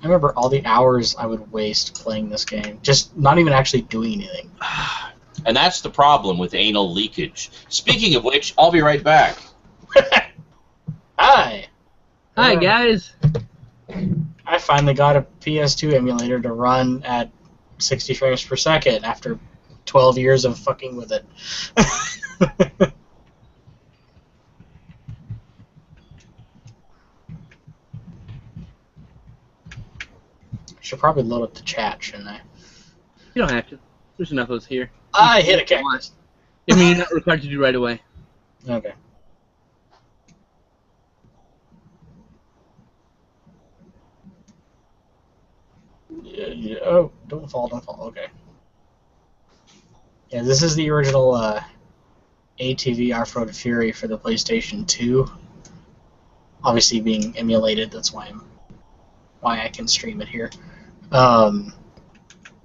I remember all the hours I would waste playing this game, just not even actually doing anything. And that's the problem with anal leakage. Speaking of which, I'll be right back. Hi! Hi, guys! I finally got a PS2 emulator to run at 60 frames per second after 12 years of fucking with it. Should probably load up the chat, shouldn't I? You don't have to. There's enough of us here. I hit a cactus. I mean, you're not required to do right away. Okay. Yeah, oh, don't fall, don't fall. Okay. Yeah, this is the original ATV Offroad Fury for the PlayStation 2. Obviously being emulated, that's why I can stream it here.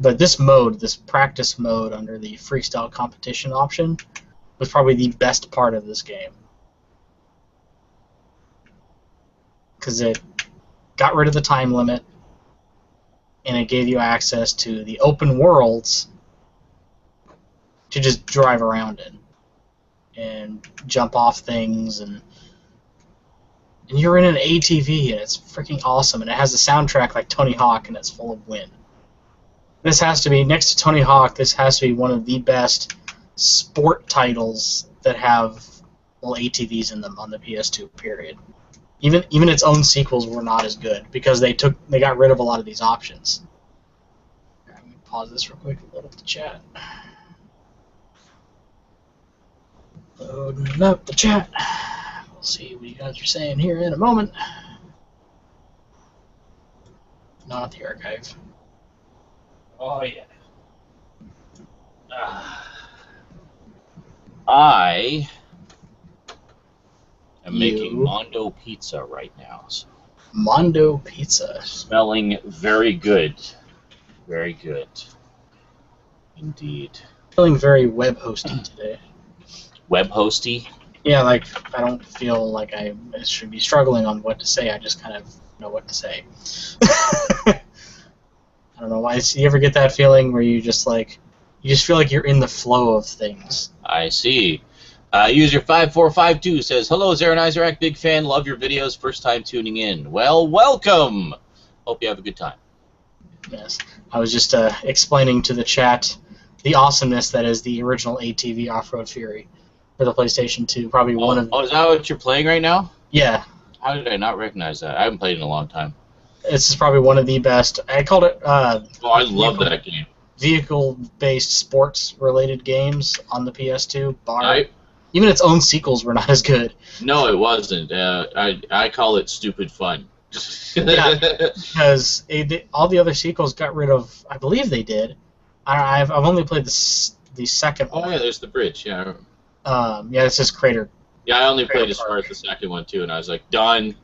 But this mode, this practice mode under the freestyle competition option, was probably the best part of this game. Because it got rid of the time limit, and it gave you access to the open worlds to just drive around in and jump off things, and you're in an ATV, and it's freaking awesome, and it has a soundtrack like Tony Hawk, and it's full of wind. This has to be, next to Tony Hawk, this has to be one of the best sport titles that have little ATVs in them on the PS2, period. Even its own sequels were not as good because they got rid of a lot of these options. Let me pause this real quick and load up the chat. Loading up the chat. We'll see what you guys are saying here in a moment. Not the archive. Oh, yeah. I am making Mondo pizza right now. So. Mondo pizza. Smelling very good. Very good. Indeed. Feeling very web hosty today. Web hosty? Yeah, like, I don't feel like I should be struggling on what to say. I just kind of know what to say. I don't know why. You ever get that feeling where you just feel like you're in the flow of things? I see. User 5452 says, "Hello, Zarin Isaac, big fan, love your videos, first time tuning in." Well, welcome. Hope you have a good time. Yes, I was just explaining to the chat the awesomeness that is the original ATV Offroad Fury for the PlayStation 2. Probably one of. Oh, is that what you're playing right now? Yeah. How did I not recognize that? I haven't played in a long time. This is probably one of the best. I called it. Oh, I love that game. Vehicle-based sports-related games on the PS2. Even its own sequels were not as good. No, it wasn't. I call it stupid fun. Yeah, because all the other sequels got rid of. I believe they did. I've only played the second one. Oh yeah, there's the bridge. Yeah. Yeah, it says Crater. Yeah, I only played as far as the second one too, and I was like, done.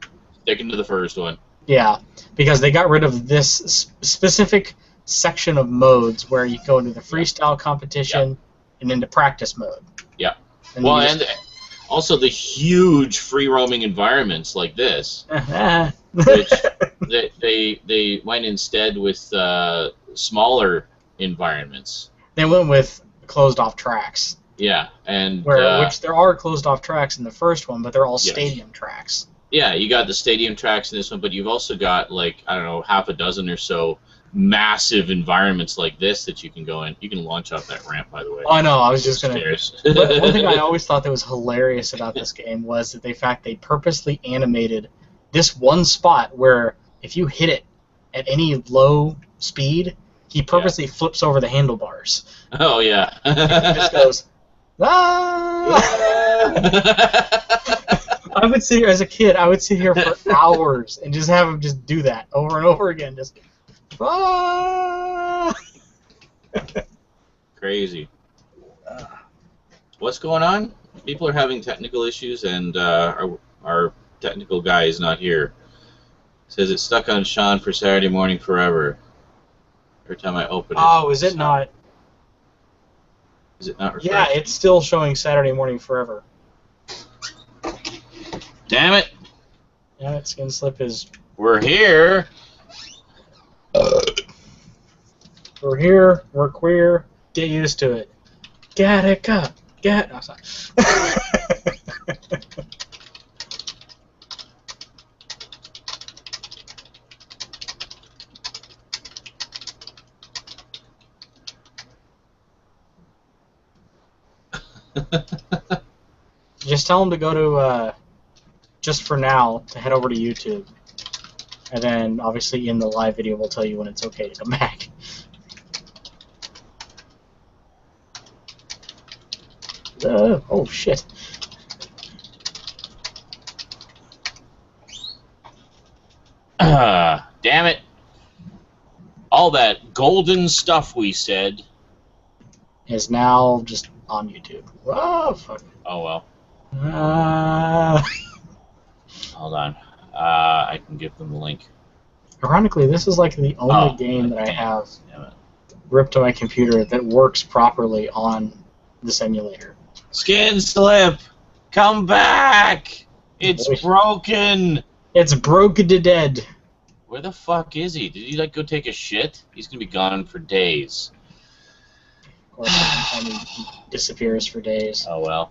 Sticking to the first one. Yeah, because they got rid of this specific section of modes where you go into the freestyle competition and into practice mode. Yeah. And well, and also the huge free-roaming environments like this, which they went instead with smaller environments. They went with closed-off tracks. Yeah, and which there are closed-off tracks in the first one, but they're all stadium tracks. Yeah, you got the stadium tracks in this one, but you've also got, like, I don't know, half a dozen or so massive environments like this that you can go in. You can launch off that ramp, by the way. Oh, I know. I was just going to... One thing I always thought that was hilarious about this game was that they purposely animated this one spot where if you hit it at any low speed, he purposely flips over the handlebars. Oh, yeah. And he just goes, ah! I would sit here as a kid. I would sit here for hours and just have him just do that over and over again. Just, ah! Crazy. What's going on? People are having technical issues, and our technical guy is not here. Says it's stuck on Sean for Saturday morning forever. Every time I open it. Oh, is it not? Is it not refreshing? Yeah, it's still showing Saturday morning forever. Damn it! Yeah, Skin Slip is... We're here! We're here. We're queer. Get used to it. Gattaca. No, sorry. Just tell them to go to, just for now, to head over to YouTube. And then, obviously, in the live video, we'll tell you when it's okay to come back. Oh, shit. Damn it. All that golden stuff we said Is now just on YouTube. Oh, fuck. Oh, well. Uh, Hold on. I can give them the link. Ironically, this is like the only game that I have ripped to my computer that works properly on this emulator. Skin Slip! Come back! It's broken! It's broken to dead. Where the fuck is he? Did he, like, go take a shit? He's gonna be gone for days. Of course, he disappears for days. Oh, well.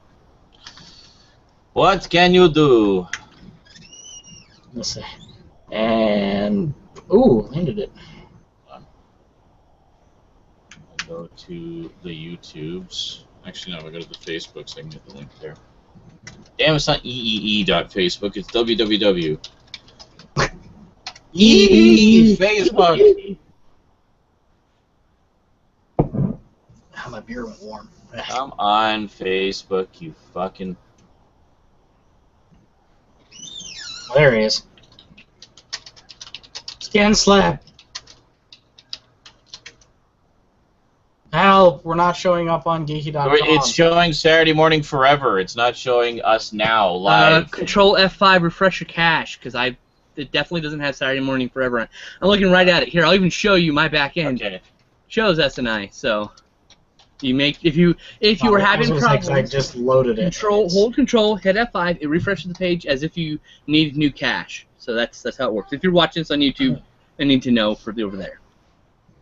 What can you do? Let's see. And... Ooh, landed it. I'll go to the YouTubes. Actually, no, I go to the Facebook so I can get the link there. Damn, it's not eee.facebook, it's www. Facebook! Oh, my beer went warm. Come on, Facebook, you fucking... Oh, there he is. Skin Slap! Help! We're not showing up on geeky.com. It's showing Saturday Morning Forever. It's not showing us now, live. Control F5, refresh your cache, because it definitely doesn't have Saturday Morning Forever on. I'm looking right at it. Here, I'll even show you my back end. Okay. Shows SNI, so you make if you were having problems. I just loaded it. Hold Control, hit F5. It refreshes the page as if you need new cache. So that's how it works. If you're watching this on YouTube, I need to know for over there.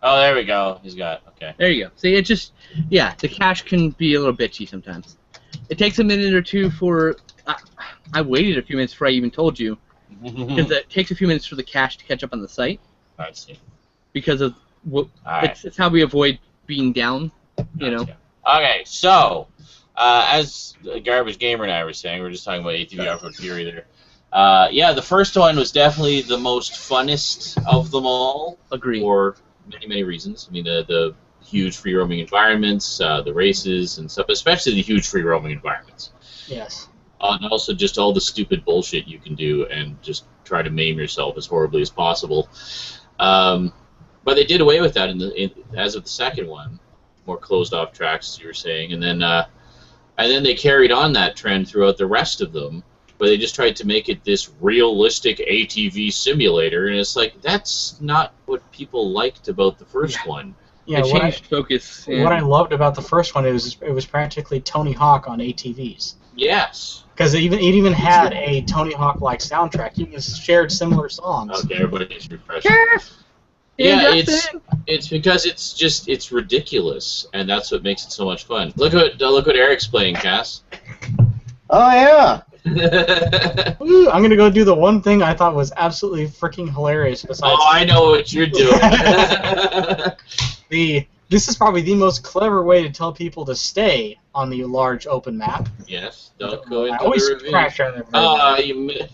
Oh, there we go. He's got okay. There you go. See, it just the cache can be a little bitchy sometimes. It takes a minute or two for. I waited a few minutes before I even told you because it takes a few minutes for the cache to catch up on the site. I see. Because of it's how we avoid being down. You know. Okay, so as Garbage Gamer and I were saying, we were just talking about ATV Offroad Fury there. Yeah, the first one was definitely the most funnest of them all. Agree. For many reasons. I mean, the huge free roaming environments, the races and stuff, especially the huge free roaming environments. Yes. And also just all the stupid bullshit you can do and just try to maim yourself as horribly as possible. But they did away with that as of the second one, more closed off tracks, as you were saying, and then they carried on that trend throughout the rest of them, where they just tried to make it this realistic ATV simulator, and it's like, that's not what people liked about the first one. Yeah, it changed focus. What I loved about the first one is it was practically Tony Hawk on ATVs. Yes. Because it even had a Tony Hawk-like soundtrack. You shared similar songs. Okay, everybody needs to refresh. Yeah, it's because it's ridiculous, and that's what makes it so much fun. Look what Eric's playing, Cass. Oh yeah. Ooh, I'm gonna go do the one thing I thought was absolutely freaking hilarious. Besides, oh, I know what you're doing. This is probably the most clever way to tell people to stay on the large open map. Yes, don't go into I always the ravine. crash on the very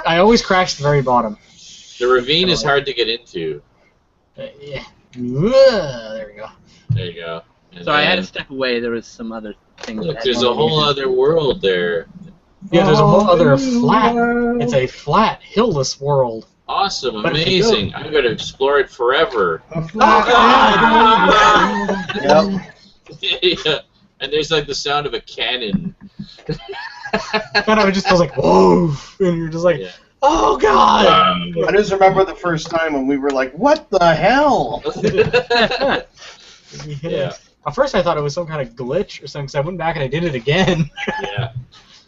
I always crash at the very bottom. The ravine is hard to get into. Yeah. There we go. There you go. And Sorry, I had to step away. There was some other things. Look, there's a whole other world there. Yeah, there's a whole other flat. It's a flat, hillless world. Awesome, But amazing. I'm going to explore it forever. Yep. Yeah. And there's like the sound of a cannon. And I just was like, whoa! And you're just like, oh god! I just remember the first time when we were like, what the hell? Yeah. At first I thought it was some kind of glitch or something, because I went back and I did it again. Yeah.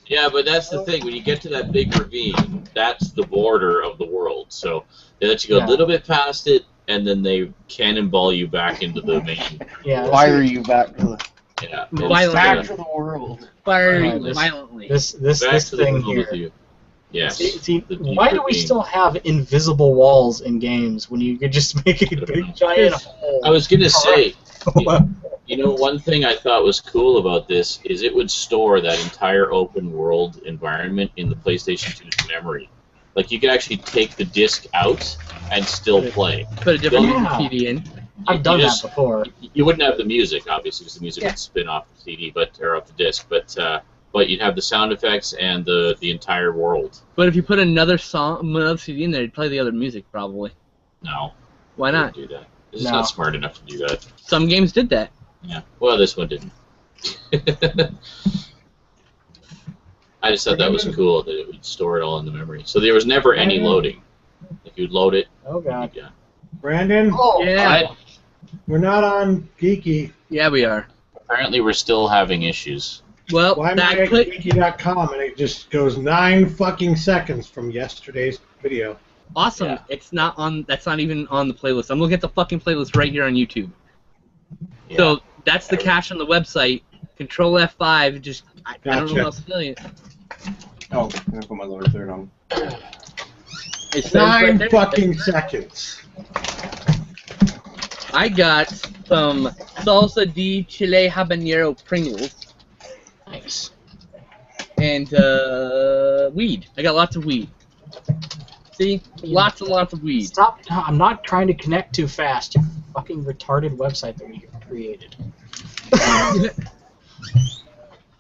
Yeah, but that's the thing. When you get to that big ravine, that's the border of the world. So they let you go a little bit past it, and then they cannonball you back into the main. Yeah. Fire you back to the Yeah, back to the world. Fire Yeah, you violently. This back to the thing world here. with you. Yes. See, the why do we deeper still have invisible walls in games when you could just make a big giant hole? I was gonna say, you know, one thing I thought was cool about this is it would store that entire open world environment in the PlayStation 2's memory. Like, you could actually take the disc out and still play. Put a different Yeah. CD in. I've done You that just- before. You wouldn't have the music, obviously, because the music would spin off the CD, or off the disc. But you'd have the sound effects and the entire world. But if you put another CD in there, you'd play the other music probably. No, Why you not? wouldn't do that. It's No. not smart enough to do that. Some games did that. Yeah. Well, this one didn't. I just thought that was cool that it would store it all in the memory. So there was never any loading. If you'd load it, Oh god. yeah. Brandon, Oh, Yeah. we're not on Geeky. Yeah, we are. Apparently, we're still having issues. Well, Why am I that at clip. Geeky.com and it just goes 9 fucking seconds from yesterday's video? Awesome. Yeah. It's not on. That's not even on the playlist. I'm looking at the fucking playlist right here on YouTube. Yeah. So that's the cache on the website. Control F5. Just I don't know Gotcha. what else to tell you. Oh, I'm gonna put my lower third on. It says right 9 there. fucking seconds. I got some salsa de chile habanero Pringles nice. and weed. I got lots of weed. See, lots and lots of weed. Stop! No, I'm not trying to connect too fast. You fucking retarded website that we created.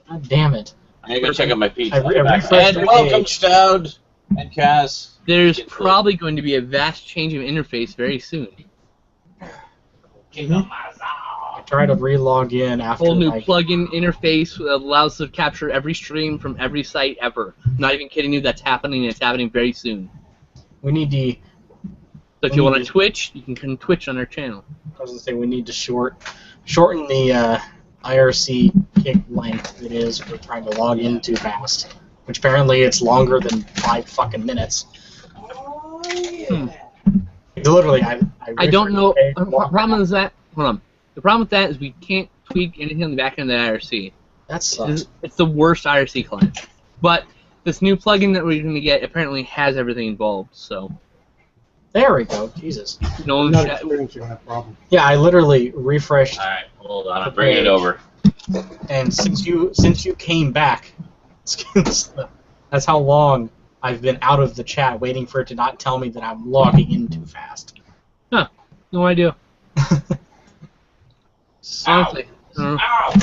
God damn it! I'm gonna go check out my pizza. I refreshed And the welcome, page. Stroud and Kaz. There's probably going to be a vast change of interface very soon. I try to re-log in after. Whole new I- plugin interface that allows us to capture every stream from every site ever. Not even kidding you, that's happening. It's happening very soon. We need to. So if you want to Twitch, you can Twitch on our channel. I was gonna say we need to shorten the IRC kick length it is for trying to log in too fast. Which apparently it's longer than 5 fucking minutes. Literally, I don't know. refreshed the The page. problem is that. Hold on. The problem with that is we can't tweak anything on the back end of the IRC. That sucks. It's the worst IRC client. But this new plugin that we're going to get apparently has everything involved. So There we go. Jesus. no I'm one not should. experiencing that problem. Yeah, I literally refreshed, All right, hold on. I'm bringing it over. and since you came back, that's how long I've been out of the chat, waiting for it to not tell me that I'm logging in too fast. No idea. Honestly. I don't know. Ow!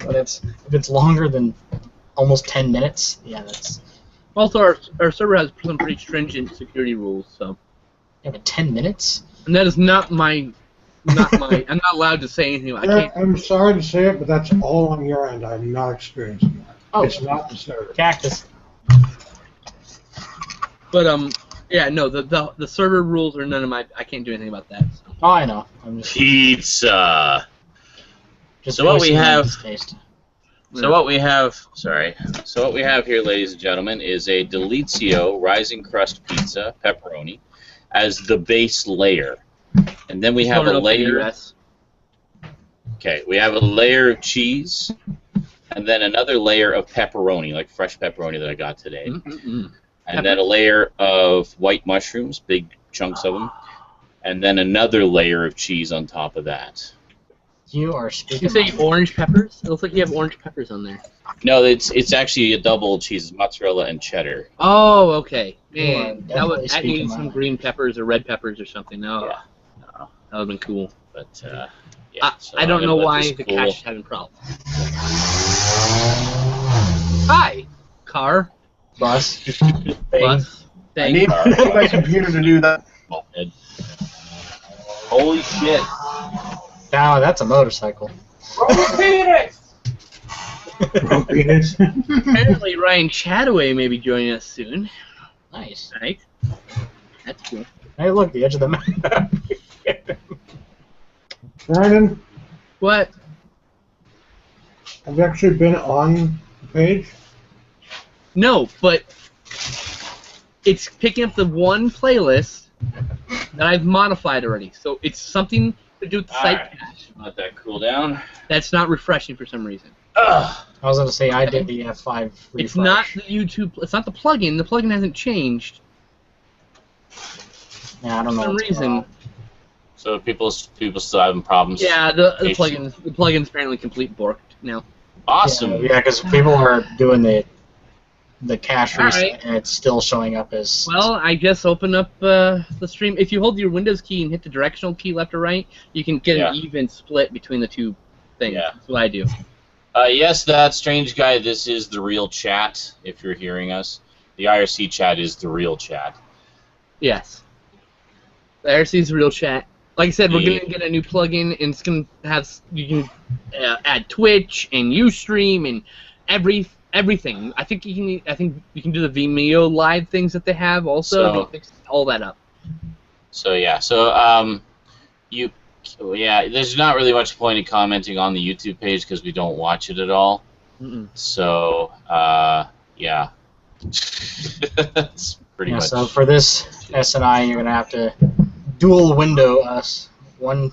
But if it's longer than almost 10 minutes, yeah, that's. Also, our server has some pretty stringent security rules. So, Yeah, but 10 minutes? and that is not my. I'm not allowed to say anything. I can't. I'm sorry to say it, but that's all on your end. I'm not experiencing that. Oh. It's not the server. Cactus. But yeah, no, the server rules are none of my. I can't do anything about that. So. Oh, I know. I'm just Pizza. just So what we voicing my have- distaste. So what we have, So what we have here, ladies and gentlemen, is a Delizio rising crust pizza pepperoni as the base layer, and then we have Covered a up in layer. duress. Okay, we have a layer of cheese, and then another layer of pepperoni, like fresh pepperoni that I got today, Mm-mm-mm. and then a layer of white mushrooms, big chunks of them, and then another layer of cheese on top of that. You are Did speaking. you say my- orange peppers? It looks like you have orange peppers on there. No, it's actually a double cheese, mozzarella and cheddar. Oh, okay. You are Man, definitely that speaking needs my some mind. green peppers or red peppers or something. No, Yeah. that would have been cool. But yeah, so I don't I'm know gonna let why this the cool. cache is having problems. Hi, car, Bus. Thing. bus, I thing. need my computer to do that. Ed. Holy shit! Now that's a motorcycle. Penis. Apparently, Ryan Chataway may be joining us soon. Nice. Right? That's cool. Hey, look, the edge of the map. Brandon, What? have you actually been on the page? No, but it's picking up the one playlist that I've modified already. So it's something to do with the site cache. Let that cool down. That's not refreshing for some reason. Ugh. I was going to say I did the F5 refresh. It's not the YouTube. It's not the plugin. The plugin hasn't changed. Yeah, I don't know. For some what's going reason. on. So people still having problems. Yeah, the plugin's apparently complete borked now. Awesome. Yeah, because people are doing the cache All reset, right. and it's still showing up as. Well, I just open up the stream. If you hold your Windows key and hit the directional key left or right, you can get an even split between the two things. Yeah. That's what I do. Yes, that strange guy. This is the real chat. If you're hearing us, the IRC chat is the real chat. Yes. The IRC's real chat. Like I said, we're gonna get a new plugin, and it's gonna have you can add Twitch and Ustream and everything. I think you can do the Vimeo live things that they have also. So, They'll fix all that up. So there's not really much point in commenting on the YouTube page because we don't watch it at all. Mm-mm. So yeah, that's pretty much. So for this SNI, you're gonna have to dual window us, one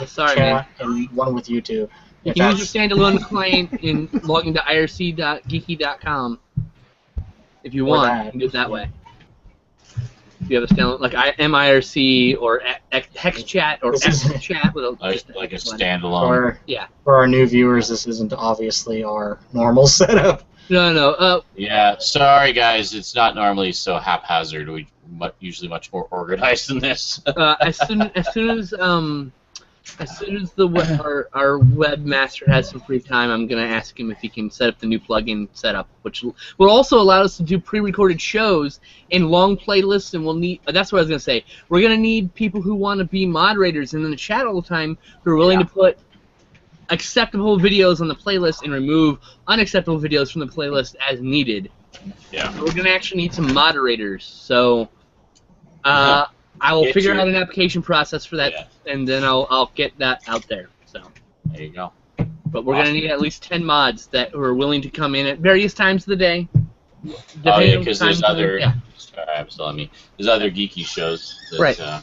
with Sorry, chat and one with YouTube. You If can use that's- your standalone client and log into irc.geeky.com if you Or want. that. You can do it that way. If you have a standalone, like MIRC or HexChat or This is- XChat with a like a one. standalone. For our new viewers, this isn't obviously our normal setup. No. Yeah, sorry guys, it's not normally so haphazard. We usually much more organized than this. As soon as our webmaster has some free time, I'm gonna ask him if he can set up the new plugin setup, which will also allow us to do pre-recorded shows and long playlists. And we'll need. That's what I was gonna say. We're gonna need people who want to be moderators and in the chat all the time who are willing to put acceptable videos on the playlist and remove unacceptable videos from the playlist as needed. Yeah. So we're gonna actually need some moderators. So. I will figure out an application process for that, and then I'll get that out there. So there you go. But we're gonna need at least 10 mods that are willing to come in at various times of the day. Oh yeah, because there's other. Yeah. Sorry, I'm still on me. There's other geeky shows that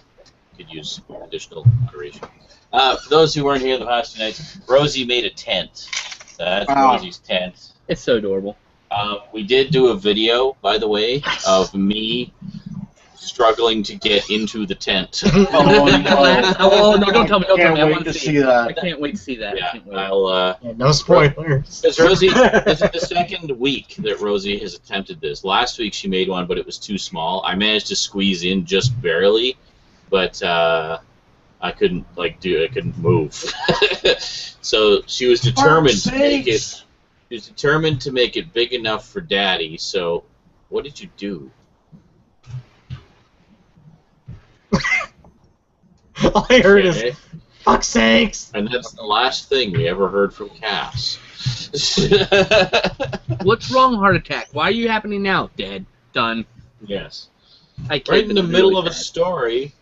could use additional moderation. For those who weren't here the past 2 nights, Rosie made a tent. That's Rosie's tent. It's so adorable. We did do a video, by the way, of me struggling to get into the tent. Oh no! Don't tell me! Don't tell me! I Can't want wait to see see it. that. I can't wait to see that. Yeah, I can't wait. I'll. No spoilers. Because Rosie, this is the second week that Rosie has attempted this. Last week she made one, but it was too small. I managed to squeeze in just barely, but I couldn't I couldn't move. So she was determined to make it. She was determined to make it big enough for Daddy. So, what did you do? All I heard is, fuck's sakes! And that's the last thing we ever heard from Cass. What's wrong, heart attack? Why are you happening now? Dead. Done. Yes. Right in the middle of a story,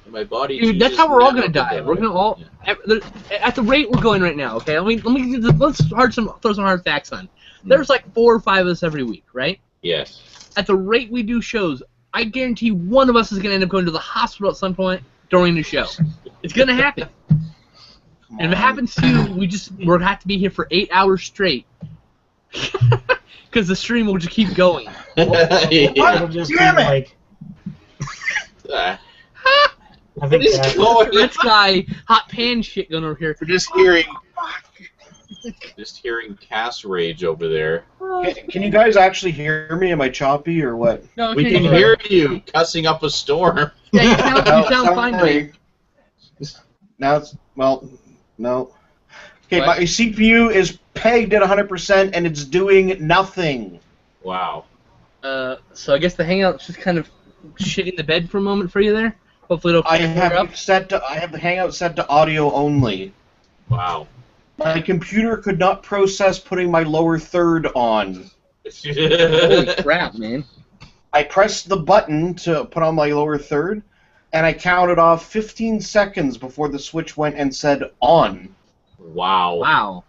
my body. Dude, that's how we're all gonna die. We're gonna all at the rate we're going right now. Okay, let's throw some hard facts on. There's like 4 or 5 of us every week, right? Yes. At the rate we do shows, I guarantee one of us is gonna end up going to the hospital at some point during the show. It's gonna happen. And if it happens to you, we'll have to be here for 8 hours straight. Because the stream will just keep going. It'll just be like. I think Red Sky hot pan shit going over here. We're just hearing. Just hearing Cass rage over there. Can you guys actually hear me? Am I choppy or what? No, We can hear you cussing up a storm. Yeah, you sound fine, sorry. Now it's no. Okay, What? my CPU is pegged at 100% and it's doing nothing. Wow. So I guess the hangout's just kind of shitting the bed for a moment for you there. Hopefully it'll I clear have up. I have the Hangout set to audio only. Wow. My computer could not process putting my lower third on. Holy crap, man. I pressed the button to put on my lower third, and I counted off 15 seconds before the switch went and said on. Wow. Wow.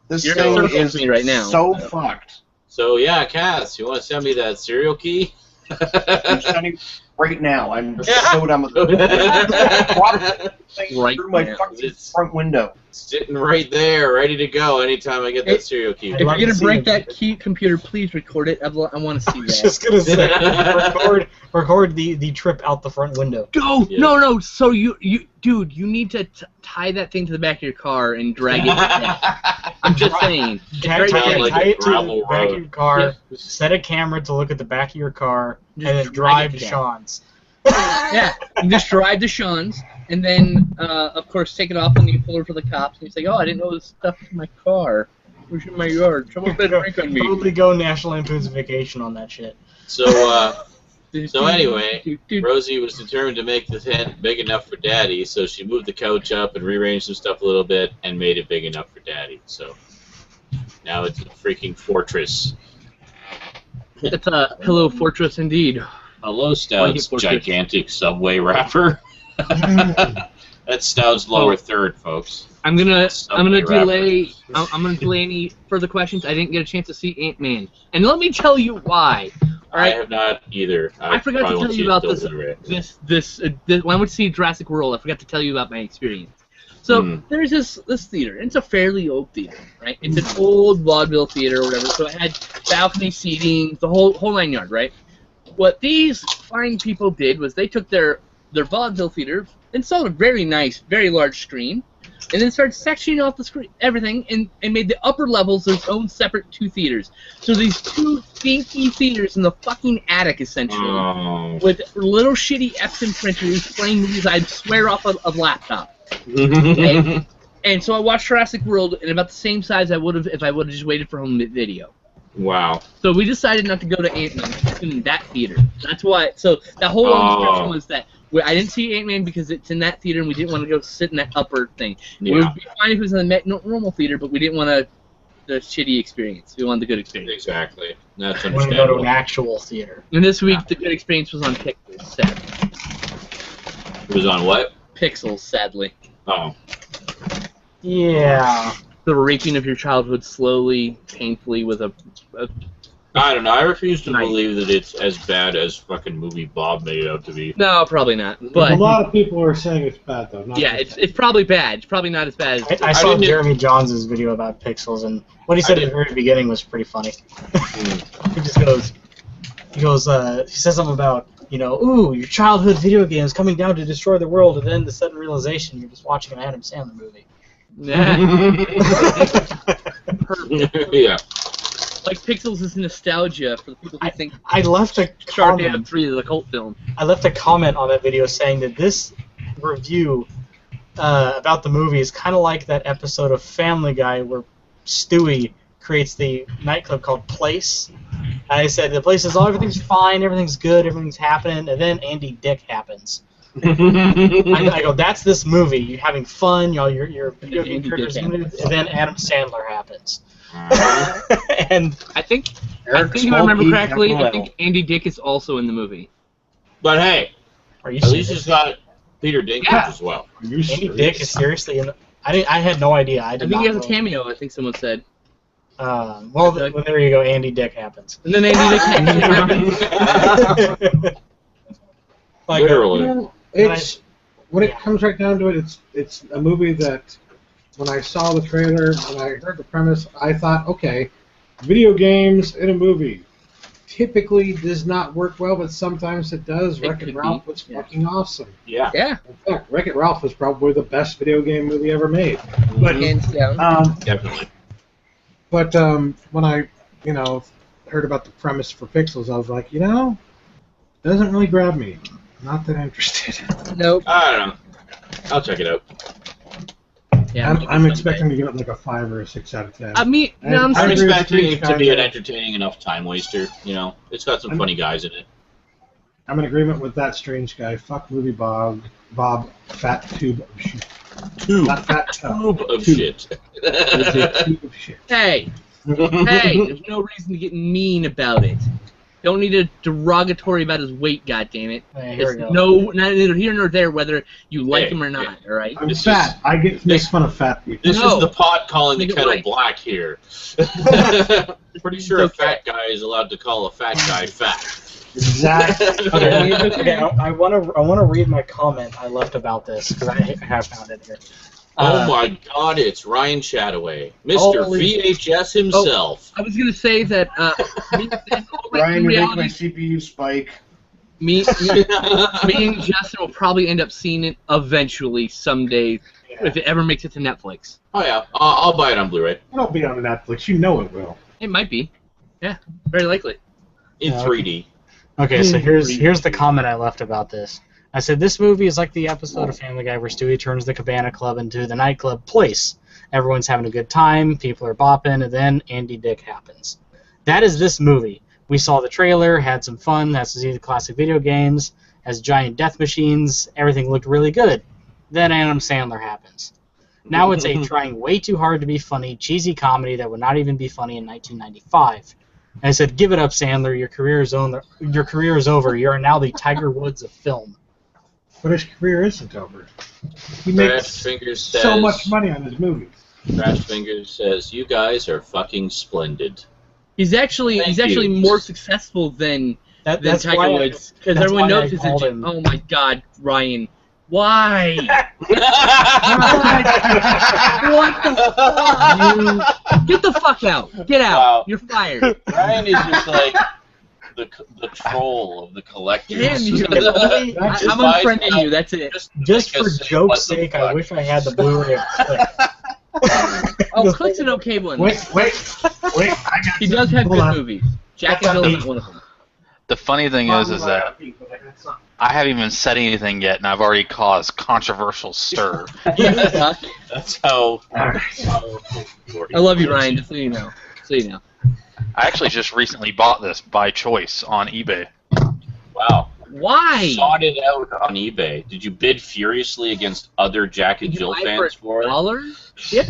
This You're thing gonna circle is me right now. so fucked. So yeah, Cass, you want to send me that serial key? I'm sending right now. I'm so done with it. Right Through my now. fucking front window. Sitting right there, ready to go anytime I get that serial key. If you're love gonna to see break it. that key computer, please record it. I want to see I was that. just gonna say, record the trip out the front window. Go! Yeah. No. So dude, you need to tie that thing to the back of your car and drag it. Back. I'm just saying. Tie Sounds like a it to the gravel back of road. your car. Yeah. Set a camera to look at the back of your car, Just and then drag drive it to down. Sean's. Yeah, you just drive to Sean's, and then, of course, take it off when you pull her for the cops, and you say, oh, I didn't know this stuff in my car. It was in my yard. Someone better drink on me. Probably go National Lampoon's Vacation on that shit. So anyway, Rosie was determined to make the tent big enough for Daddy, so she moved the couch up and rearranged some stuff a little bit and made it big enough for Daddy. So now it's a freaking fortress. It's a pillow fortress indeed. Hello, Stout's Fortress. gigantic subway wrapper. That's Stout's lower third, folks. I'm gonna delay. wrapper. I'm gonna delay any further questions. I didn't get a chance to see Ant-Man, and let me tell you why. All I right, have not either. I forgot to probably won't tell see you it about until this. Blu-ray. When I went to see Jurassic World, I forgot to tell you about my experience. So there's this theater. It's a fairly old theater, right? It's an old vaudeville theater or whatever. So it had balcony seating, the whole 9 yards, right? What these fine people did was they took their vaudeville theater, installed a very nice, very large screen, and then started sectioning off the screen, everything, and made the upper levels their own separate 2 theaters. So these 2 dinky theaters in the fucking attic, essentially, with little shitty Epson printers playing movies I'd swear off of laptop. Okay? And so I watched Jurassic World in about the same size I would have if I would have just waited for home video. Wow. So we decided not to go to Ant-Man in that theater. That's why. So that whole long description was that I didn't see Ant-Man because it's in that theater and we didn't want to go sit in that upper thing. Yeah. It would be fine if it was in the normal theater, but we didn't want the shitty experience. We wanted the good experience. Exactly. That's I want to go to understandable. an actual theater. And this week the good experience was on Pixels, sadly. It was on what? Pixels, sadly. Oh. Yeah. The raping of your childhood slowly, painfully with a I don't know. I refuse to Nice. believe that it's as bad as fucking movie Bob made it out to be. No, probably not. A But lot of people are saying it's bad, though. Not yeah, just it's probably bad. It's probably not as bad as I saw didn't- Jeremy Johns' video about Pixels, and what he said at the very beginning was pretty funny. He just he says something about, ooh, your childhood video games coming down to destroy the world, and then the sudden realization you're just watching an Adam Sandler movie. Nah. Yeah. Like Pixels is nostalgia for the people who think I left a Sharknado comment. 3 is a cult film. I left a comment on that video saying that this review about the movie is kind of like that episode of Family Guy where Stewie creates the nightclub called Place. I said the place is everything's fine, everything's good, everything's happening, and then Andy Dick happens. I go, that's this movie. You're having fun, your video game Andy characters, Dick and happens. then Adam Sandler happens. Uh-huh. And I think Eric if I remember Smolke, correctly, I capital think Andy Dick is also in the movie. But hey, are you at least serious? it's got Peter Dinklage Yeah. as well. Are you Andy serious? Dick is seriously in the... I had no idea. I I did think he has a not know. cameo, I think someone said. Well, there you go. Andy Dick happens. And then Andy Dick happens. Like, Literally. You know, when it comes right down to it, it's a movie that when I saw the trailer, when I heard the premise, I thought, okay, video games in a movie typically does not work well, but sometimes it does. It Wreck-It could Ralph be, was yeah. fucking awesome. Yeah. Yeah, In fact, Wreck-It Ralph was probably the best video game movie ever made. But hands down. Definitely. But when I, heard about the premise for Pixels, I was like, doesn't really grab me. Not that interested. Nope. I don't know. I'll check it out. Yeah, I'm expecting to give it like a 5 or a 6 out of 10. I mean, no, I'm I I'm agree saying, with expecting it to be an Steve, entertaining enough time waster. It's got some funny guys in it. I'm in agreement with that strange guy. Fuck movie Bob, fat tube of shit. Tube. Not fat tub. Tube of Tube. shit. It's a tube of shit. hey, there's no reason to get mean about it. Don't need a derogatory about his weight, goddammit. Hey, here we go. No, neither here nor there whether you like him or not, all right? I'm fat. I get to make fun of fat people. This No. is the pot calling the Make it kettle right. black here. Pretty sure a fat guy is allowed to call a fat guy fat. Exactly. Okay, I want to read my comment I left about this because I have found it here. Oh my God! It's Ryan Chataway, Mr. Holy- VHS himself. I was gonna say that Ryan, you're making my reality, CPU spike. me and Justin will probably end up seeing it eventually someday if it ever makes it to Netflix. Oh yeah, I'll buy it on Blu-ray It'll be on Netflix. You know it will. It might be. Yeah, very likely. in Yeah, 3D. Okay, so here's the comment I left about this. I said, this movie is like the episode of Family Guy where Stewie turns the Cabana Club into the nightclub place. Everyone's having a good time, people are bopping, and then Andy Dick happens. That is this movie. We saw the trailer, had some fun, had to see the classic video games, has giant death machines, everything looked really good. Then Adam Sandler happens. Now it's a trying way too hard to be funny, cheesy comedy that would not even be funny in 1995. And I said, give it up, Sandler, your career is over. You are now the Tiger Woods of film. But his career isn't over. He Crash makes Fingers says, so much money on his movies. Crash Fingers says, you guys are fucking splendid. He's actually Thank you. more successful than That's Tiger why Woods because that's everyone why I knows he's called him. oh my God, Ryan, why? What the fuck? Get the fuck out! Get out! Wow. You're fired. Ryan is just like the troll of the collectors. Damn you! Really? I'm unfriending you. That's it. Just like for I said, joke's what the sake, I fuck? wish I had the Blu-ray of Quake. Oh, Click's an okay one. Wait. I got He does have Hold good on. movies. Jack and Jill isn't one of them. The funny thing is that I haven't even said anything yet, and I've already caused controversial stir. That's how. I love you, Ryan. Just so you know. I actually just recently bought this by choice on eBay. Wow. Why? Sought it out on eBay. Did you bid furiously against other Jack and Did you Jill buy fans for it? $1? Yep.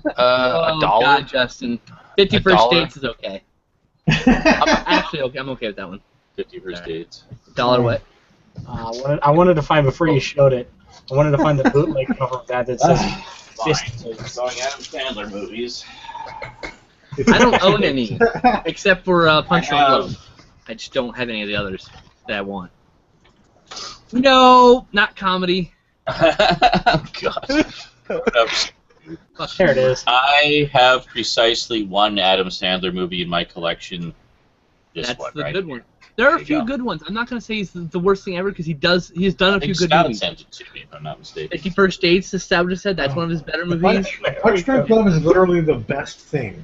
A Oh, dollar. God, Justin. 50 A First dollar? Dates is okay. Actually, okay. I'm okay with that one. 50 First Dates. Dollar what? I wanted to find, before you showed it, I wanted to find the bootleg cover of that says Fine. 50. Going Adam Sandler movies. I don't own any, except for Punch I have- Drunk Love. I just don't have any of the others that I want. No, not comedy. Oh, God. Fuck There it you. is. I have precisely one Adam Sandler movie in my collection. This That's one, the right? good one. There are a There you few go. good ones. I'm not gonna say he's the worst thing ever because he's done I a few think good Scott movies. sent it to me, if I'm not mistaken. 50 First Dates, the Stout just said that's one of his better movies. Punch Drunk Love is literally the best thing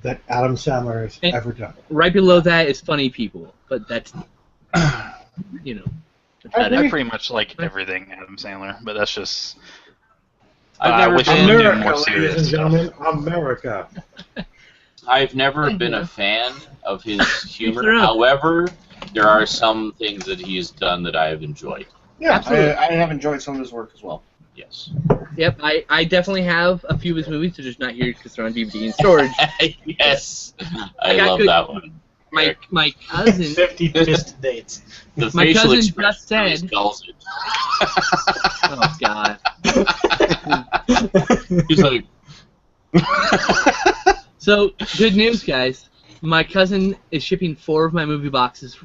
that Adam Sandler has And- ever done. Right below that is Funny People, but that's you know. that's about I it. pretty much like everything Adam Sandler, but that's just. I've I never wish he been- did more America, ladies serious and stuff. gentlemen, America. I've never been Yeah. a fan of his humor. their own. However, there are some things that he has done that I have enjoyed. Yeah, Absolutely. I have enjoyed some of his work as well. Yes. Yep, I definitely have a few of his movies. They're just not here because they're on DVD and storage. Yes. I got love good- that one. My cousin, 50 Fist Dates. The My facial cousin expression just said- spells it. oh God. He's like, So good news, guys. My cousin is shipping 4 of my movie boxes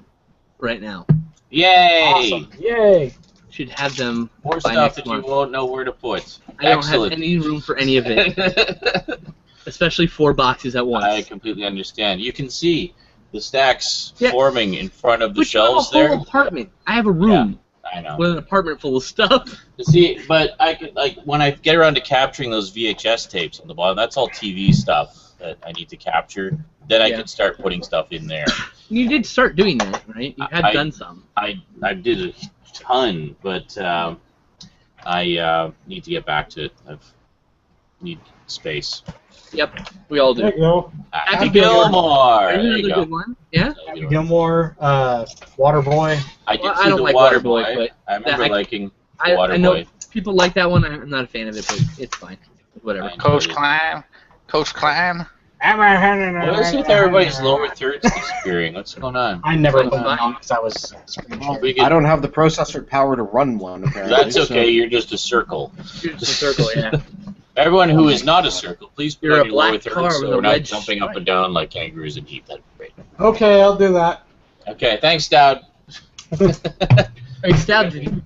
right now. yay! Awesome. Yay. Should have them More by stuff next that month. you won't know where to put. I don't Excellent. have any room for any of it, especially 4 boxes at once. I completely understand. You can see the stacks Yeah. forming in front of the But you have a shelves whole there. apartment. I have a room I know. with an apartment full of stuff. See, but I could, like, when I get around to capturing those VHS tapes on the bottom, that's all TV stuff that I need to capture. Then I Yeah. can start putting stuff in there. You did start doing that, right? You had done some. I did a ton, but I need to get back to it. I need space. Yep, we all There do. you go. Happy Gilmore! There's There another you good go. one. Yeah. Happy Gilmore, Waterboy. I did Well, see I don't the like Water Waterboy, Boy. but I remember I- liking I Water know Boy. people like that one. I'm not a fan of it, but it's fine. Whatever. I- Coach Klein. Coach Klein. What is with everybody's lower thirds disappearing? What's going on? I never Like put mine. it on because I was screen Well, sharing. we I could, don't have the processor power to run one, apparently. that's okay. You're just a circle. Here's the circle, yeah. Everyone who is not a circle, please put You're on a your lower black thirds car so with we're a not red jumping up stripe. and down like kangaroos in Jeep. That'd be great. Okay, I'll do that. Okay, thanks, Dad. Hey, Stab, did you,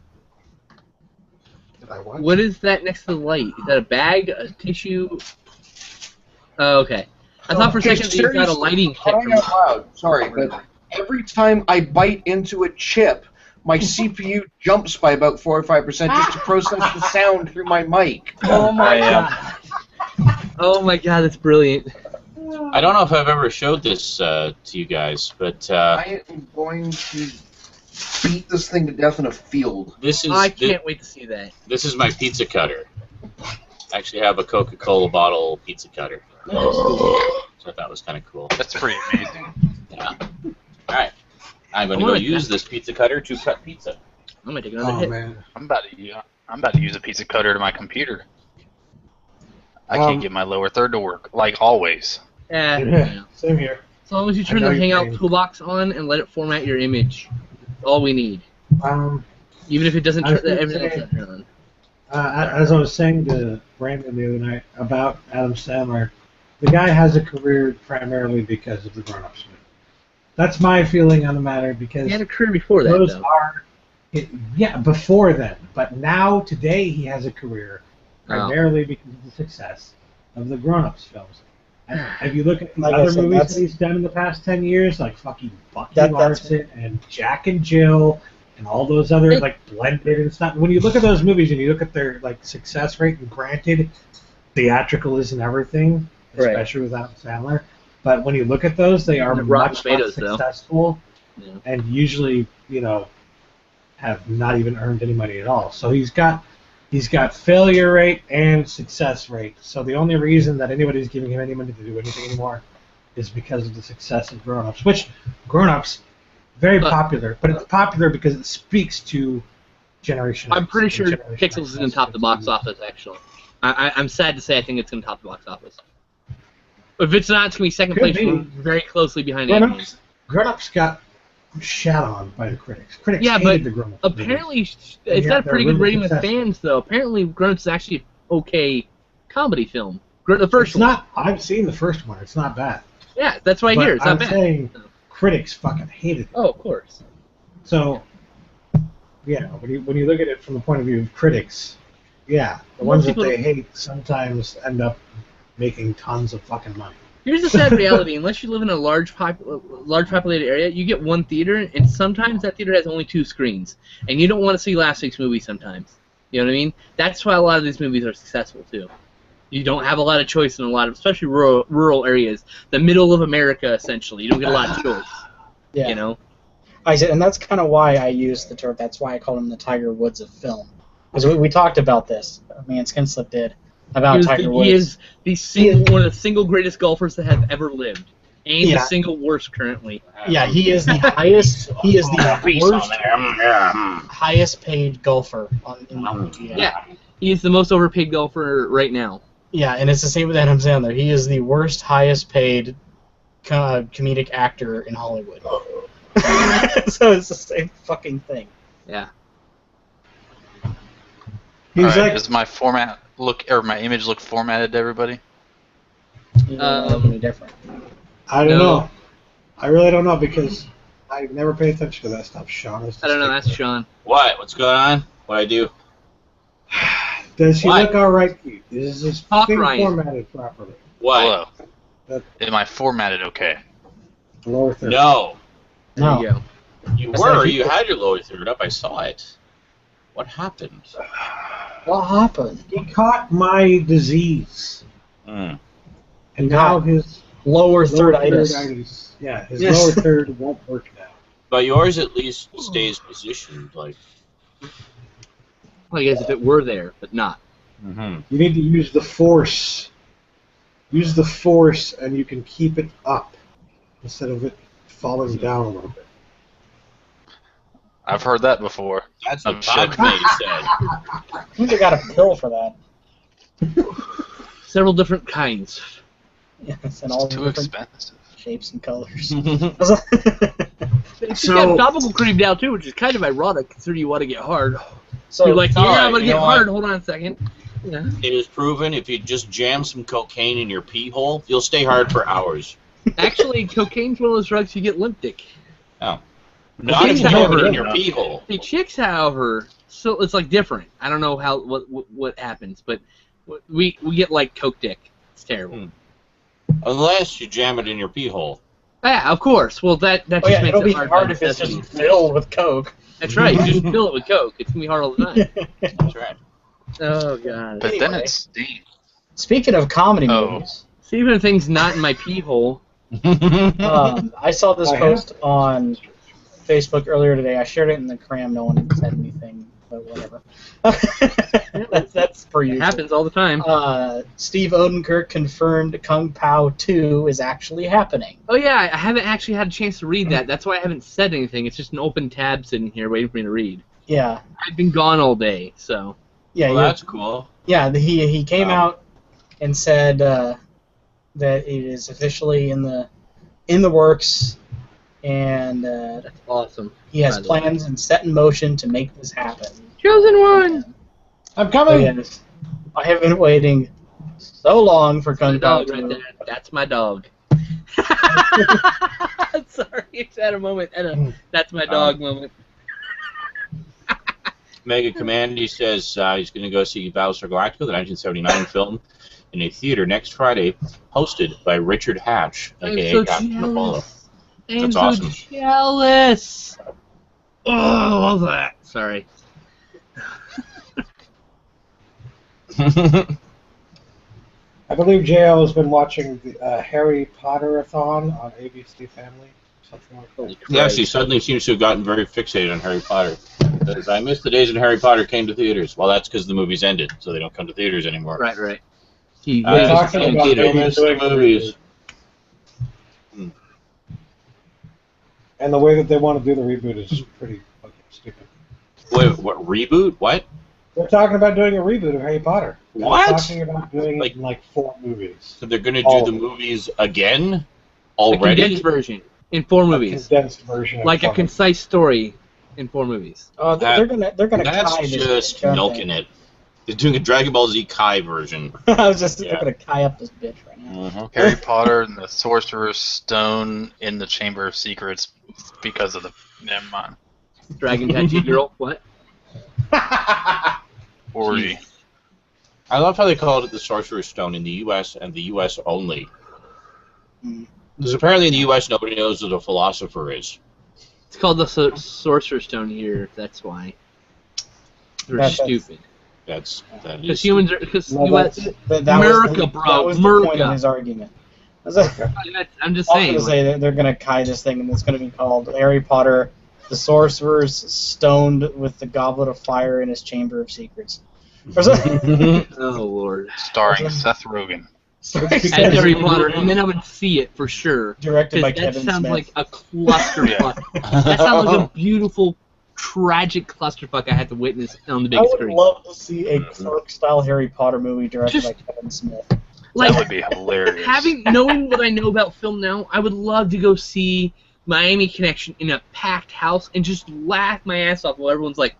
Did I what? what is that next to the light? Is that a bag, a tissue? Oh, okay. I thought for a Okay, second that you got a seriously, lighting kit crying from out loud. Sorry, but every time I bite into a chip, my CPU jumps by about 4 or 5% just to process the sound through my mic. Oh my I, god. Oh my god, that's brilliant. I don't know if I've ever showed this to you guys, but I am going to beat this thing to death in a field. this is I can't wait to see that. this is my pizza cutter. I actually have a Coca-Cola bottle pizza cutter. So I thought that was kind of cool. That's pretty amazing. Yeah. All right. I'm going to go use this pizza cutter to cut pizza. I'm gonna take another Oh hit. man. I'm about to use a pizza cutter to my computer. I can't get my lower third to work, like always. Yeah. Yeah. Same here. As long as you I turn know the your Hangout pain. toolbox on and let it format your image, all we need. Even if it doesn't I was turn gonna everything else say- doesn't turn on. As I was saying to Brandon the other night about Adam Sandler, the guy has a career primarily because of the grown-ups movie. That's my feeling on the matter because He had a career before that, those though. are, yeah, before then. But now, today, he has a career primarily because of the success of the grown-ups films. And if you look at the Like I other said, movies that's- that he's done in the past 10 years, like fucking Bucky That's- Larson and Jack and Jill and all those other, like, Blended and stuff. When you look at those movies and you look at their, like, success rate, and granted, theatrical isn't everything, Right. especially with Adam Sandler, but when you look at those, they are And Rotten much Tomatoes, less though. successful Yeah. and usually, you know, have not even earned any money at all. So he's got failure rate and success rate. So the only reason that anybody's giving him any money to do anything anymore is because of the success of Grown Ups, which Grown Ups very popular, but it's popular because it speaks to Generation I'm X pretty and sure Generation Pixels X is going to top the box office, actually. I'm sad to say I think it's going to top the box office. If it's not, it's going to be second Could place, be. very closely behind Grown Ant-Man. Ups. Grown Ups got shat on by the critics. Critics Yeah, hated but the Grown Ups. apparently, it's Yeah, got a pretty they're good really rating with successful. fans, though. Apparently, Grown Ups is actually an okay comedy film. The first It's one. not. I've seen the first one. It's not bad. Yeah, that's what I But hear. It's I'm not bad. saying critics fucking hated it. Oh, of course. So, yeah, when you look at it from the point of view of critics, yeah, the Most ones that people- they hate sometimes end up making tons of fucking money. Here's the sad reality: unless you live in a large populated area, you get one theater, and sometimes that theater has only 2 screens, and you don't want to see last week's movie sometimes. You know what I mean? That's why a lot of these movies are successful too. You don't have a lot of choice in a lot of, especially rural areas, the middle of America, essentially. You don't get a lot of choice. Yeah. You know? I said, and that's kind of why I use the term. That's why I call him the Tiger Woods of film, because we talked about this. Me and Skinslip did about Tiger Woods. He is one of the single greatest golfers that have ever lived, and Yeah. the single worst currently. Yeah, he is the highest. He is the Piece on worst, there. highest paid golfer in the PGA. Yeah, he is the most overpaid golfer right now. Yeah, and it's the same with Adam Sandler. He is the worst, highest paid comedic actor in Hollywood. So it's the same fucking thing. Yeah. He's Alright, like, does my my image look formatted to everybody? Any different. I don't No. know. I really don't know because I never pay attention to that stuff. Sean is. I don't know. That's Sean. What? What's going on? What'd I do? Does he What? look all right to you? Is this Talk, thing Ryan. formatted properly? What? Hello. That- Am I formatted okay? Lower third. No. There No. you go. You I said were. he- You had your lower third up. I saw it. What happened? What happened? He caught my disease, Hmm. and now his Lower lower thirditis. thirditis. Yeah, his Yes. lower third won't work now. But yours at least stays positioned. Like. Well, I guess if it were there, but not. Mm-hmm. You need to use the force. Use the force, and you can keep it up instead of it falling down a little bit. I've heard that before. That's I'm what sure. Bob May said. I think they got a pill for that. Several different kinds. Yes, and all It's the too different expensive. shapes and colors. It's got topical cream now too, which is kind of ironic considering you want to get hard. So You're like, all yeah, right, I'm gonna you get know hard. what? Hold on a second. Yeah. It is proven if you just jam some cocaine in your pee hole, you'll stay hard for hours. Actually, cocaine's one of those drugs you get limp dick. Oh. Not if you jam it in your pee hole. The chicks, however, so it's like different. I don't know how what happens, but we get like coke dick. It's terrible. Unless you jam it in your pee hole. Yeah, of course. Well, that just makes it'll it be hard. hard if it's just filled with Coke. That's right. You just fill it with coke. It's gonna be hard all the time. That's right. Oh god. But then Anyway. it's steam. Speaking of comedy Oh. movies, See, even if things not in my pee hole. I saw this I post on Facebook earlier today. I shared it in the cram. No one said anything, but whatever. that's per It usual. happens all the time. Steve Odenkirk confirmed Kung Pao 2 is actually happening. Oh yeah, I haven't actually had a chance to read that. That's why I haven't said anything. It's just an open tab sitting here waiting for me to read. Yeah, I've been gone all day, so. yeah, Well, yeah. that's cool. Yeah, he came out and said that it is officially in the works, and That's awesome. he has By the way. plans and set in motion to make this happen. Chosen one! I'm So coming. yes, I have been waiting so long for My Kung Pao dog right 2. there. That's my dog. Sorry, it's at a moment. That's my dog moment. Mega Commandy says he's going to go see Battlestar Galactica, the 1979 film, in a theater next Friday, hosted by Richard Hatch, I'm a.k.a. so Captain Apollo. jealous. I'm That's so awesome. jealous. Oh, I love that. Sorry. I believe JL has been watching the Harry Potter-a-thon on ABC Family. Something like that. Yes, he suddenly seems to have gotten very fixated on Harry Potter. Because I miss the days when Harry Potter came to theaters. Well, that's because the movies ended, so they don't come to theaters anymore. Right, right. He We're talking I about miss maybe the doing movies. And the way that they want to do the reboot is pretty fucking stupid. Wait, what, reboot? What? They're talking about doing a reboot of Harry Potter. What? They're talking about doing Like- it in like 4 movies. So they're going to Oh. do the movies again? a Already? condensed version in 4 A movies. condensed version. Of Like a Fucking- concise story in 4 movies. Oh, they're gonna That's Kai this just bitch, aren't milking they? it. They're doing a Dragon Ball Z Kai version. I was just Yeah. they're gonna Kai up this bitch right now. Mm-hmm. Harry Potter and the Sorcerer's Stone in the Chamber of Secrets because of the. Never mind. Dragon Tattoo Girl. What? Orgy. I love how they called it the Sorcerer's Stone in the U.S. and the U.S. only. Mm. Because apparently in the U.S. nobody knows what a philosopher is. It's called the Sorcerer's Stone here. That's why. They're That's- stupid. That Because is. humans are. Because No, US. that's- That America, was the, bro, That was the point America. of his argument. I was like, I'm just I was saying. gonna say that they're gonna Kai this thing, and it's gonna be called Harry Potter, the Sorcerer's Stoned with the Goblet of Fire in his Chamber of Secrets. Or something. Oh Lord. Starring Seth Rogen. As Harry Potter, and then I would see it for sure. Directed by Because that Kevin sounds Smith. like a clusterfuck. That sounds like a beautiful, tragic clusterfuck I had to witness on the big I would screen. love to see a Clerk-style Harry Potter movie directed by Kevin Smith. Like, That would be hilarious. knowing what I know about film now, I would love to go see Miami Connection in a packed house and just laugh my ass off while everyone's like,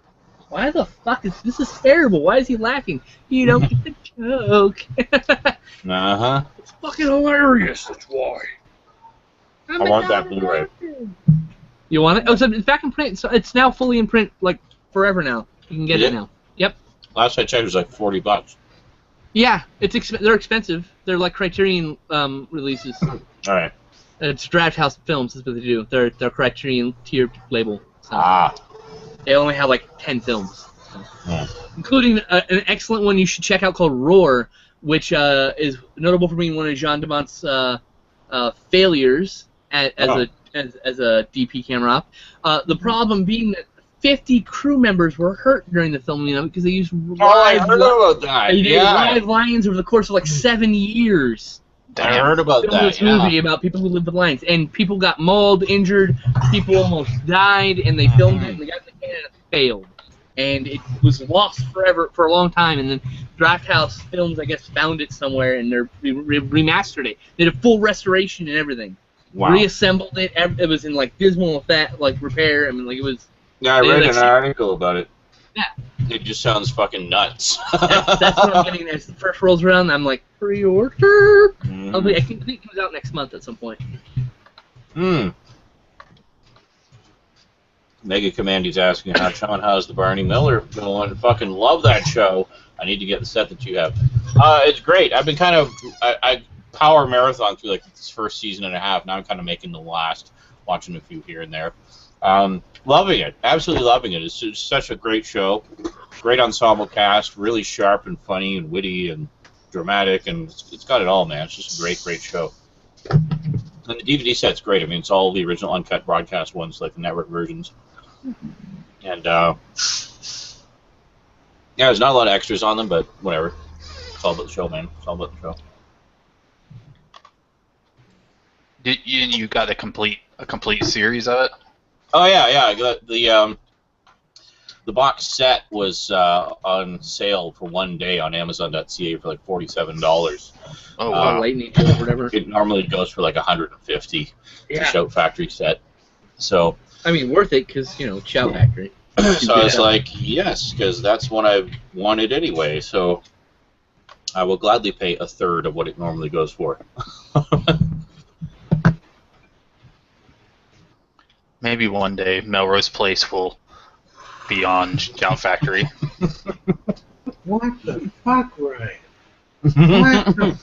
"Why the fuck is this terrible? Why is he laughing? You don't get the joke." Uh-huh. It's fucking hilarious. That's why. I want that Blu-ray. You want it? Oh, so it's back in print. So it's now fully in print, like forever now. You can get Is it it? now. Yep. Last I checked, it was like $40. Yeah, they're expensive. They're like Criterion releases. All right. It's Draft House Films is what they do. They're Criterion tier label. So Ah. they only have like 10 films, so. Yeah. Including an excellent one you should check out called Roar, which is notable for being one of Jean Dumont's failures as a DP camera op. The problem being that 50 crew members were hurt during the filming of it because they used I heard about that. they did Yeah. live lions over the course of like 7 years. I heard about Film that. this movie about people who live with lions, and people got mauled, injured, people almost died, and they filmed it, and the guys that came in it failed, and it was lost forever for a long time. And then Draft House Films, I guess, found it somewhere, and they're remastered it. They did a full restoration and everything. Wow. Reassembled it. It was in like dismal effect, like repair. I mean, like it was. Yeah, I read an article about it. Yeah. It just sounds fucking nuts. That's what I'm getting as the first rolls around. I'm like, pre-order. Mm. I think it comes out next month at some point. Mega Commandy's asking how Sean, how's the Barney Miller going? Fucking love that show. I need to get the set that you have. It's great. I've been kind of I power marathon through like this first season and a half. Now I'm kind of making the last, watching a few here and there. Loving it. Absolutely loving it. It's just such a great show. Great ensemble cast. Really sharp and funny and witty and dramatic, and it's got it all, man. It's just a great, great show. And the DVD set's great. I mean, it's all the original uncut broadcast ones, like the network versions. And yeah, there's not a lot of extras on them, but whatever. It's all about the show, man. It's all about the show. You got a complete series of it? Oh yeah. I got the box set was on sale for one day on Amazon.ca for like $47. Oh wow! Lightning or whatever. It normally goes for like $150. Yeah. The Shout Factory set. So. I mean, worth it because Shout Factory. So I was like, yes, because that's what I wanted anyway. So I will gladly pay a third of what it normally goes for. Maybe one day Melrose Place will be on Shout Factory. What the fuck, Ray? No.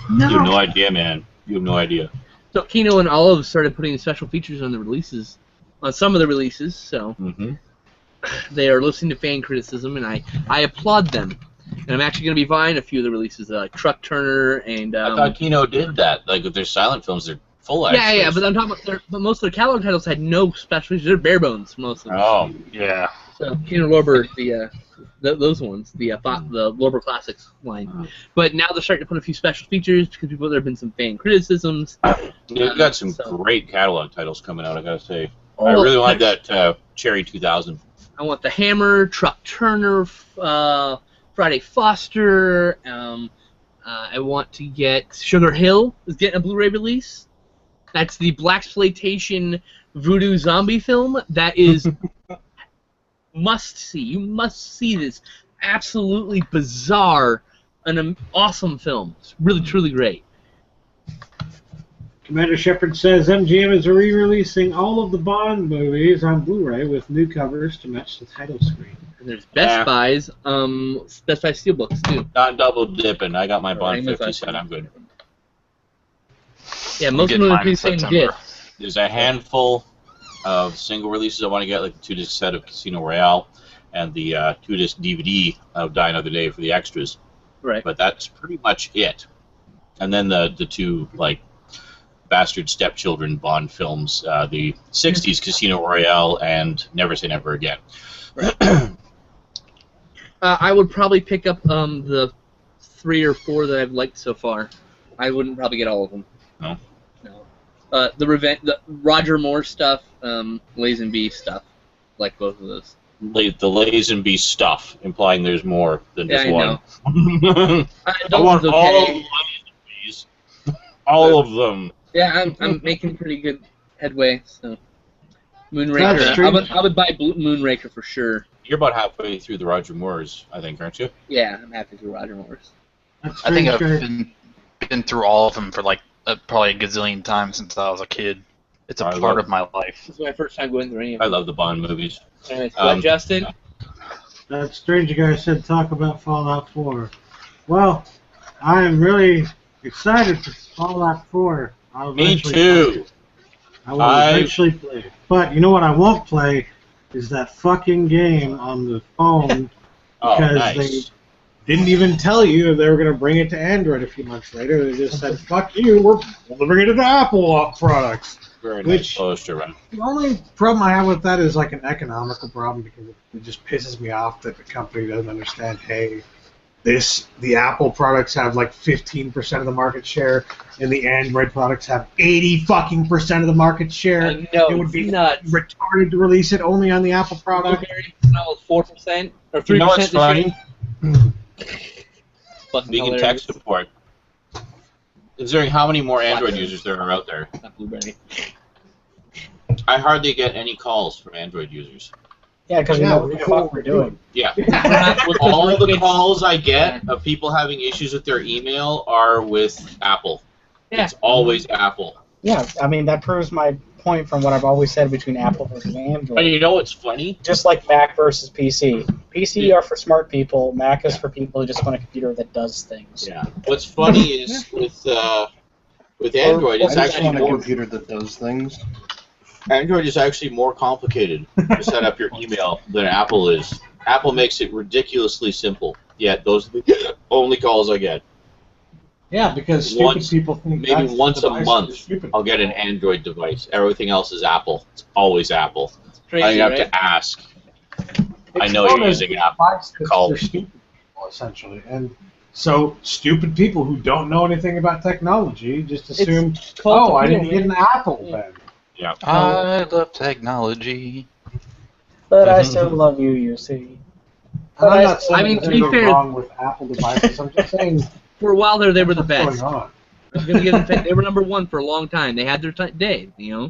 You have no idea, man. You have no idea. So Kino and Olive started putting special features on the releases, on some of the releases. So they are listening to fan criticism, and I applaud them. And I'm actually going to be buying a few of the releases, like Truck Turner and. I thought Kino did that. Like if they're silent films, they're full extras. Yeah, but I'm talking about but most of their catalog titles had no special features. They're bare bones, most of them. Oh, yeah. So Kino Lorber, those ones, the Lorber Classics line. But now they're starting to put a few special features because there have been some fan criticisms. You've got some great catalog titles coming out, I gotta say. I really like that Cherry 2000. I want the Hammer, Truck Turner, Friday Foster. I want to get Sugar Hill is getting a Blu-ray release. That's the blaxploitation voodoo zombie film. That is must see. You must see this. Absolutely bizarre and an awesome film. It's really, truly great. Commander Shepard says MGM is re-releasing all of the Bond movies on Blu-ray with new covers to match the title screen. And there's Best Buy's, Best Buy Steelbooks too. Not double dipping. I got my Bond 50 set. I'm good. Yeah, most of them are the same disc. There's a handful of single releases I want to get, like the 2-disc set of Casino Royale and the 2-disc DVD of Die Another Day for the extras. Right. But that's pretty much it. And then the two like bastard stepchildren Bond films, the 60s Casino Royale and Never Say Never Again. Right. I would probably pick up the 3 or 4 that I've liked so far. I wouldn't probably get all of them. No. The Roger Moore stuff, Lazenby stuff, like both of those. The Lazenby stuff, implying there's more than just one. I want all of Lazenbys. All of them. Yeah, I'm making pretty good headway. So Moonraker, I would buy Moonraker for sure. You're about halfway through the Roger Moores, I think, aren't you? Yeah, I'm halfway through Roger Moores. I think I've been through all of them for like probably a gazillion times since I was a kid. It's a part of my life. This is my first time going through any of them. I love the Bond movies. Justin? That stranger guy said talk about Fallout 4. Well, I am really excited for Fallout 4. Me too. I will eventually play it. But you know what I won't play is that fucking game on the phone because they didn't even tell you they were going to bring it to Android a few months later. They just said, fuck you, we're delivering it to Apple products. Very nice poster run. The only problem I have with that is like an economical problem because it just pisses me off that the company doesn't understand, hey, the Apple products have like 15% of the market share and the Android products have 80% of the market share. I know, it would be nuts. Retarded to release it only on the Apple product. 4% or 3%. You know what's funny? fucking Vegan hilarious. tech support. Considering how many more Android users there are out there, Not Blueberry. I hardly get any calls from Android users. Yeah, because we know what the fuck we're doing. Yeah. Yeah. All the calls I get of people having issues with their email are with Apple. Yeah. It's always Apple. Yeah, I mean, that proves my point from what I've always said between Apple versus But Android. you know what's funny? Just like Mac versus PC. PC are for smart people, Mac is for people who just want a computer that does things. Yeah. What's funny is with Android, I it's just actually want a more. computer that does things. Android is actually more complicated to set up your email than Apple is. Apple makes it ridiculously simple. Yet those are the only calls I get. Yeah, because stupid people think Maybe that's once the a device month, for stupid I'll get an people. Android device. Everything else is Apple. It's always Apple. Crazy, I have right? to ask. I It's know known you're as using the Apple. device that's Call for me. stupid people, essentially. And so stupid people who don't know anything about technology just assume, called oh, I computer, didn't get an Apple then. Yeah. I love technology. But I still love you, you see. And I'm not I saying mean, there's to be anything fair- wrong with Apple devices. I'm just saying For a while there, they were the what's best. going on. I was gonna give them, they were number one for a long time. They had their day, you know.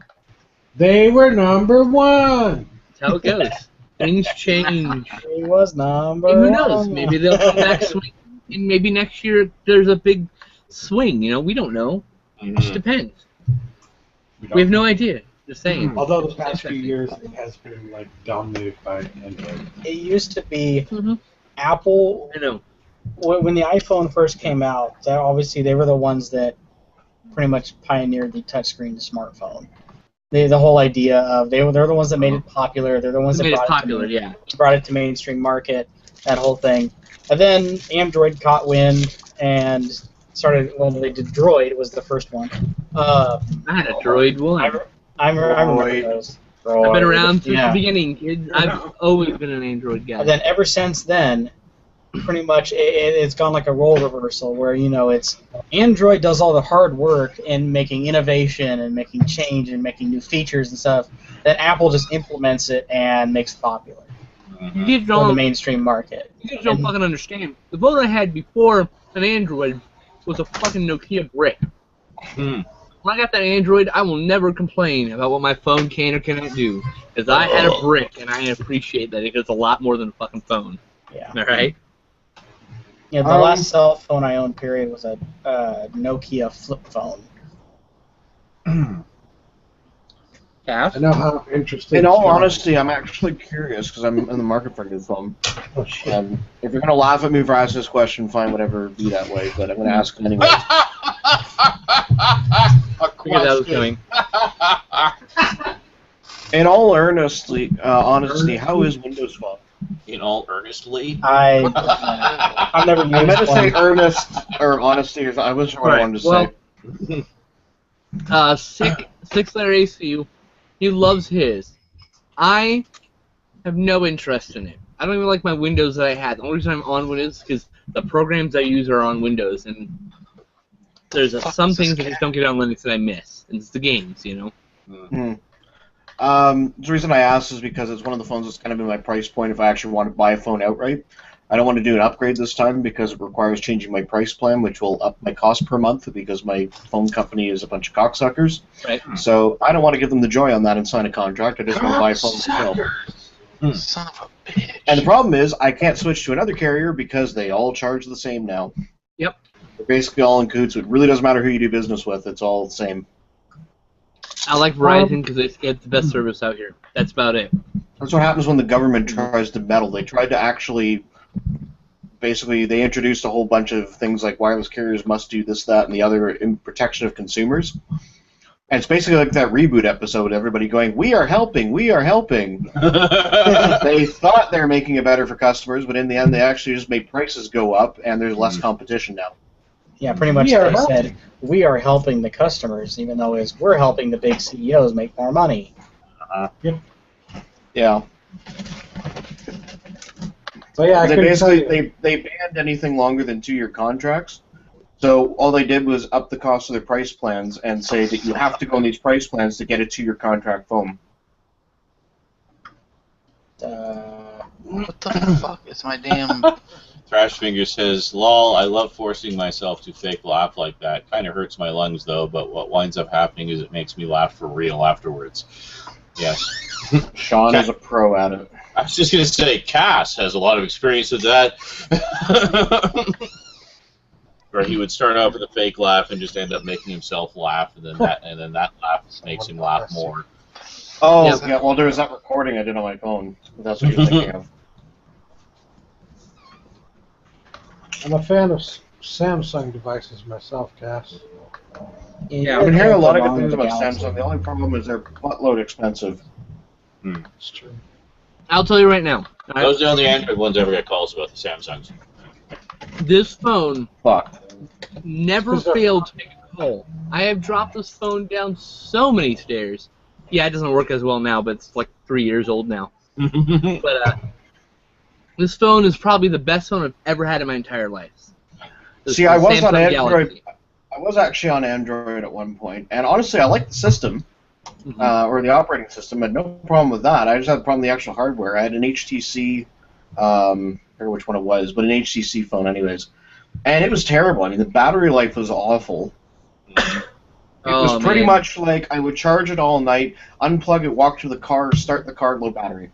They were number one. That's how it goes. Things change. He was number And who knows? one. Maybe they'll come back swing, and maybe next year there's a big swing. You know, we don't know. It just depends. We have no idea. Just saying. Although the past few years it has been like dominated by Android. It used to be Mhm. Apple. I know. When the iPhone first came out, obviously they were the ones that pretty much pioneered the touchscreen to smartphone. The whole idea of they're the ones that made it popular. They're the ones They that made it brought popular, to yeah. brought it to mainstream market. That whole thing, and then Android caught wind and started. Well, they did Droid was the first one. I had a Droid one. I remember Droid. those. I've been around since Yeah. the beginning, kids. I've always been an Android guy. And then ever since then, pretty much it's gone like a role reversal where, you know, it's Android does all the hard work in making innovation and making change and making new features and stuff. Then Apple just implements it and makes it popular You guys for the don't, mainstream market. you guys don't fucking understand. The phone I had before an Android was a fucking Nokia brick. Hmm. When I got that Android, I will never complain about what my phone can or cannot do. Because I had a brick, and I appreciate that. It does a lot more than a fucking phone. Yeah. Alright? Yeah, the last cell phone I owned, period, was a Nokia flip phone. Cass? I know how interesting. In all honesty, I'm actually curious because I'm in the market for a new phone. Oh, shit. If you're gonna laugh at me for asking this question, fine, whatever, be that way. But I'm gonna ask it anyway. Figured that was coming. In all honesty, how is Windows Phone? In all earnestly. I've never used I meant to say one. earnest or honesty. Or I wasn't sure what I wanted to say. Well, six-letter ACU. He loves his. I have no interest in it. I don't even like my Windows that I had. The only reason I'm on Windows is because the programs I use are on Windows, and there's some things that just don't get on Linux that I miss. And it's the games, you know? The reason I asked is because it's one of the phones that's kind of in my price point if I actually want to buy a phone outright. I don't want to do an upgrade this time because it requires changing my price plan, which will up my cost per month because my phone company is a bunch of cocksuckers. Right. So I don't want to give them the joy on that and sign a contract. I just want to buy a phone myself. Son of a bitch. And the problem is I can't switch to another carrier because they all charge the same now. Yep. They're basically all in coots. It really doesn't matter who you do business with. It's all the same. I like Verizon because they get the best service out here. That's about it. That's what happens when the government tries to meddle. They tried to actually, basically, they introduced a whole bunch of things like wireless carriers must do this, that, and the other in protection of consumers. And it's basically like that reboot episode, everybody going, "We are helping, we are helping." They thought they were making it better for customers, but in the end, they actually just made prices go up, and there's less competition now. Yeah, pretty much they said, we are helping the customers, even though we're helping the big CEOs make more money. Yeah. So yeah, I They couldn't tell basically you. they banned anything longer than 2-year contracts. So all they did was up the cost of their price plans and say that you have to go on these price plans to get a 2-year contract phone. What the fuck is my damn Thrashfinger says, "Lol, I love forcing myself to fake laugh like that. Kind of hurts my lungs though, but what winds up happening is it makes me laugh for real afterwards." Yes. Sean is a pro at it. I was just gonna say, Cass has a lot of experience with that. Where he would start out with a fake laugh and just end up making himself laugh, and then that laugh makes him laugh more. Oh, Yep. yeah, well, there was that recording I did on my phone. That's what you're thinking of. I'm a fan of Samsung devices myself, Cass. Yeah, I've been hearing a lot of good things about Samsung. The only problem is they're buttload expensive. It's true. I'll tell you right now. Those are the only Android ones I ever get calls about, the Samsungs. This phone Fuck. never failed to make a call. I have dropped this phone down so many stairs. Yeah, it doesn't work as well now, but it's like 3 years old now. But this phone is probably the best phone I've ever had in my entire life. See, I was on Samsung Android. Galaxy. I was actually on Android at one point, and honestly, I liked the system, or the operating system. I had no problem with that. I just had a problem with the actual hardware. I had an HTC, I forget which one it was, but an HTC phone anyways. And it was terrible. I mean, the battery life was awful. It was pretty much like I would charge it all night, unplug it, walk to the car, start the car, low battery.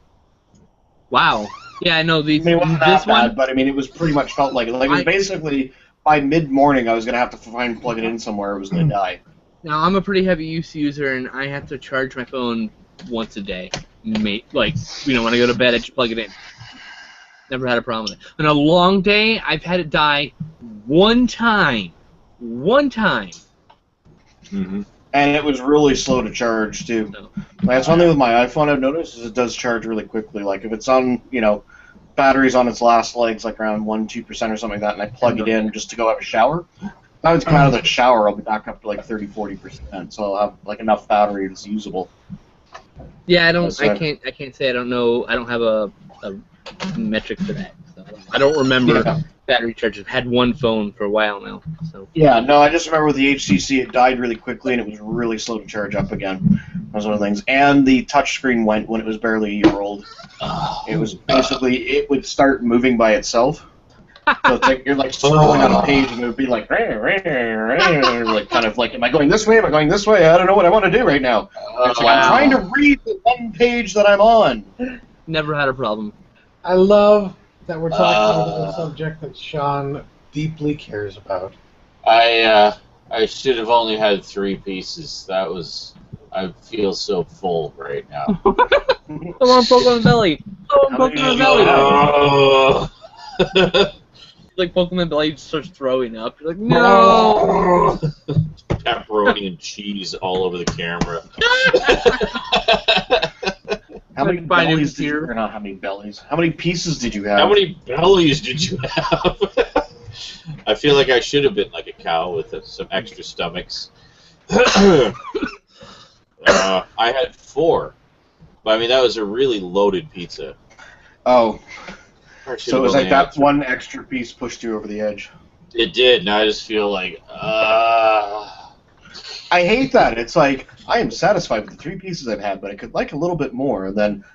Wow. Yeah, I know. I mean, it wasn't This that bad, one, but I mean, it was pretty much felt like it. Like, it was basically, by mid-morning, I was going to have to plug it in somewhere, it was going to die. now I'm a pretty heavy use user, and I have to charge my phone once a day. Like, when I go to bed, I just plug it in. Never had a problem with it. On a long day, I've had it die one time. One time. And it was really slow to charge, too. So, That's one thing with my iPhone I've noticed is it does charge really quickly. Like, if it's on, battery's on its last legs, like around 1-2% or something like that, and I plug it in just to go have a shower, by the time it's come out of the shower, I'll be back up to like 30-40%, so I'll have like enough battery that's usable. yeah, I can't say I don't know. I don't have a metric for that. So I don't remember battery charges. I've had one phone for a while now. So Yeah, no, I just remember with the HTC, it died really quickly, and it was really slow to charge up again. That was one of the things. And the touchscreen went when it was barely a year old. It was basically, it would start moving by itself. So it's like you're like scrolling on a page, and it would be like, like kind of like, am I going this way? Am I going this way? I don't know what I want to do right now. It's like, I'm trying to read the one page that I'm on. never had a problem. I love that we're talking about a subject that Sean deeply cares about. I should have only had 3 pieces. I feel so full right now. Someone poke on the belly. Someone poke on the belly. Like Pokemon belly just starts throwing up. You're like, no. Pepperoni and cheese all over the camera. How many Find him bellies did you, here. or not how many bellies? How many pieces did you have? How many bellies did you have? I feel like I should have been like a cow with some extra stomachs. I had 4. But I mean, that was a really loaded pizza. Oh, I should so it have was only like that had 3. one extra piece pushed you over the edge. It did, and I just feel like, I hate that. It's like, I am satisfied with the 3 pieces I've had, but I could like a little bit more, and then,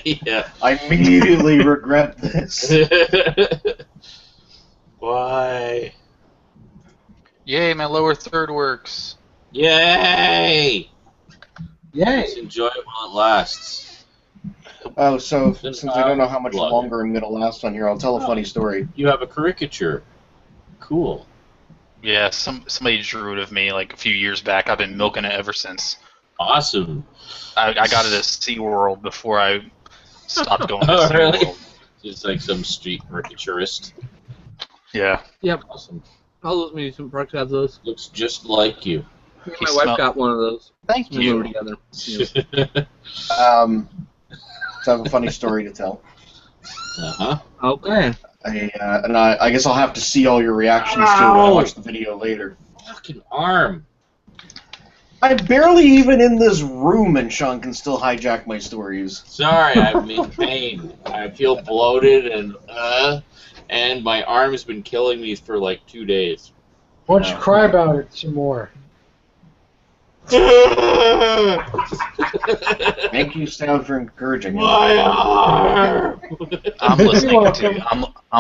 yeah. I immediately regret this. Why? Yay, my lower third works. Yay! Yay! Let's enjoy it while it lasts. Oh, so since I don't know how much Plug. longer I'm going to last on here, I'll tell a funny story. You have a caricature. Cool. Yeah, somebody drew it of me like a few years back. I've been milking it ever since. Awesome. I got it at SeaWorld before I stopped going to Oh, SeaWorld. really? It's like some street caricaturist. Yeah. Yep. Awesome. All those amusement parks have those. Looks just like you. Me and He my wife smelled- got one of those. Thank We were you. together. So I have a funny story to tell. Uh-huh. Okay. I guess I'll have to see all your reactions to it when I watch the video later. Fucking arm. I'm barely even in this room, and Sean can still hijack my stories. Sorry, I'm in pain. I feel bloated and my arm's been killing me for like 2 days. Why don't you cry about it some more? Thank you, Stan, for encouraging him. My arm! I'm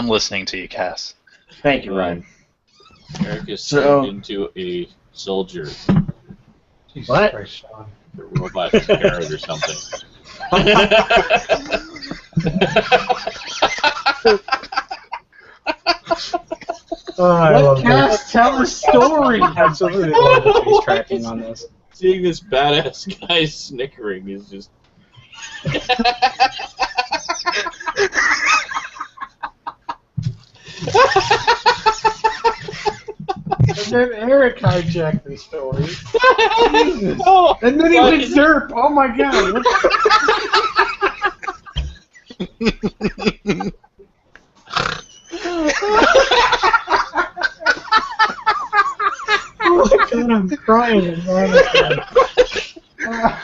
listening to you, Cass. Thank you, Ryan. Eric is So- turned into a soldier, Jesus What? Christ, Sean. a robot parrot or something. Oh, I love Cass, tell the story. Absolutely love the face tracking on this. Seeing this badass guy snickering is just. And then Eric hijacked the story. Jesus. Oh, And then he did Zerp. Oh my god. Oh my god, I'm crying.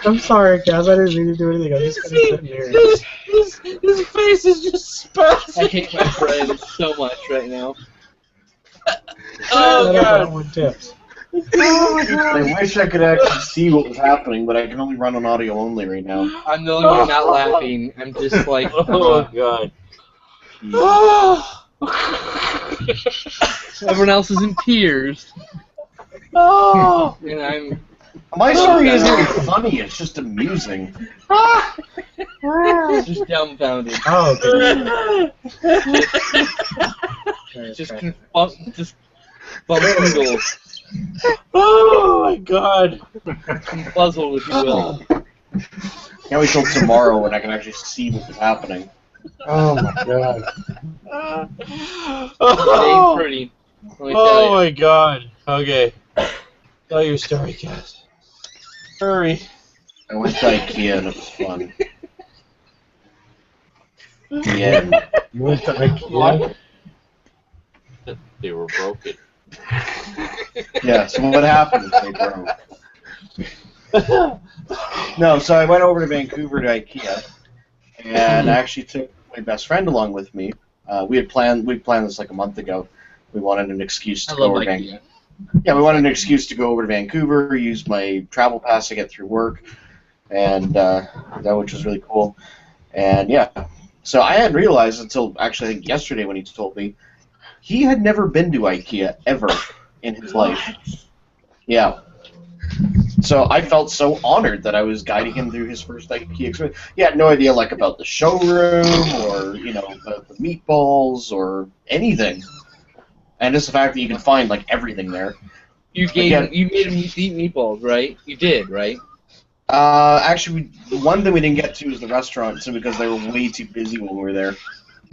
I'm sorry, guys. I didn't mean to do anything. I'm just gonna sit here. his face is just spazzing. I hate my friend so much right now. Oh god. One tips. I wish I could actually see what was happening, but I can only run on audio only right now. I'm the only one not laughing. I'm just like, Oh god. everyone else is in tears, Oh. and I'm My story isn't even funny, it's just amusing. just dumbfounded. Oh, okay. Just bumboodle, Oh my god. puzzled, if you will. Can't wait till tomorrow when I can actually see what was happening. Oh my god. Ain't pretty. Let me tell Oh you. my god. Okay. Tell your story, Cass. Hurry. I went to Ikea and it was fun. The end. You went to Ikea? They were broken. Yeah, so what happened? They broke. No, so I went over to Vancouver to Ikea, and I actually took my best friend along with me. We planned this like a month ago. We wanted an excuse to I go love over to Ikea. Vancouver. Yeah, we wanted an excuse to go over to Vancouver, use my travel pass to get through work, and which was really cool. And yeah, so I hadn't realized until actually I think yesterday when he told me he had never been to Ikea ever in his life. Yeah. So I felt so honored that I was guiding him through his first IKEA experience. He had no idea like about the showroom or about the meatballs or anything. And just the fact that you can find like everything there. You made him eat meatballs, right? You did, right? Actually, one thing we didn't get to was the restaurant, simply because they were way too busy when we were there.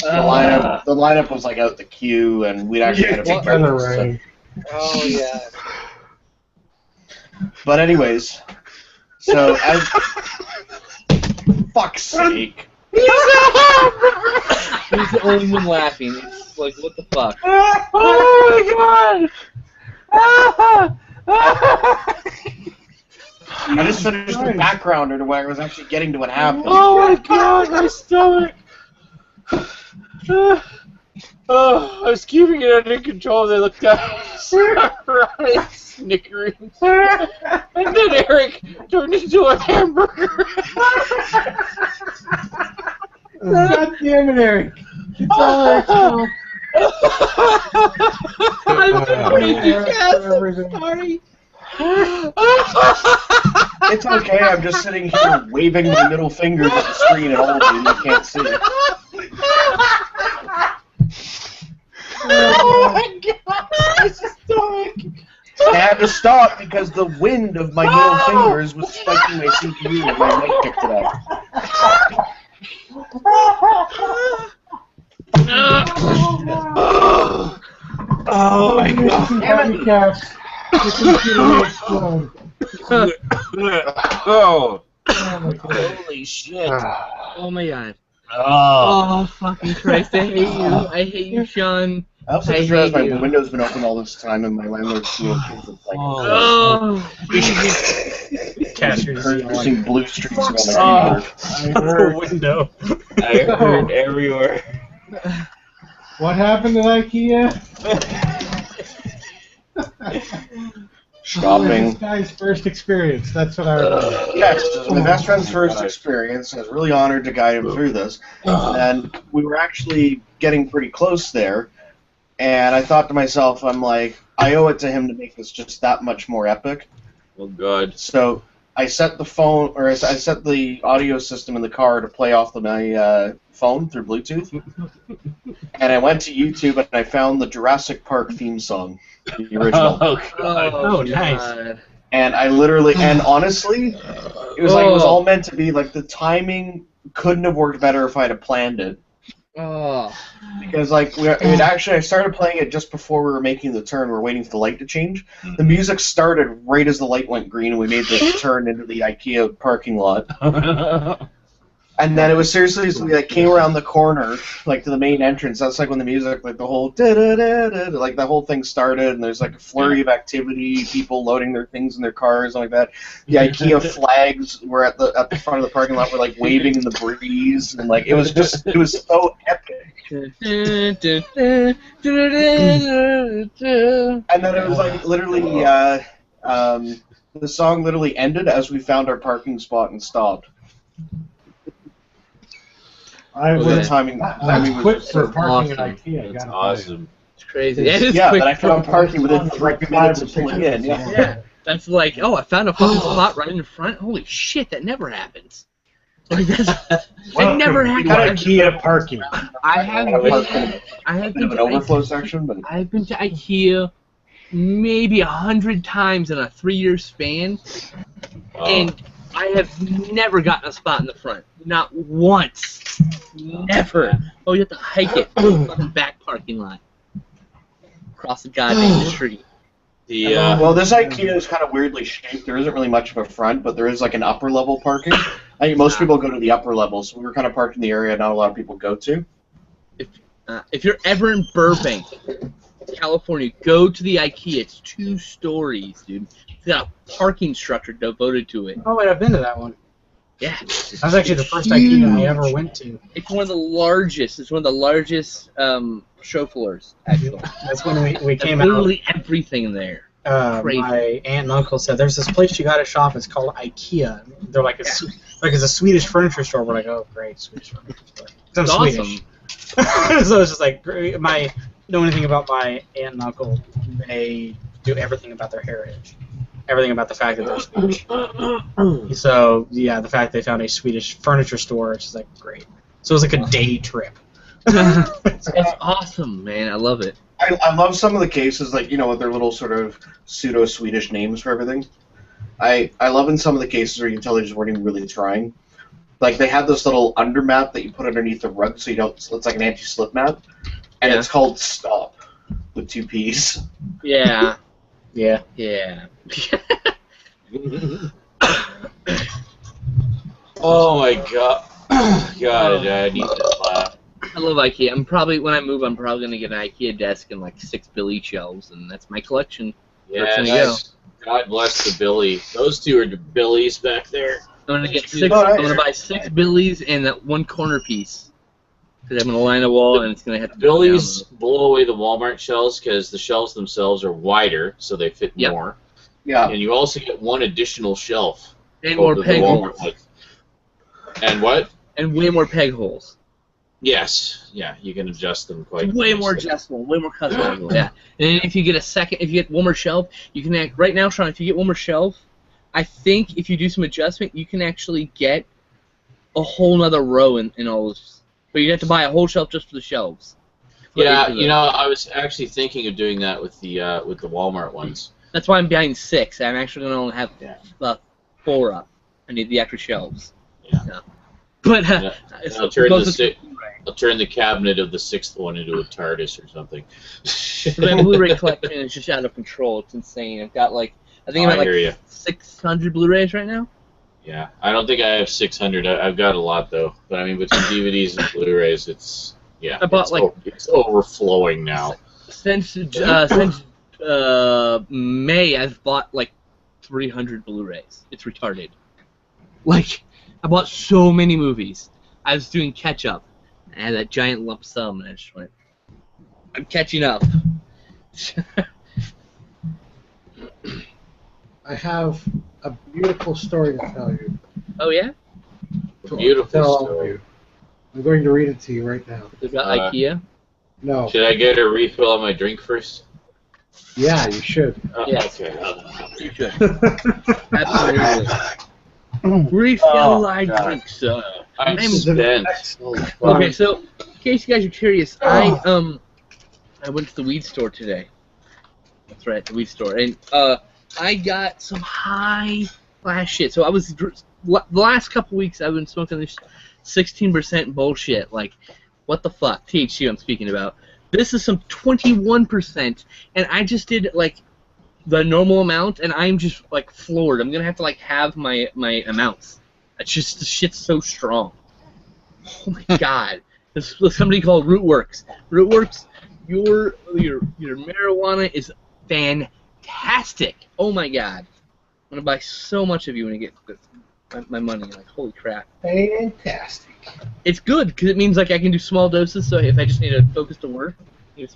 The lineup was like out the queue, and we'd actually had to pick In the breakfast. So. rain. Oh yeah. But anyways, so as fuck's sake. He's the only one laughing. It's like, what the fuck? Oh my god! I just finished the backgrounder to where I was actually getting to what happened. Oh my god, my stomach! Oh, I was keeping it under control, and I looked down Ryan snickering. And then Eric turned into a hamburger. God damn it, Eric. It's alright, Sean. I'm sorry. It's okay, I'm just sitting here waving my middle fingers at the screen at all of you, and you can't see it. Oh my god, my stomach! I had to stop because the wind of my middle fingers was spiking my CPU and my mic picked it up. Oh my god. Damn it, Cass. Your computer explode. Oh, Oh my god. holy shit. Oh my god. Oh. Oh fucking Christ! I hate you. I hate you, Sean. I also I just realized hate my you. window's been open all this time and my landlord's doing things with like Oh. Cash your producing blue streaks around the Oh. computer. window. I heard everywhere. What happened at Ikea? shopping. This guy's first experience. That's what I remember. Yes, it was my best friend's first experience. I was really honored to guide him through this. And we were actually getting pretty close there. And I thought to myself, I'm like, I owe it to him to make this just that much more epic. Oh, God. So I set the phone, or I set the audio system in the car to play off my phone through Bluetooth. And I went to YouTube and I found the Jurassic Park theme song, the original. Oh, nice. And I literally, and honestly, it was like it was all meant to be. Like the timing couldn't have worked better if I'd have planned it. Oh. Because like I started playing it just before we were making the turn. We were waiting for the light to change. The music started right as the light went green, and we made the turn into the Ikea parking lot. And then it was seriously, so we like came around the corner, like to the main entrance. That's like when the music, like the whole da-da-da-da, like the whole thing started, and there's like a flurry of activity, people loading their things in their cars and like that. The Ikea flags were at the front of the parking lot, were like waving in the breeze, and like it was so epic. And then it was like literally, the song literally ended as we found our parking spot and stopped. The timing was quick just for so parking awesome. at IKEA. That's awesome. It's crazy. That is yeah, quick. but I found parking within 3 minutes of pulling in. Yeah. Yeah, that's like, oh, I found a fucking spot right in the front. Holy shit, that never happens. Like that never We happens. got IKEA parking. I have Bit of an overflow section, but I've been to IKEA maybe 100 times in a 3-year span, and I have never gotten a spot in the front. Not once. Never. Oh, you have to hike it from the back parking lot. Across the goddamn street. well, this IKEA is kind of weirdly shaped. There isn't really much of a front, but there is like an upper level parking. I think most people go to the upper level, so we were kind of parked in the area not a lot of people go to. If you're ever in Burbank, California, go to the IKEA. It's 2 stories, dude. It's got a parking structure devoted to it. Oh, wait, I've been to that one. Yeah. That was actually the first IKEA I ever went to. It's one of the largest. It's one of the largest show floors, actually. That's when we came literally everything in there. Crazy. My aunt and uncle said, "There's this place you got to shop. It's called IKEA." They're like, it's a Swedish furniture store. We're like, "Oh, great, Swedish furniture store." I'm Swedish. So it's just like, know anything about my aunt and uncle? They do everything about their heritage, everything about the fact that they're Swedish. So yeah, the fact they found a Swedish furniture store, it's just like great. So it was like a day trip. It's awesome, man. I love it. I love some of the cases, like, with their little sort of pseudo-Swedish names for everything. I love in some of the cases where you can tell they just weren't even really trying. Like, they have this little undermat that you put underneath the rug so you don't, it's like an anti-slip mat, and it's called Stop, with 2 P's. Yeah. Yeah. Yeah. Oh my god. God, I need to laugh. I love IKEA. When I move, I'm probably going to get an IKEA desk and like 6 Billy shelves, and that's my collection. Yes. God bless the Billy. Those 2 are the Billies back there. I'm going to get 6. I'm going to buy 6 Billies and that 1 corner piece. Because I'm going to line a wall, and it's going to have to Billies blow away the Walmart shelves because the shelves themselves are wider, so they fit more. Yeah. And you also get 1 additional shelf. And more peg holes. And what? And way more peg holes. Yes. Yeah, you can adjust them quite Way nicely. more adjustable, way more customizable. Yeah. And if you get if you get one more shelf, you can right now, Sean, if you get one more shelf, I think if you do some adjustment, you can actually get a whole nother row in all those. But you have to buy a whole shelf just for the shelves. Yeah, I was actually thinking of doing that with the Walmart ones. That's why I'm buying 6. I'm actually going to only have 4 up. I need the extra shelves. Yeah. So. But I'll turn the cabinet of the 6th one into a TARDIS or something. My Blu-ray collection is just out of control. It's insane. I've got like 600 Blu-rays right now. Yeah, I don't think I have 600. I've got a lot though. But I mean, between DVDs and Blu-rays, it's it's overflowing now. Since May, I've bought like 300 Blu-rays. It's retarded. Like, I bought so many movies. I was doing catch-up. I had that giant lump sum, and I just went, I'm catching up. I have a beautiful story to tell you. Oh yeah? Beautiful Tell all of story. you. I'm going to read it to you right now. Is it about IKEA? No. Should I get a refill on my drink first? Yeah, you should. Yes. Okay. You should. Absolutely. Refill my drink, sir. I'm I'm spent. Okay, so in case you guys are curious, I went to the weed store today. That's right, the weed store, and I got some high class shit. So I was the last couple weeks I've been smoking this 16% bullshit. Like, what the fuck? THC I'm speaking about. This is some 21%, and I just did like the normal amount, and I'm just like floored. I'm gonna have to like have my amounts. It's just the shit's so strong. Oh my god! There's somebody called Rootworks. Rootworks, your marijuana is fantastic. Oh my god! I'm gonna buy so much of you when I get my money. Like, holy crap! Fantastic. It's good because it means like I can do small doses. So if I just need to focus to work, I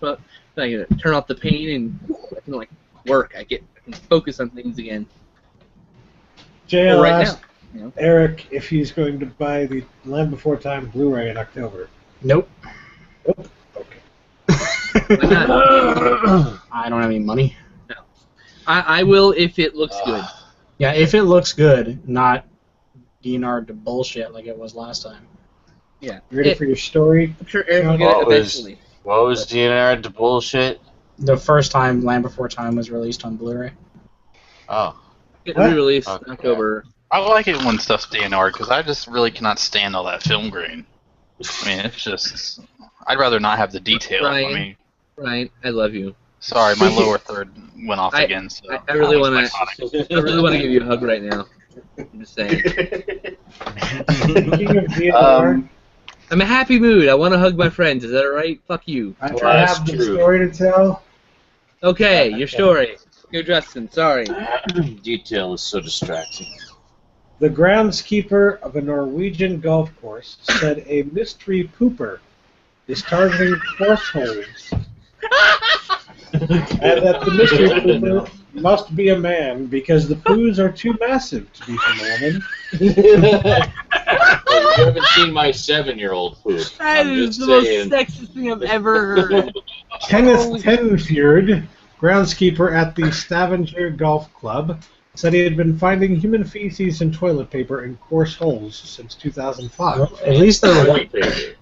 can turn off the pain and I can like work. I can focus on things again. JL Right asked now. Eric if he's going to buy the Land Before Time Blu-ray in October. Nope. Nope. Okay. Why not? I don't have any money. I will if it looks good. Yeah, if it looks good, not DNR to bullshit like it was last time. Yeah. You ready for your story? I'm sure Eric will get it eventually. What was DNR to bullshit? The first time Land Before Time was released on Blu-ray. Oh. Get What? re-released Okay. in October. I like it when stuff's DNR because I just really cannot stand all that film grain. I mean, it's just. I'd rather not have the detail. Right. I mean, Right. I love you. sorry, my lower third went off again. So I really was want psychotic. to. I really want to give you a hug right now. I'm just saying. Speaking of DNR, I'm in a happy mood. I want to hug my friends. Is that right? Fuck you. I Well, have that's the true. story to tell. Okay, your story. Go, Justin. Sorry. Detail is so distracting. The groundskeeper of a Norwegian golf course said a mystery pooper is targeting course holes, and that the mystery pooper must be a man because the poos are too massive to be from a woman. Well, you haven't seen my 7-year-old poop. That I'm is just the most saying. sexist thing I've ever heard. Kenneth Tenfjord, groundskeeper at the Stavanger Golf Club, said he had been finding human feces and toilet paper in course holes since 2005. Well, at least they're white. paper.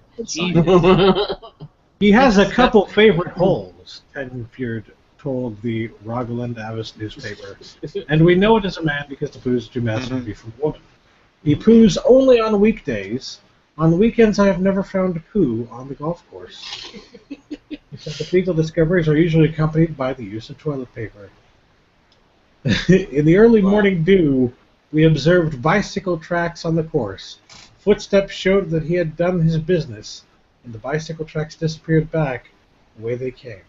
He has a couple favorite holes, Tenfjord told the Rogaland Avis newspaper. And we know it is a man because the poos are too massive to be from a woman. He poos only on weekdays. On the weekends, I have never found a poo on the golf course. He said the fecal discoveries are usually accompanied by the use of toilet paper. In the early morning dew, we observed bicycle tracks on the course. Footsteps showed that he had done his business, and the bicycle tracks disappeared back the way they came.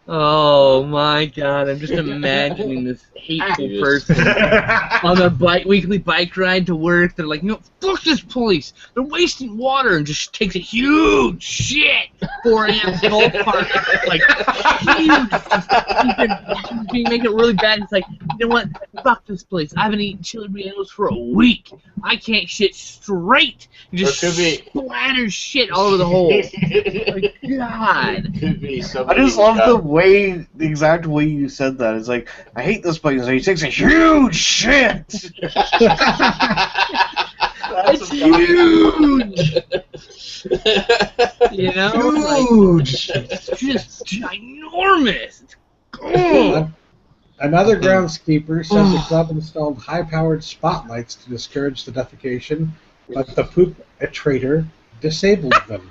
Oh my god, I'm just imagining this hateful Jesus. person on their weekly bike ride to work. They're like, fuck this police. They're wasting water, and just takes a huge shit 4 a.m. golf cart. Like, huge. You make it really bad. It's like, you know what? Fuck this place. I haven't eaten chili burritos for a week. I can't shit straight. And just Or it could be- splatters shit all over the hole. Like, God. Could be I somebody just who love got- the exact way you said that. It's like, I hate this place. He takes a huge shit. It's huge. You know? Huge. Like, it's just ginormous. It's Another groundskeeper said the club installed high-powered spotlights to discourage the defecation, but the poop-a-trader disabled them.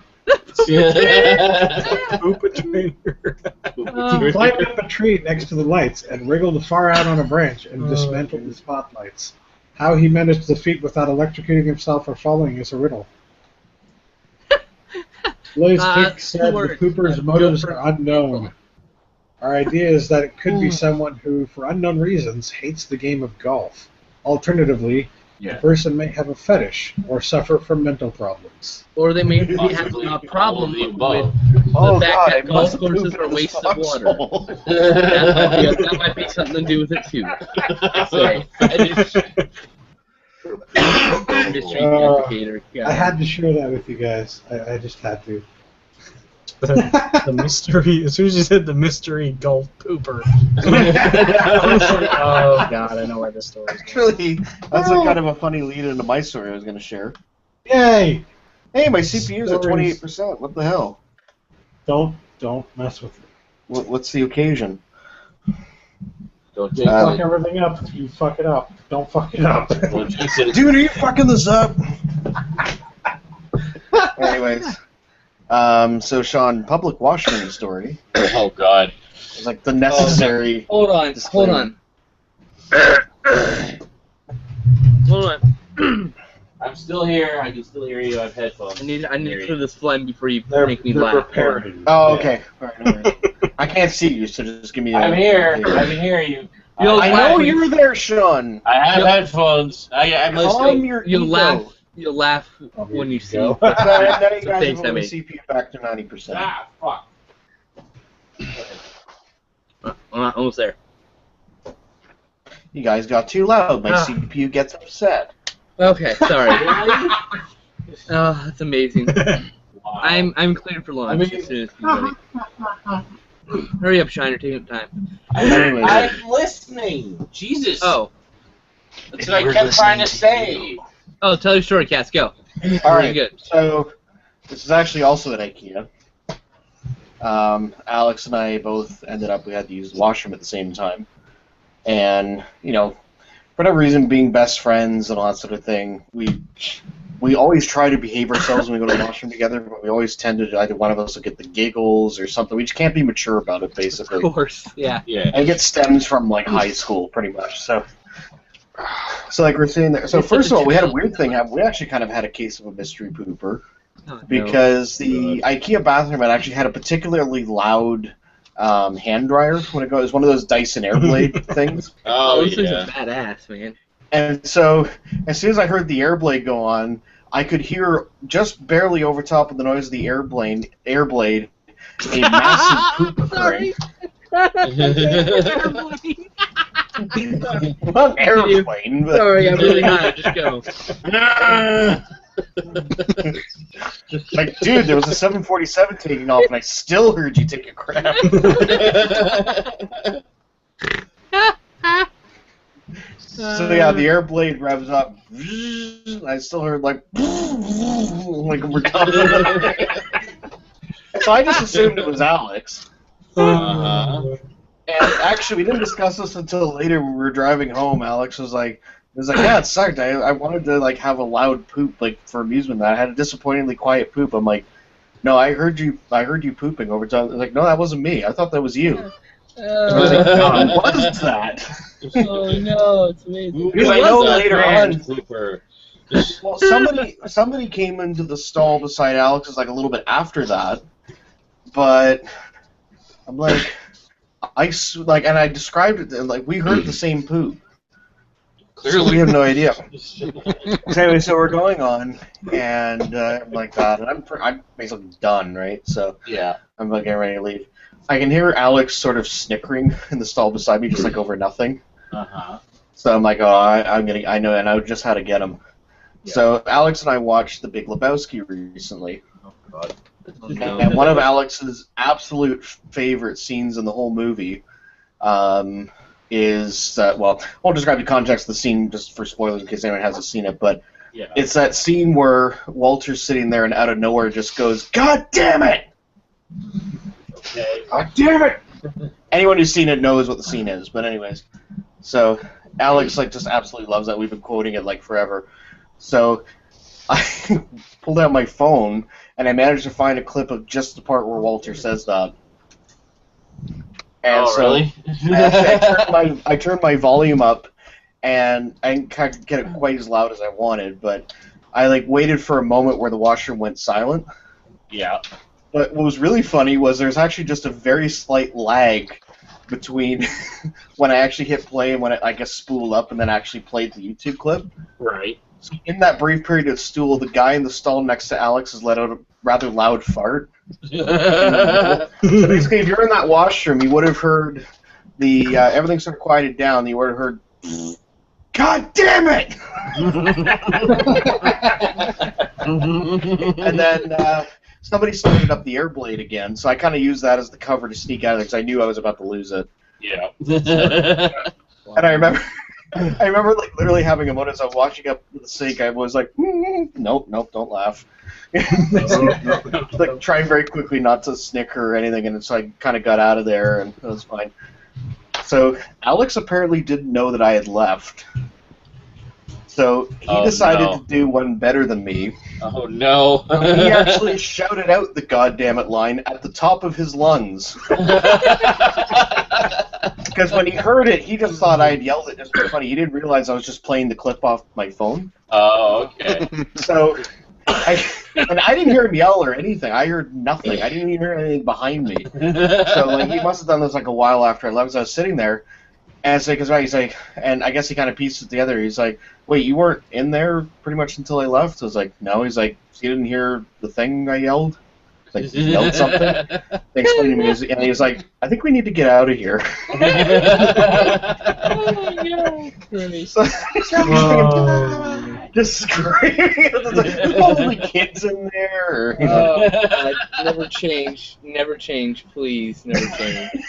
Poop-a-trader. He climbed up a tree next to the lights and wriggled far out on a branch and dismantled the spotlights. How he managed the feat without electrocuting himself or falling is a riddle. Blaze Peak said the pooper's motives are unknown. Our idea is that it could be someone who, for unknown reasons, hates the game of golf. Alternatively, the person may have a fetish or suffer from mental problems. Or they may have a problem All of the above. Oh fact god, that I golf must have courses pooped are in the wastes of water. foxhole. That might be something to do with it too. So, mystery indicator. Yeah. I had to share that with you guys. I just had to. The mystery. As soon as you said the mystery golf pooper, I was like, oh god, I know where this story is going. Actually, that's a kind of a funny lead into my story I was going to share. Yay! Hey, my CPU's at Stories. 28%. What the hell? Don't mess with it. What's the occasion? Don't You jinx fuck it. everything up. You fuck it up. Don't fuck it up. Don't jinx it. Dude, are you fucking this up? Anyways, so Sean, public washroom story. Oh God. It's like the necessary. Hold on. disclaimer. Hold on. I'm still here. I can still hear you. I have headphones. I need to clear this phlegm before you They're make me laugh. prepared. Oh, okay. All right, no worries. I can't see you, so just give me. I'm here. I can hear you. You'll I laugh know when- you're there, Sean. I have You'll- headphones. I'm Calm listening. your You'll ego. laugh. You'll laugh when you see. go. Now you the guys face have I the made. CPU back to 90%. Ah, fuck. I'm almost there. You guys got too loud. My CPU gets upset. Okay, sorry. Really? Oh, that's amazing. Wow. I'm cleared for launch as soon as you're ready. Hurry up, Shiner. Take your time. Anyways. I'm listening. Jesus. Oh, That's what I kept trying to say. tell your story, Cass. Go. All right. Good. So this is actually also at IKEA. Alex and I both ended up, we had to use the washroom at the same time. And, you know, for whatever reason, being best friends and all that sort of thing, we always try to behave ourselves when we go to the washroom together, but we always tend to either one of us will get the giggles or something. We just can't be mature about it, basically. Of course. Yeah. Yeah. And it gets stems from, like, high school, pretty much. So like, we're sitting there. So, first of all, we had a weird thing happen. We actually kind of had a case of a mystery pooper. Oh, no. Because the IKEA bathroom had actually had a particularly loud hand dryer when it goes. It was one of those Dyson Airblade things. Oh, those things yeah. are badass, man. And so, as soon as I heard the Airblade go on, I could hear just barely over top of the noise of the Airblade a massive poop occurring. Not airplane, but Sorry, I'm really high. Just go. like, dude, there was a 747 taking off, and I still heard you take a crap. So yeah, the Airblade revs up. I still heard like we're coming. So I just assumed it was Alex. Uh-huh. And actually, we didn't discuss this until later when we were driving home. Alex was like, yeah, it sucked. I wanted to like have a loud poop like for amusement. I had a disappointingly quiet poop. I'm like, no, I heard you pooping over time. I was like, no, that wasn't me. I thought that was you. I was like, no, what was that? Oh no, it's amazing. Because I know That later man on. Pooper. Well, somebody came into the stall beside Alex like a little bit after that, but I'm like, and I described it like we heard the same poop. So we have no idea. So anyway, so we're going on, and I'm like that, and I'm basically done, right? So Yeah. I'm like getting ready to leave. I can hear Alex sort of snickering in the stall beside me, just like over nothing. Uh-huh. So I'm like, oh, I know, and I just how to get him. Yeah. So Alex and I watched The Big Lebowski recently. Oh, God. And one of Alex's absolute favorite scenes in the whole movie is well, I'll describe the context of the scene just for spoilers in case anyone hasn't seen it, but Yeah. it's that scene where Walter's sitting there and out of nowhere just goes, "God damn it! Okay. God damn it!" Anyone who's seen it knows what the scene is, but anyways. So Alex like just absolutely loves that. We've been quoting it like forever. So I pulled out my phone and I managed to find a clip of just the part where Walter says that. And Oh, really? I turned my volume up, and I didn't kind of get it quite as loud as I wanted, but I like waited for a moment where the washroom went silent. Yeah. But what was really funny was there's actually just a very slight lag between when I actually hit play and when I guess spool up and then actually played the YouTube clip. Right. So in that brief period of stool, the guy in the stall next to Alex has let out rather loud fart. So basically, if you're in that washroom, you would have heard the everything sort of quieted down. You would have heard, "God damn it!" And then somebody started up the air blade again, so I kind of used that as the cover to sneak out of there because I knew I was about to lose it. Yeah. And I remember like literally having a moment as I was washing up the sink. I was like, nope, don't laugh. Like trying very quickly not to snicker or anything, and so I kind of got out of there, and it was fine. So Alex apparently didn't know that I had left. So he decided to do one better than me. Oh no! He actually shouted out the "goddammit" line at the top of his lungs. Because when he heard it, he just thought I had yelled it just for funny. He didn't realize I was just playing the clip off my phone. Oh, okay. So, I didn't hear him yell or anything. I heard nothing. I didn't even hear anything behind me. So like he must have done this like a while after I left. Because I was sitting there, and it's like, he's like, and I guess he kind of pieced it together. He's like, "Wait, you weren't in there pretty much until I left?" I was like, "No." He's like, "So you didn't hear the thing I yelled?" Like, you yelled something? They explained to me, and he was like, "I think we need to get out of here." So, just screaming. There's probably kids in there. Or, you know. God, never change. Never change, please. Never change.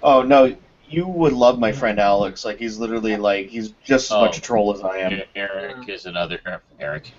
Oh, no. You would love my friend Alex. Like, he's literally, like, he's just as much a troll as I am.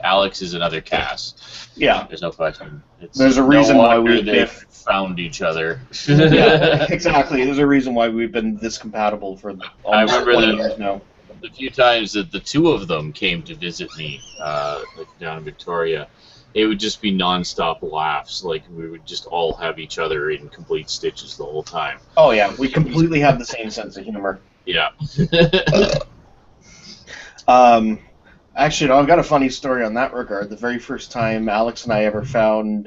Alex is another cast. Yeah. There's no question. There's a reason why they've found each other. Yeah, exactly. There's a reason why we've been this compatible for almost 20 years now. The few times that the two of them came to visit me, like down in Victoria, it would just be non-stop laughs. Like, we would just all have each other in complete stitches the whole time. Oh, yeah. We completely have the same sense of humor. Yeah. Actually, no, I've got a funny story on that regard. The very first time Alex and I ever found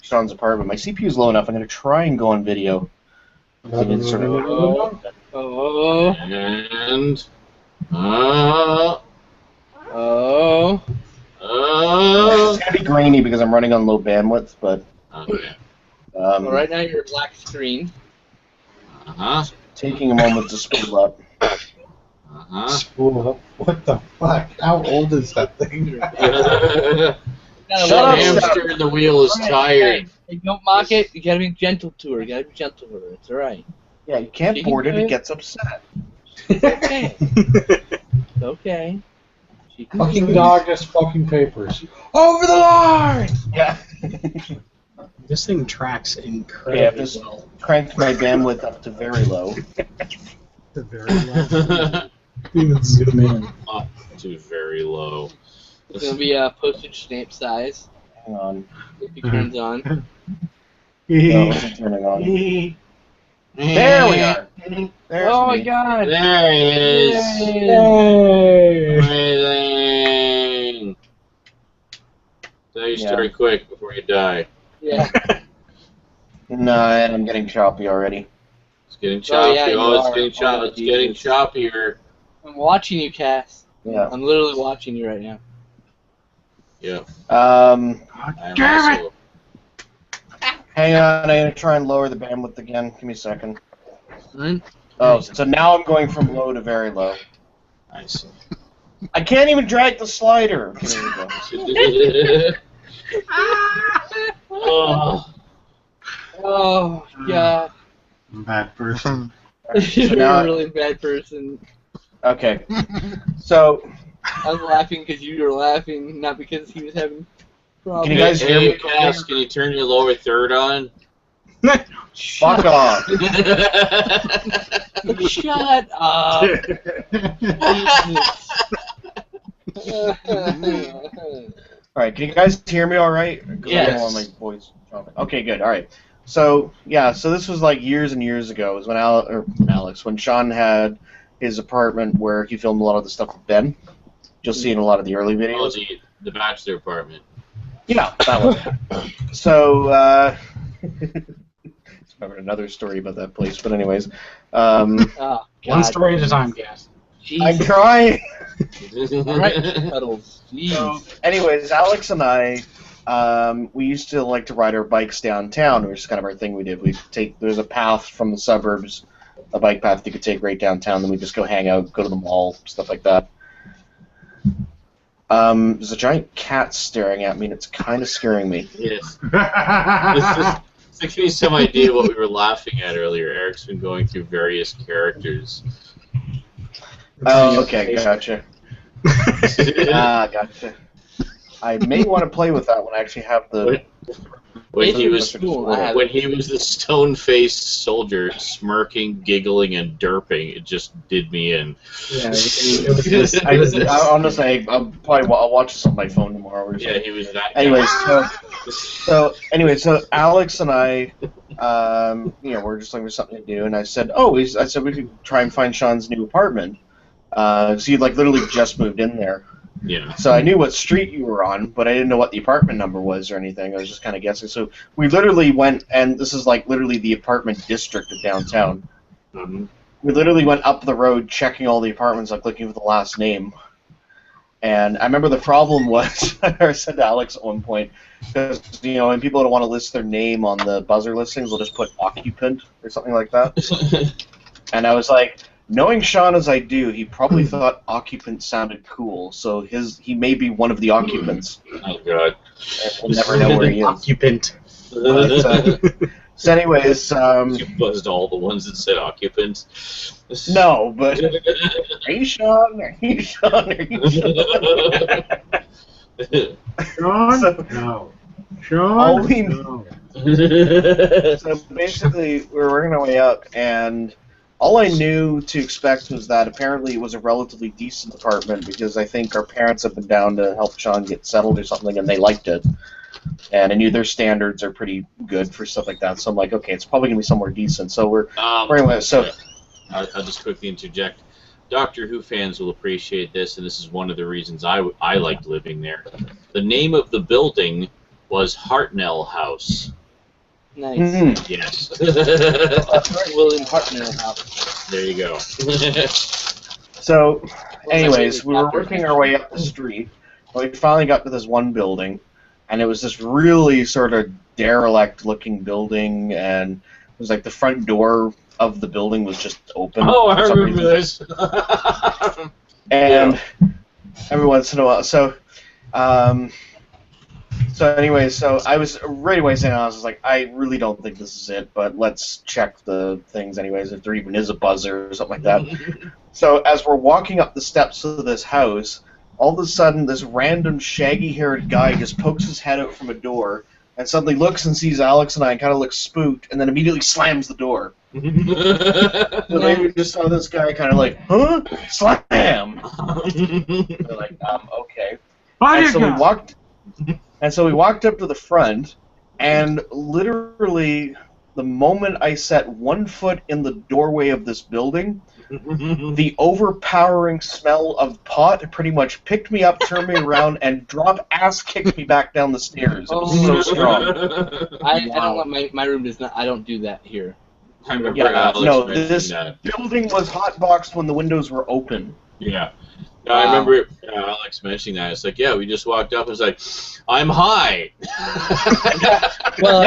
Sean's apartment, my CPU's low enough, I'm going to try and go on video. And... It's going to be grainy because I'm running on low bandwidth, but... Okay. Well, right now you're black screen. Taking a moment to spool up. Spool up? What the fuck? How old is that thing? Shut up, hamster in the wheel is tired. Hey, don't mock it. You gotta be gentle to her. You gotta be gentle with her. It's alright. Yeah, you can't board it. It gets upset. It's okay. It's okay. Fucking dog just fucking papers. Over the line! Yeah. This thing tracks incredibly well. Cranked my bandwidth up to very low. Very low. Even zoom in. Up to very low. It's gonna be a postage stamp size. Hang on. If it turns on. No, it's turning on. There we are. There's Oh my me. god! There he is. Yay! Amazing. Tell your story quick before you die. Yeah. No, I'm getting choppy already. It's getting choppy. yeah, you it's are. getting choppy. It's getting choppier. I'm watching you, Cass. Yeah. I'm literally watching you right now. Yeah. Damn Damn it! Hang on, I'm gonna try and lower the bandwidth again. Give me a second. Right? Oh, so now I'm going from low to very low. I see. I can't even drag the slider. There we go. Oh. Oh god. Bad person. You're now- a really bad person. Okay. So, I'm laughing because you were laughing, not because he was having problems. Can you guys hear me? Cass, can you turn your lower third on? fuck off. Shut up. Alright, can you guys hear me alright? Yes. I don't want my voice dropping. Okay, good, alright. So, yeah, so this was like years and years ago. It was when when Sean had his apartment where he filmed a lot of the stuff with Ben. You'll see in a lot of the early videos. Oh, the bachelor apartment. Yeah, that one. So, it's another story about that place, but anyways. Oh, One story at a time, Cass. I'm trying. Alright, Cuddles. So, Jeez. anyways, Alex and I, we used to like to ride our bikes downtown, which is kind of our thing we did. There's a path from the suburbs, a bike path you could take right downtown, then we just go hang out, go to the mall, stuff like that. There's a giant cat staring at me, and it's kind of scaring me. Yes. To give you some idea what we were laughing at earlier, Eric's been going through various characters. Oh, okay, gotcha. Gotcha. I may want to play with that when I actually have the... When he was Cool, I have when he was the stone-faced soldier, smirking, giggling, and derping, it just did me in. Yeah, it was this. Honestly, I'll watch this on my phone tomorrow or something. Yeah, he was that. Guy. Anyways, so Alex and I, we're just looking for something to do, and I said, we could try and find Sean's new apartment. So he'd literally just moved in there. Yeah. So I knew what street you were on, but I didn't know what the apartment number was or anything. I was just kind of guessing. So we literally went, and this is literally the apartment district of downtown. Mm-hmm. We literally went up the road checking all the apartments, looking for the last name. And I remember the problem was, I said to Alex at one point, because, when people don't want to list their name on the buzzer listings, they'll just put occupant or something like that. And I was like, knowing Sean as I do, he probably thought occupant sounded cool, so he may be one of the occupants. Oh, God. And we'll never know where he is. Occupant. So anyways... You buzzed all the ones that said occupant. No, but... Hey, Sean? Hey, Sean? Are you Sean? Sean? So- No. Sean? No. So basically, we were working our way up, and all I knew to expect was that apparently it was a relatively decent apartment because I think our parents have been down to help Sean get settled or something, and they liked it. And I knew their standards are pretty good for stuff like that, so I'm like, okay, it's probably going to be somewhere decent. So we're I'll just quickly interject. Doctor Who fans will appreciate this, and this is one of the reasons I liked living there. The name of the building was Hartnell House. Nice. Yes. William Hartnell House. There you go. So, anyways, we were working our way up the street. We finally got to this one building, and it was this really sort of derelict-looking building, and it was the front door of the building was just open. Oh, I for some remember reason. this. And every once in a while, so anyways, so I was right away saying, I was like, I really don't think this is it, but let's check the things anyways, if there even is a buzzer or something like that. So as we're walking up the steps of this house, all of a sudden this random shaggy-haired guy just pokes his head out from a door and suddenly looks and sees Alex and I and kind of looks spooked and then immediately slams the door. So then we just saw this guy kind of huh? Slam! We're like, okay. And so we walked up to the front, and literally the moment I set 1 foot in the doorway of this building, the overpowering smell of pot pretty much picked me up, turned me around, and ass kicked me back down the stairs. It was so strong. I don't let my room does not. I don't do that here. I remember Yeah, Alex no, mentioning this that. building was hotboxed when the windows were open. Yeah. No, I remember Alex mentioning that. It's yeah, we just walked up and was like, I'm high. Well,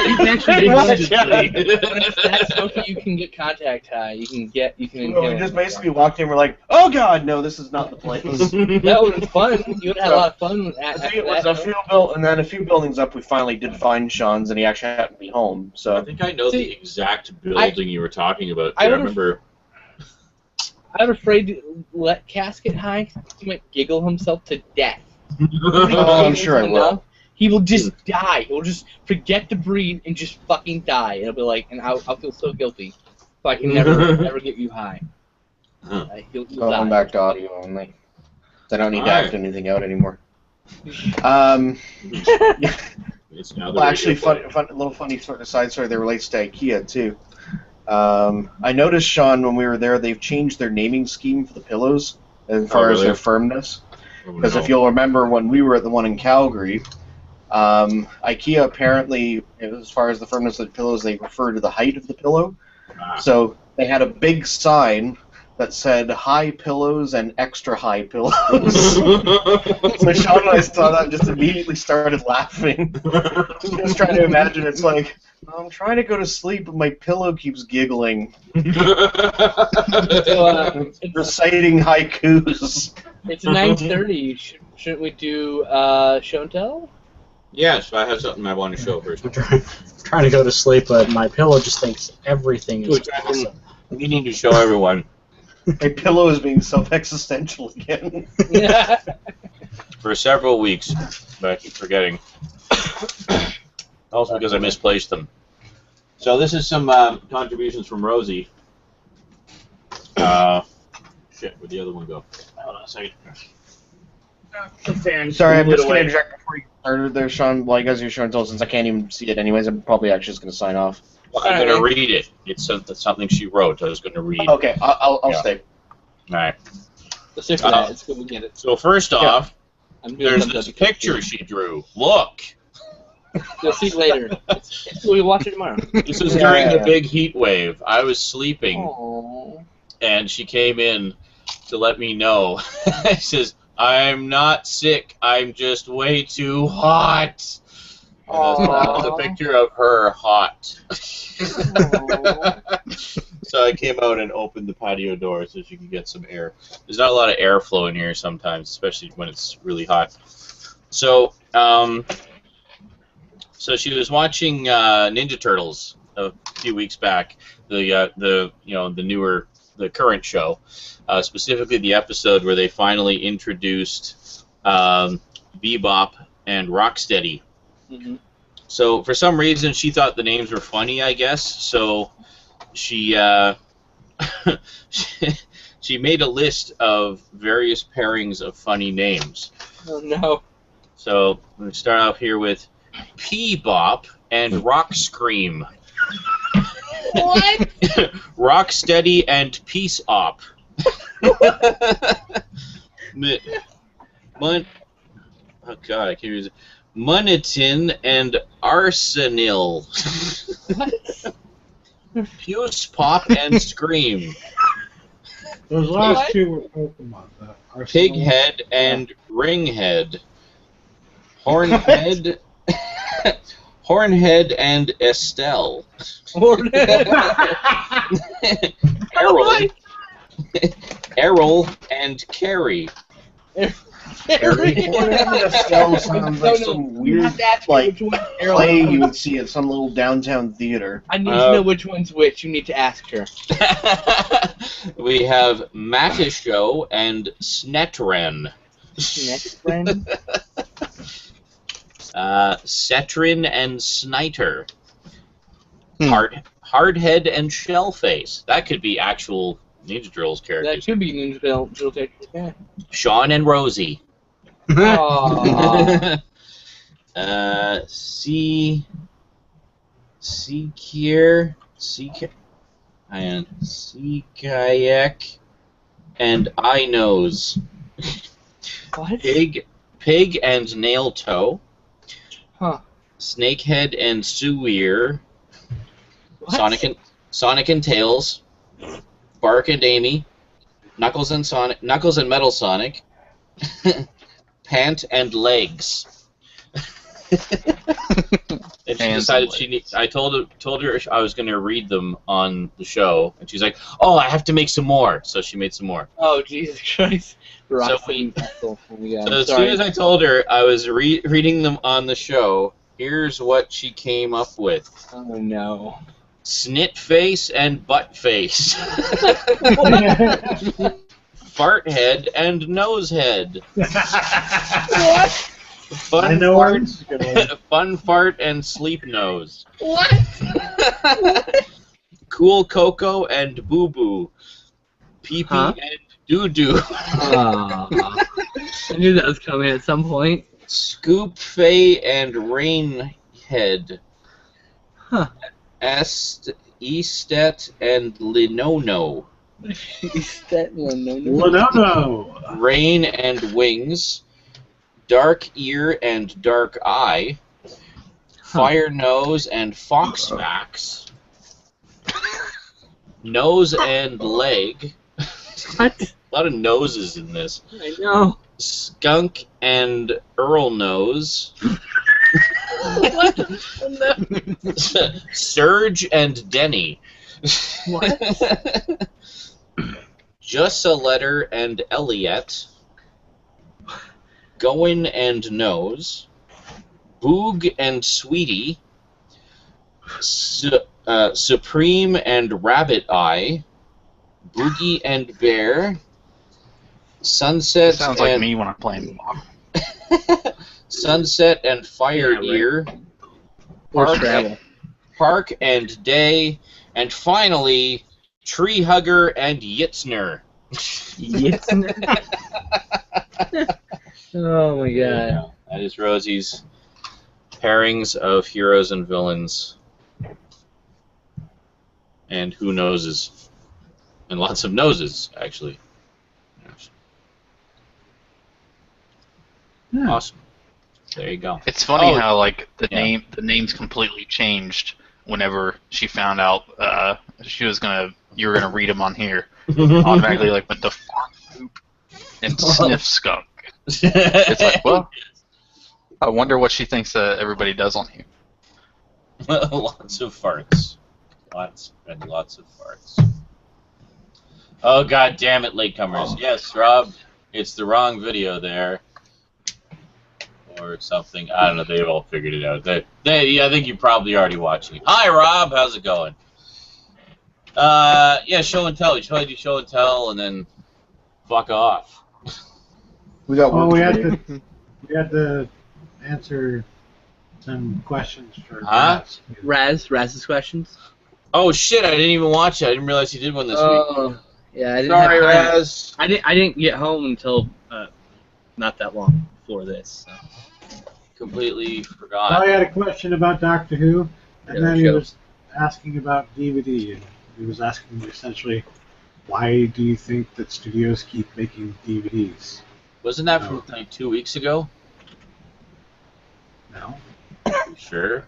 you can actually When it's that smoky, you can get contact high. You can we just basically walked in and we're like, oh god, no, this is not the place. That would have been fun. You would have had a lot of fun. I think it was a few buildings up, we finally did find Sean's, and he actually happened to be home. So I think I know the exact building you were talking about. I remember. I'm afraid to let Cass get high. He might giggle himself to death. Oh, I'm sure I will. He will just die. He'll just forget to breathe and just fucking die. It'll be and I'll feel so guilty. So I can never get you high. He'll die. Going back to audio only. I don't need to act anything out anymore. It's now Well, actually, little funny sort of side story that relates to Ikea too. I noticed, Sean, when we were there, they've changed their naming scheme for the pillows as far as their firmness. Because if you'll remember, when we were at the one in Calgary, Ikea apparently, as far as the firmness of the pillows, they refer to the height of the pillow. So they had a big sign that said high pillows and extra high pillows. So Sean and I saw that and just immediately started laughing. Just trying to imagine, it's like, I'm trying to go to sleep, but my pillow keeps giggling. Reciting haikus. It's 9:30. Shouldn't we do show and tell? Yes, I have something I want to show first. I'm trying to go to sleep, but my pillow just thinks everything is awesome. We need to show everyone. My pillow is being self-existential again. For several weeks, but I keep forgetting. Also because I misplaced them. So this is some contributions from Rosie. Shit, where'd the other one go? Hold on a second. Sorry, I'm just going to interject before you started there, Sean. Well, I guess you're showing until since I can't even see it anyways, I'm probably actually just going to sign off. Well, I'm going to read it. It's something she wrote. I was going to read. Okay, I'll stay. All right. Let's stick with that. It's good we get it. So first off, I'm doing there's thumbs this up. picture she drew. Look. You'll see later. We'll watch it tomorrow. This was during the big heat wave. I was sleeping, Aww. and she came in to let me know. She says, "I'm not sick. I'm just way too hot." And that's a picture of her hot. So I came out and opened the patio door so she could get some air. There's not a lot of airflow in here sometimes, especially when it's really hot. So, so she was watching Ninja Turtles a few weeks back, the current show, specifically the episode where they finally introduced Bebop and Rocksteady. Mm-hmm. So for some reason she thought the names were funny, I guess. So she she made a list of various pairings of funny names. Oh no. So we start out here with P-Bop and Rock Scream. What? Rocksteady and Peace Op. Oh God, I can't use it. Munitin and Arsenal. Fuse Pop and Scream. Those last two were Pokemon. Pighead and Ringhead. Hornhead. Hornhead and Estelle. Errol and Carrie. Estelle sounds like some weird play you would see at some little downtown theater. I need to know which one's which. You need to ask her. We have Matisho and Snetren. Snetren? Cetrin and Sniter. Hardhead and Shellface. That could be actual Ninja Turtles characters. That could be Ninja Turtles characters. Yeah. Sean and Rosie. Aww. Seekier and Seekayak and I Nose. What? Pig and Nail Toe. Huh. Snakehead and Suweir. What? Sonic and Tails. Bark and Amy. Knuckles and Metal Sonic. Pant and Legs. And she decided I told her I was going to read them on the show, and she's like, "Oh, I have to make some more." So she made some more. Oh, Jesus Christ! So as soon as I told her I was reading them on the show, here's what she came up with. Oh no. Snit face and butt face. Fart head and nose head. What? Fun fart and sleep nose. What? Cool Coco and Boo Boo. Pee Pee and Doo Doo. I knew that was coming at some point. Scoop Fay and Rain Head. Huh. Estet and Linono. Linono. Rain and Wings. Dark Ear and Dark Eye. Fire Nose and Foxmax. Nose and Leg. What? A lot of noses in this. I know. Skunk and Earl Nose. What? No. Surge and Denny. What? Just a Letter and Elliot. Goin' and Nose. Boog and Sweetie. Supreme and Rabbit Eye. Boogie and Bear. Sunset Sounds and like me when I'm playing. Sunset and Fire Yeah, right. Deer. Or travel. Park and Day, and finally Tree Hugger and Yitzner. Oh my god. Yeah, that is Rosie's pairings of heroes and villains. And who noses. And lots of noses, actually. Yeah. Awesome. There you go. It's funny Oh, how like the yeah. names completely changed whenever she found out you were gonna read them on here. Automatically like went to fart poop and sniff skunk. It's like, well, I wonder what she thinks everybody does on here. Lots of farts. Lots and lots of farts. Oh, god damn it, latecomers. Yes, Rob, it's the wrong video there. Or something. I don't know, they've all figured it out. I think you're probably already watching it. Hi, Rob, how's it going? Yeah, show and tell. You try to do show and tell and then fuck off. We got Well, work to do. we had to answer some questions for Huh? Raz's questions. Oh shit, I didn't even watch it. I didn't realize you did one this week. Oh, yeah, I didn't Sorry, have time. Raz. I didn't get home until not that long before this. So. Completely I forgot. had a question about Doctor Who, and Yeah, then he sure. was asking about DVD, and he was asking essentially, why do you think that studios keep making DVDs? Wasn't that from like 2 weeks ago? No. You sure?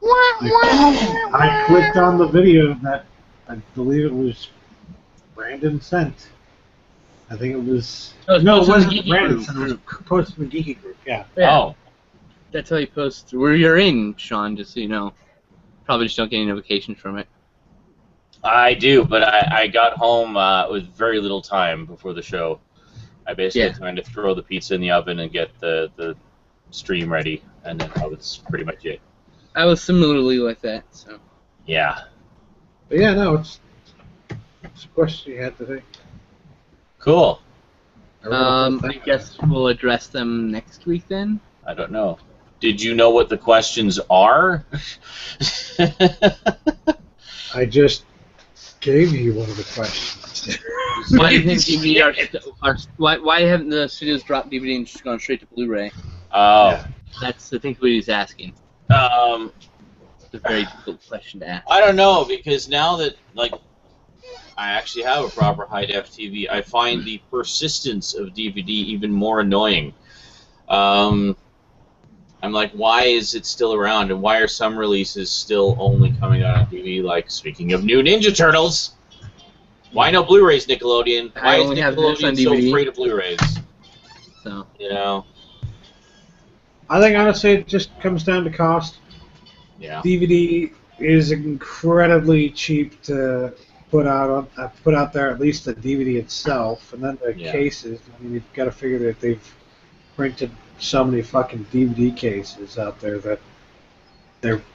I clicked on the video that I believe it was Brandon sent. I think it was. Oh, it's No, it posted in wasn't the Geeky Brandon group. sent. It was posted in the Geeky group. Yeah. Yeah. Oh. That's how you post where you're in, Sean, just so you know. Probably just don't get any notifications from it. I do, but I got home with very little time before the show. I basically had time to throw the pizza in the oven and get the stream ready, and then that was pretty much it. I was similarly like that, so. Yeah. But yeah, no, it's a question you had today. Cool. I guess we'll address them next week then. I don't know. Did you know what the questions are? I just gave you one of the questions. Why do you think DVD why haven't the studios dropped DVD and just gone straight to Blu-ray? Oh. Yeah. That's I think what he's asking. Um, It's a very difficult question to ask. I don't know, because now that, like, I actually have a proper high-def TV, I find the persistence of DVD even more annoying. I'm like, why is it still around, and why are some releases still only coming out on DVD? Like, speaking of new Ninja Turtles, why no Blu-rays, Nickelodeon? I Why is only have this on Nickelodeon so DVD. afraid of Blu-rays? So You know? I think honestly it just comes down to cost. Yeah. DVD is incredibly cheap to put out there, at least the DVD itself, and then the Yeah. cases. I mean, you've got to figure that they've printed so many fucking DVD cases out there that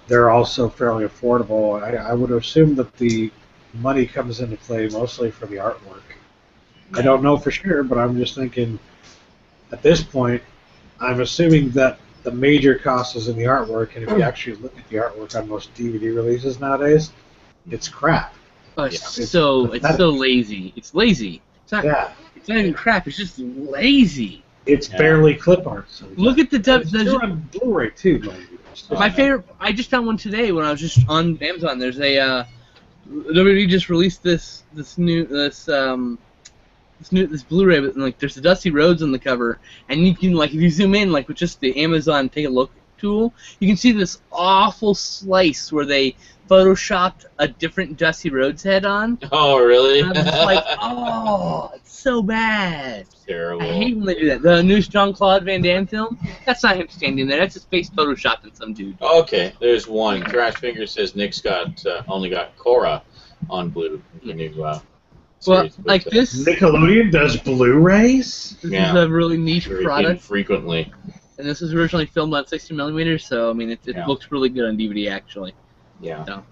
they're also fairly affordable. I would assume that the money comes into play mostly for the artwork. I don't know for sure, but I'm just thinking at this point, I'm assuming that the major cost is in the artwork, and if you actually look at the artwork on most DVD releases nowadays, it's crap. it's so lazy. It's lazy. It's not. Yeah, It's not even crap. It's just lazy. it's Yeah. barely clip art. Sometimes. Look at the It's still on Blu-ray too, mind you. my favorite. I just found one today when I was just on Amazon. There's a WWE just released this Blu-ray, but like there's the Dusty Rhodes on the cover, and you can like if you zoom in like with just the Amazon take a look tool, you can see this awful slice where they photoshopped a different Dusty Rhodes head on. Oh, really? And I'm just like, oh, it's so bad. Terrible. I hate when they do that. The new Jean-Claude Van Damme film, that's not him standing there. That's his face photoshopped in some dude. Okay, there's one. Trash Finger says Nick's only got Korra on Blue. The new Well, series. like this Nickelodeon does Blu-rays? is Yeah. a really niche Very product, infrequently. and this was originally filmed on 60mm, so I mean, it Yeah. looks really good on DVD actually. Yeah. So,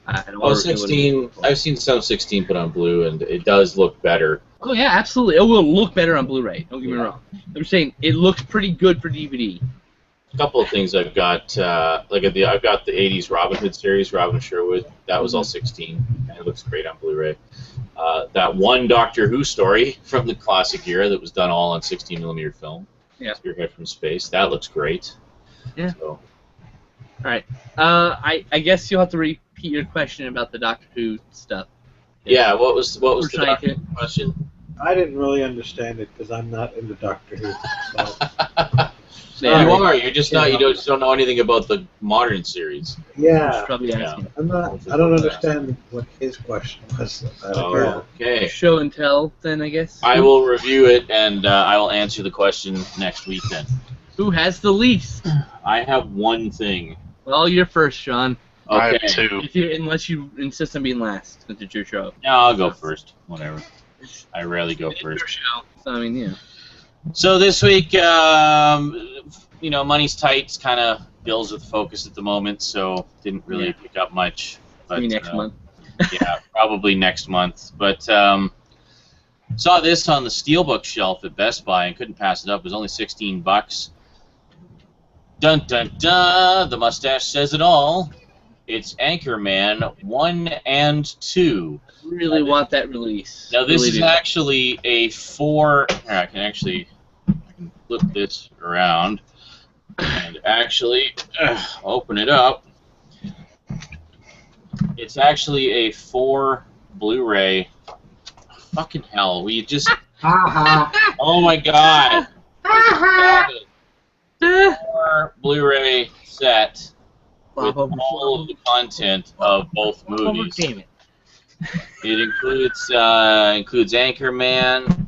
I don't Well, know 16. I've seen some 16 put on Blue, and it does look better. Oh yeah, absolutely. It will look better on Blu-ray. Don't get me wrong. I'm saying it looks pretty good for DVD. A couple of things I've got, I've got the 80s Robin Hood series, Robin Sherwood. That was all 16, and it looks great on Blu-ray. That one Doctor Who story from the classic era that was done all on 16mm film. Yeah. Spearhead from Space. That looks great. Yeah. So, All right. I guess you'll have to repeat your question about the Doctor Who stuff. yeah. What was We're the trying Doctor to- Who question? I didn't really understand it because I'm not into Doctor Who. So, Yeah, You are. You're just not. You just don't know anything about the modern series. yeah, Probably Yeah. asking. I'm not. I don't understand what his question was. Okay. Show and tell, then I guess. I will review it and I will answer the question next week. Then Who has the least? I have one thing. Well, you're first, Sean. I Okay. have 2. Unless you insist on being last, since it's your show. No, I'll go first. Whatever. I rarely go It's first. your show. So I mean, yeah. So this week, money's tight. It's kind of bills with focus at the moment, so didn't really pick up much. But, Maybe next month. Yeah, probably next month. But saw this on the Steelbook shelf at Best Buy and couldn't pass it up. It was only $16. Dun dun dun! The mustache says it all. It's Anchorman 1 and 2. Really want that release. Now this Really is do. actually a 4. I can flip this around and actually open it up. It's actually a 4 Blu-ray. Fucking hell! We just. Oh my god! 4 Blu-ray set with all of the content of both movies. Damn it. It includes Anchorman,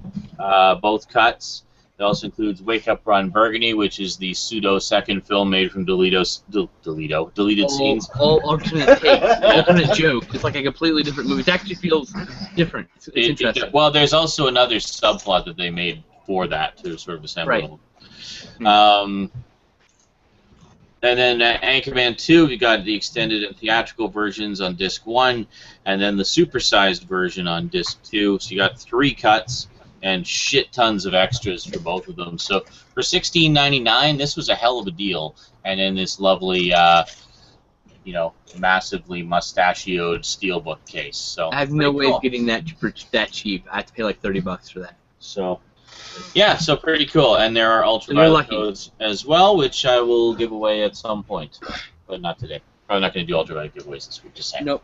both cuts. It also includes Wake Up Ron Burgundy, which is the pseudo second film made from deleted scenes. All alternate takes, alternate joke. It's like a completely different movie. It actually feels different. It's interesting. Well, there's also another subplot that they made for that to sort of assemble. Right. And then Anchorman 2, we got the extended and theatrical versions on disc 1, and then the supersized version on disc 2. So you got 3 cuts and shit tons of extras for both of them. So for $16.99, this was a hell of a deal. And in this lovely, massively mustachioed steelbook case. So I have no pretty way cool. of getting that that cheap. I have to pay like $30 for that. So, yeah, so pretty cool. And there are you're ultraviolet lucky. codes as well, which I will give away at some point, but not today. Probably not going to do ultraviolet giveaways this week, just saying. Nope.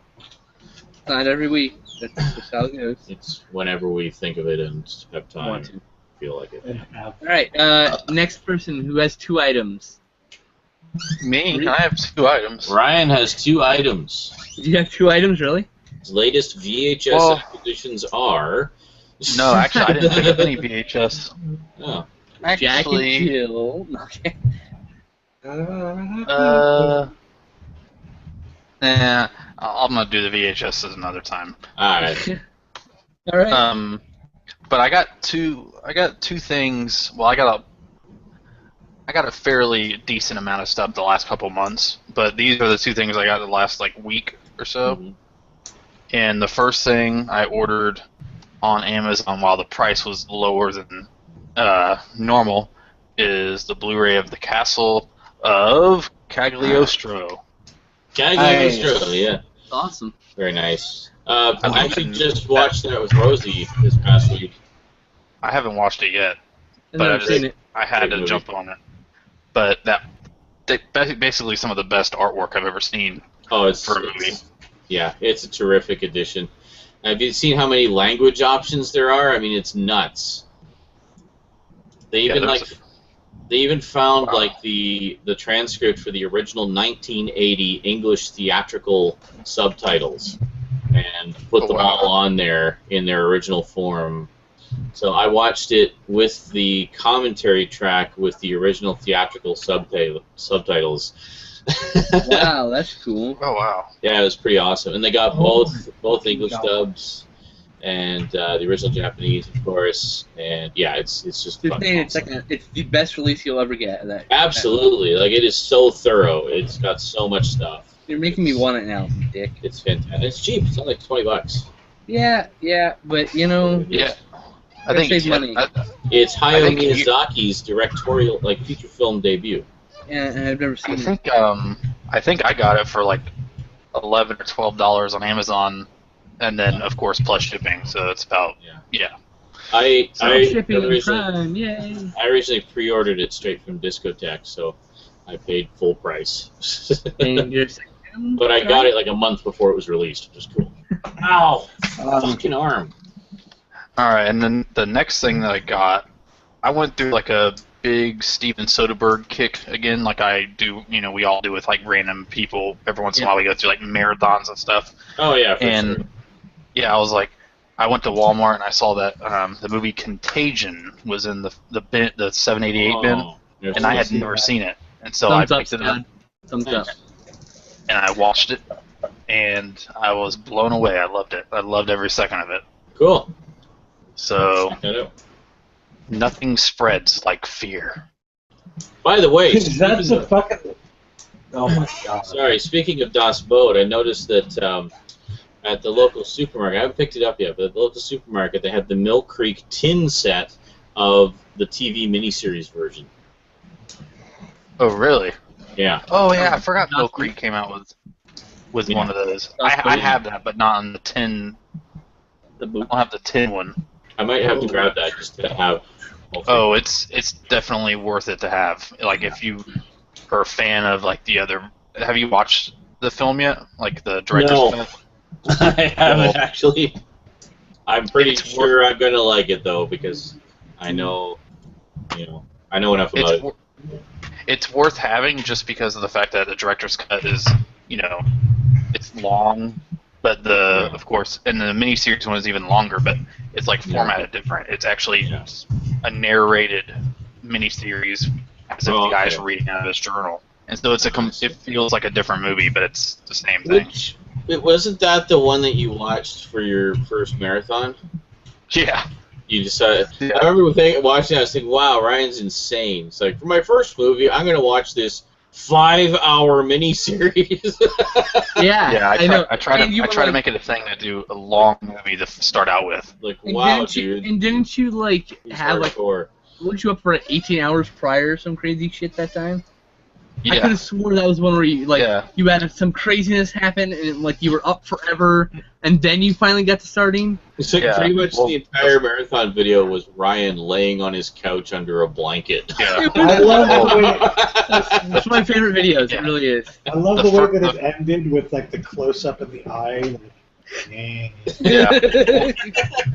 Not every week. That's just how it goes. It's whenever we think of it and have time, Want to. feel like it. All right. Next person who has 2 items. Me? I have 2 items. Ryan has 2 items. You have 2 items, really? His latest VHS Well- acquisitions are... No, actually, I didn't pick up any VHS. Oh. Jack and Actually, Jill. Okay. I'm gonna do the VHS another time. Alright. All right. But I got two things. Well, I got a fairly decent amount of stuff the last couple months, but these are the 2 things I got the last week or so. Mhm. And the first thing I ordered on Amazon while the price was lower than normal is the Blu-ray of The Castle of Cagliostro. Cagliostro, yeah. Awesome. Very nice. I actually just watched that with Rosie this past week. I haven't watched it yet, I've but never seen it. I had Great to movie. jump on it. But basically some of the best artwork I've ever seen Oh, it's for a movie. Yeah, it's a terrific addition. Have you seen how many language options there are? I mean, it's nuts. They even They even found like the transcript for the original 1980 English theatrical subtitles and put them all on there in their original form. So I watched it with the commentary track with the original theatrical subtitles. Wow, that's cool. Oh wow. Yeah, it was pretty awesome, and they got both English dubs and the original Japanese, of course. And yeah, it's just They're fucking saying awesome. it's the best release you'll ever get. That Absolutely, like it is so thorough. It's got so much stuff. You're making me want it now, Dick. It's fantastic. It's cheap. It's only like $20. Yeah, but you know. Yeah. I Gotta think save money. It's I Hayao think Miyazaki's directorial, like feature film debut. And I've never seen it. I think I got it for like $11 or $12 on Amazon, and then of course plus shipping. So it's about I Shipping originally, Prime, yay! I originally pre-ordered it straight from Discotheque, so I paid full price. And you're just like, But I got it like a month before it was released, which is cool. Ow! Fucking arm. All right, and then the next thing that I got, I went through like a big Steven Soderbergh kick again, like I do. You know, we all do with like random people. Every once in a while, we go through like marathons and stuff. Oh yeah, for And sure. yeah, I was like, I went to Walmart and I saw that the movie Contagion was in the 788 bin, You're and I had supposed to- never seen it, and so thumbs I up, picked it up Scott. Thumbs up. and I watched it, and I was blown away. I loved it. I loved every second of it. Cool. So Check that out. nothing spreads like fear. By the way, That's speaking a of, fucking. Oh my god. sorry, speaking of Das Boot, I noticed that at the local supermarket, I haven't picked it up yet, but at the local supermarket, they had the Mill Creek tin set of the TV miniseries version. Oh really? Yeah. Oh yeah, I forgot Mill Creek came out with one of those. I have that, but not on the tin. I don't have the tin one. I might have to grab that just to have. Oh, it's definitely worth it to have. Like if you are a fan of like the other. Have you watched the film yet? Like the director's No. cut? I haven't actually. I'm pretty It's sure I'm gonna like it though because I know, I know enough about it. It's worth having just because of the fact that the director's cut is, it's long, but of course, and the miniseries one is even longer, but it's like formatted different. It's actually a narrated miniseries as if the guy's reading out of his journal, and so it feels like a different movie, but it's the same thing. Wasn't that the one that you watched for your first marathon? Yeah. You decided. I remember watching that. I was thinking, "Wow, Ryan's insane." It's like for my first movie, I'm gonna watch this 5-hour miniseries. Yeah, I know. try to make it a thing to do a long movie to start out with. Like, And wow, didn't you, dude. and didn't you like He's have like hardcore. weren't you up for 18 hours prior or some crazy shit that time? Yeah. I could have sworn that was one where you you had some craziness happen and like you were up forever and then you finally got to starting. So pretty much the entire marathon video was Ryan laying on his couch under a blanket. Yeah. I love the way. That's my favorite videos. It really is. I love the way that it ended with like the close up of the eye. Like, Yeah.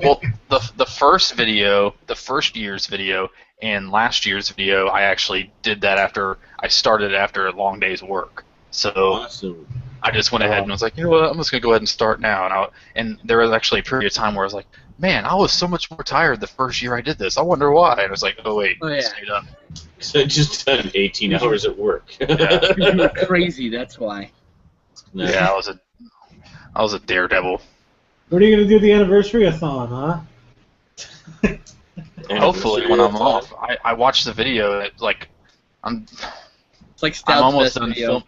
Well, the first video, the first year's video, and last year's video, I actually did that after a long day's work. So Awesome. I just went ahead and was like, you know what, I'm just gonna go ahead and start now. And there was actually a period of time where I was like, man, I was so much more tired the first year I did this. I wonder why. And I was like, oh wait, stayed up. So I just done 18 hours at work. Yeah. You were crazy. That's why. Nice. Yeah, I was a daredevil. what are you gonna do the anniversary-a-thon, huh? Hopefully, when I'm off, I watched the video. It's like It's like I'm Stout's almost best done video. film.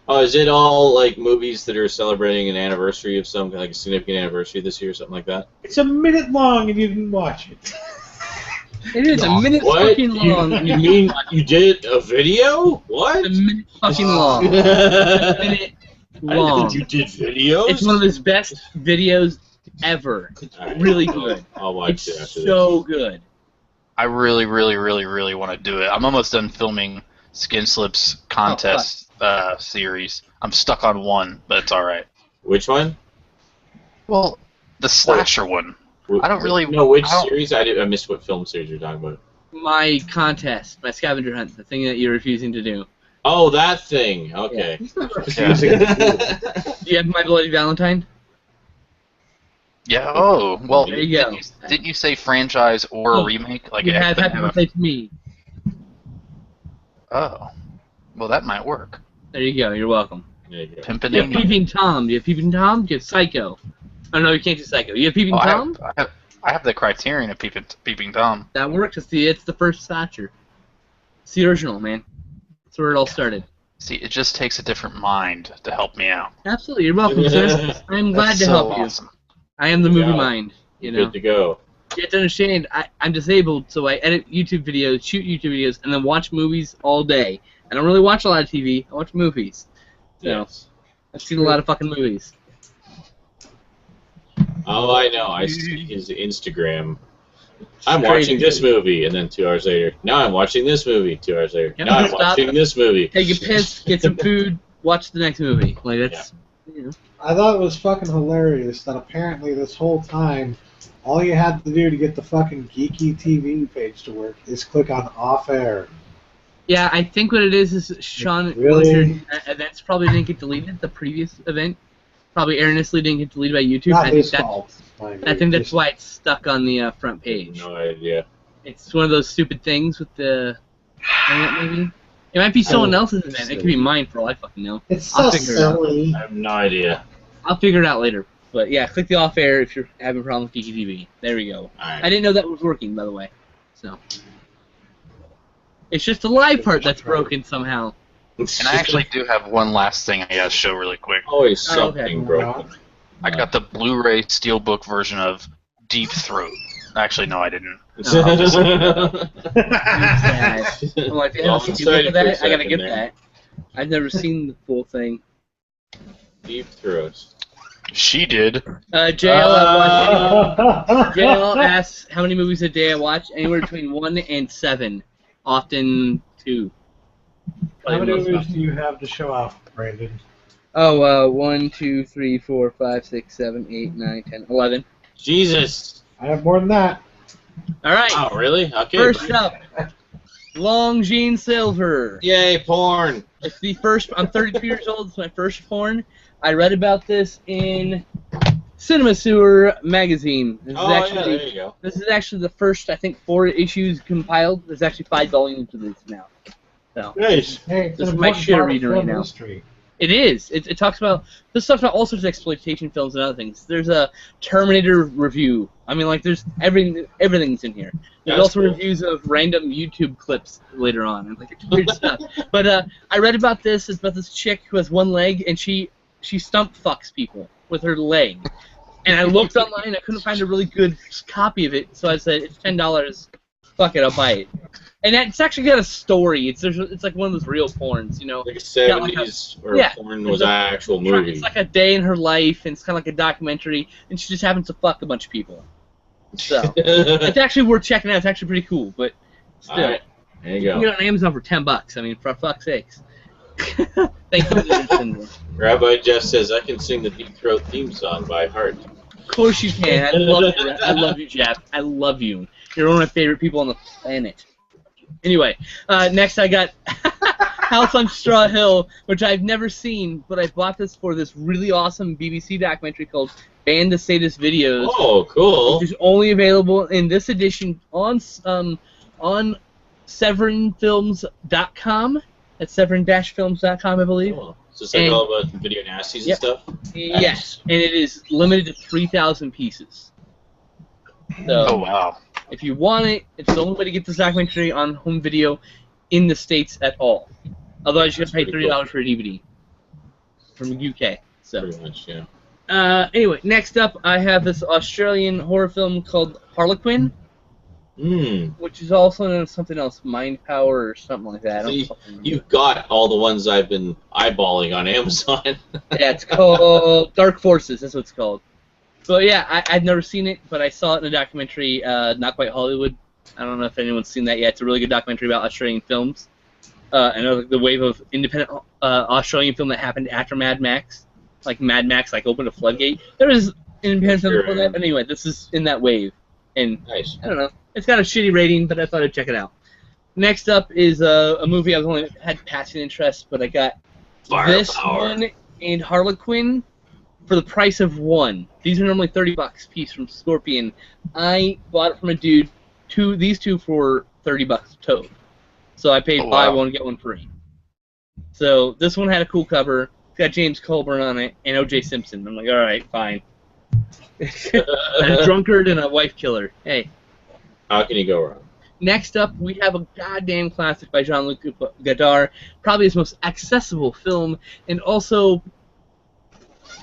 Oh, is it all like movies that are celebrating an anniversary of some like a significant anniversary this year or something like that? It's a minute long and you didn't watch it. It is a minute What? fucking long. You mean you did a video? What? It's a minute fucking long. It's a minute I long. didn't think you did videos. It's one of his best videos ever. Alright, Really good. I'll watch it It's after so good. I really, really, really, really want to do it. I'm almost done filming Skin Slip's contest series. I'm stuck on one, but it's all right. this. Which one? Well, the slasher one. I don't really. No, which I don't- series? I missed what film series you're talking about. My contest, my scavenger hunt, the thing that you're refusing to do. Oh, that thing. Okay. Refusing to do it. Do you have My Bloody Valentine? Yeah. Oh, well. There you go. Didn't you say franchise or Oh, remake? Like You it have couldn't Happy have Birthday to Me. Oh, well, that might work. There you go. You're welcome. There you go. Pimpin' You have Peeping Tom. Do you have Peeping Tom? Do you have Psycho? Oh no, you can't do Psycho. You have Peeping Tom? I have the Criterion of Peeping Tom. That works. It's the first Thatcher. It's the original, man. That's where it all started. See, it just takes a different mind to help me out. Absolutely. You're welcome, sir. I'm glad That's to so help awesome. you. I am the movie Yeah. mind. You know. Good to go. You have to understand, I'm disabled, so I edit YouTube videos, shoot YouTube videos, and then watch movies all day. I don't really watch a lot of TV. I watch movies. So, Yes. I've seen a lot of fucking movies. Oh, I know. I see his Instagram. I'm Crazy. watching this movie, and then 2 hours later, now I'm watching this movie. 2 hours later, Yep. now I'm Stop. watching this movie. Take a piss, get some food, watch the next movie. Like, that's, you know. I thought it was fucking hilarious that apparently this whole time, all you had to do to get the fucking Geeky TV page to work is click on off air. Yeah, I think what it is Sean, Really? one of your events probably didn't get deleted. The previous event probably erroneously didn't get deleted by YouTube. Not I think his that, fault. mind I you, think that's just- why it's stuck on the front page. No idea. It's one of those stupid things with the maybe. It might be someone else's event. It could be mine for all I fucking know. It's so I'll figure it out. silly. I have no idea. I'll figure it out later. But yeah, click the off air if you're having a problem with Geeky TV. There we go. Alright. I didn't know that was working, by the way. So it's just the live part that's broken somehow. And I actually do have one last thing I gotta show really quick. always Oh, okay. something broken. I got the Blu-ray Steelbook version of Deep Throat. Actually, no, I didn't. Sad. I'm like, damn, Well, did you sorry look at for a that? I gotta second get there. that. I've never seen the full thing. Deep throats. She did. JL, I watch. JL asks how many movies a day I watch. Anywhere between 1 and 7. Often 2. How many Most movies often. do you have to show off, Brandon? Oh, 1, 2, 3, 4, 5, 6, 7, 8, 9, 10, 11. Jesus. I have more than that. All right. Oh, really? Okay. First up, Long Jean Silver. Yay, porn. It's the first. I'm 32 years old. It's my first porn. I read about this in Cinema Sewer magazine. This is Oh, yeah, actually there you go. this is actually the first, I think, 4 issues compiled. There's actually 5 volumes of this now. So Nice. Hey, it's This an is my important shit part of reader right film now. history. it is. It talks about this stuff about all sorts of exploitation films and other things. There's a Terminator review. I mean, like, there's everything's in here. There's That's also cool. reviews of random YouTube clips later on, and like it's weird stuff. But I read about this. It's about this chick who has one leg, and she stump fucks people with her leg. And I looked online, I couldn't find a really good copy of it, so I said, it's $10. Fuck it, I'll buy it. And it's actually got a story. It's like one of those real porns, you know. Like a Yeah, like 70s or yeah. porn was an actual movie. It's like a day in her life, and it's kind of like a documentary, and she just happens to fuck a bunch of people. So it's actually worth checking out. It's actually pretty cool, but still, Alright, there you you can go. get it on Amazon for $10. I mean, for fuck's sakes. Thank you. Of Rabbi Jeff says, I can sing the Deep Throat theme song by heart. course you can. I love you. I love you, Jeff. I love you. You're one of my favorite people on the planet. Anyway, next I got House on Straw Hill, which I've never seen, but I bought this for this really awesome BBC documentary called Ban the Sadist Videos. Oh, cool. Which is only available in this edition on severinfilms.com. That's severn-films.com, I believe. Oh, so it's like And- all about video nasties Yep. and stuff? Yes, and it is limited to 3,000 pieces. So, Oh wow. if you want it, it's the only way to get this documentary on home video in the States at all. Otherwise, you have to pay That's pretty $30 for a DVD from the UK. So, Pretty much, yeah. anyway, next up, I have this Australian horror film called Harlequin, which is also known as something else, Mind Power or something like that. I don't See, fucking remember. You've got all the ones I've been eyeballing on Amazon. Yeah, it's called Dark Forces. That's what it's called. So yeah, I've never seen it, but I saw it in a documentary, Not Quite Hollywood. I don't know if anyone's seen that yet. It's a really good documentary about Australian films. And the wave of independent Australian film that happened after Mad Max. Like Mad Max, like opened a floodgate. There was independent film Sure, before yeah. that, but anyway, this is in that wave. And Nice. I don't know. It's got a shitty rating, but I thought I'd check it out. Next up is a movie I've only had passing interest, but I got this one and Harlequin for the price of one. These are normally $30 a piece from Scorpion. I bought it from a dude. These two for $30 total. So I paid buy one get one free. So this one had a cool cover. It's got James Colburn on it and O.J. Simpson. I'm like, all right, fine. A drunkard and a wife killer. Hey. How can you go wrong? Next up, we have a goddamn classic by Jean-Luc Godard, probably his most accessible film, and also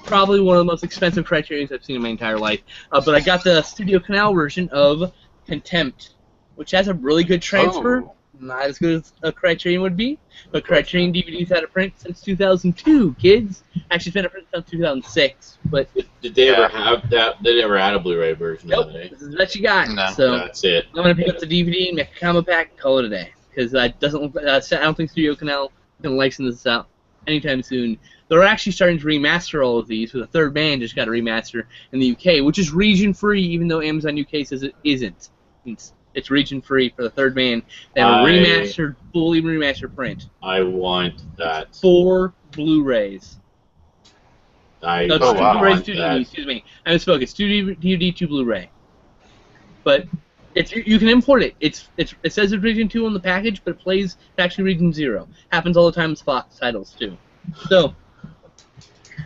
probably one of the most expensive Criterions I've seen in my entire life. But I got the Studio Canal version of Contempt, which has a really good transfer. Oh. Not as good as a Criterion would be, but Criterion DVD's had a print since 2002, kids. Actually, it's been a print since 2006, but... Did they ever have that? They never had a Blu-ray version nope, of it, eh? this is what you got. No. So That's it. I'm going to pick up the DVD and make a combo pack and call it a day. Because that doesn't look, I don't think Studio Canal is going to license this out anytime soon. They're actually starting to remaster all of these, with a third band just got a remaster in the UK, which is region-free, even though Amazon UK says it isn't. It's region-free for the third band. They have a remastered, fully remastered print. I want that. 4 Blu-rays. No, it's 2 Blu-rays, 2 DVD, excuse me. I misspoke. It's 2 DVD, 2 Blu-ray. But you can import it. It says it's region 2 on the package, but it plays actually region 0. Happens all the time with Fox titles, too. So,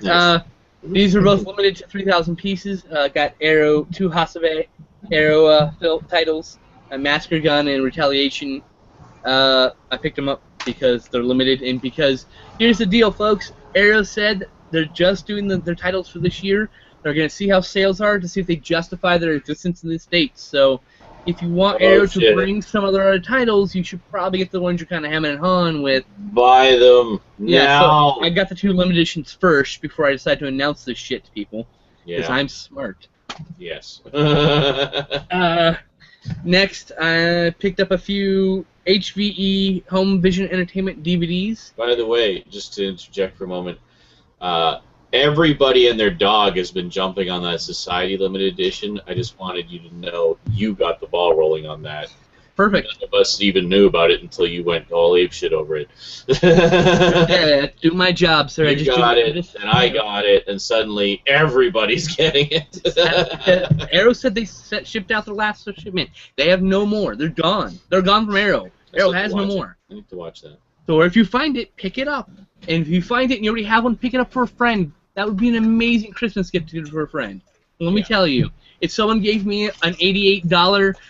Nice. these are both limited to 3,000 pieces. Got Arrow, 2 Hasebe Arrow titles. Massacre Gun and Retaliation. I picked them up because they're limited, and because here's the deal, folks. Arrow said they're just doing their titles for this year. They're going to see how sales are to see if they justify their existence in the States. So if you want Arrow to bring some of their other titles, you should probably get the ones you're kind of hemming and hawing with. Buy them now. So I got the 2 limited editions first before I decided to announce this shit to people. Because Yeah. I'm smart. Yes. Next, I picked up a few HVE Home Vision Entertainment DVDs. By the way, just to interject for a moment, everybody and their dog has been jumping on that Society Limited Edition. I just wanted you to know you got the ball rolling on that. Perfect. None of us even knew about it until you went all ape shit over it. Yeah, do my job, sir. You got it, and I got it, and suddenly everybody's getting it. Arrow said they shipped out their last shipment. They have no more. They're gone. They're gone from Arrow. Arrow has no more. I need to watch that. So if you find it, pick it up. And if you find it and you already have one, pick it up for a friend. That would be an amazing Christmas gift to give for a friend. Let me tell you, if someone gave me an $88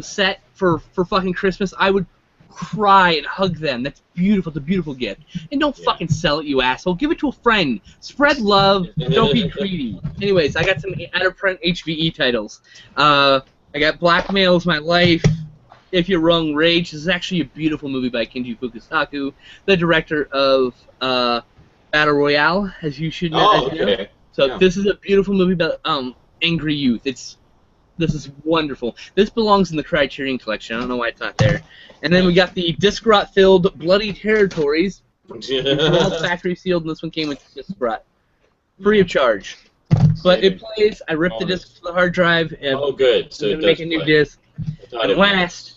set for fucking Christmas, I would cry and hug them. That's beautiful. It's a beautiful gift. And don't fucking sell it, you asshole. Give it to a friend. Spread love. Don't be greedy. Anyways, I got some out-of-print HVE titles. I got Blackmail Is My Life. If You're Wrong, Rage. This is actually a beautiful movie by Kenji Fukasaku, the director of Battle Royale, as you should know. Okay. So this is a beautiful movie about angry youth. This is wonderful. This belongs in the Criterion collection. I don't know why it's not there. And then we got the disc rot-filled Bloody Territories. All factory sealed, and this one came with disc rot. Free of charge. But it plays. I ripped the disc to the hard drive. And Oh, good. So I'm it going to make does a new play. disc. I thought And it last,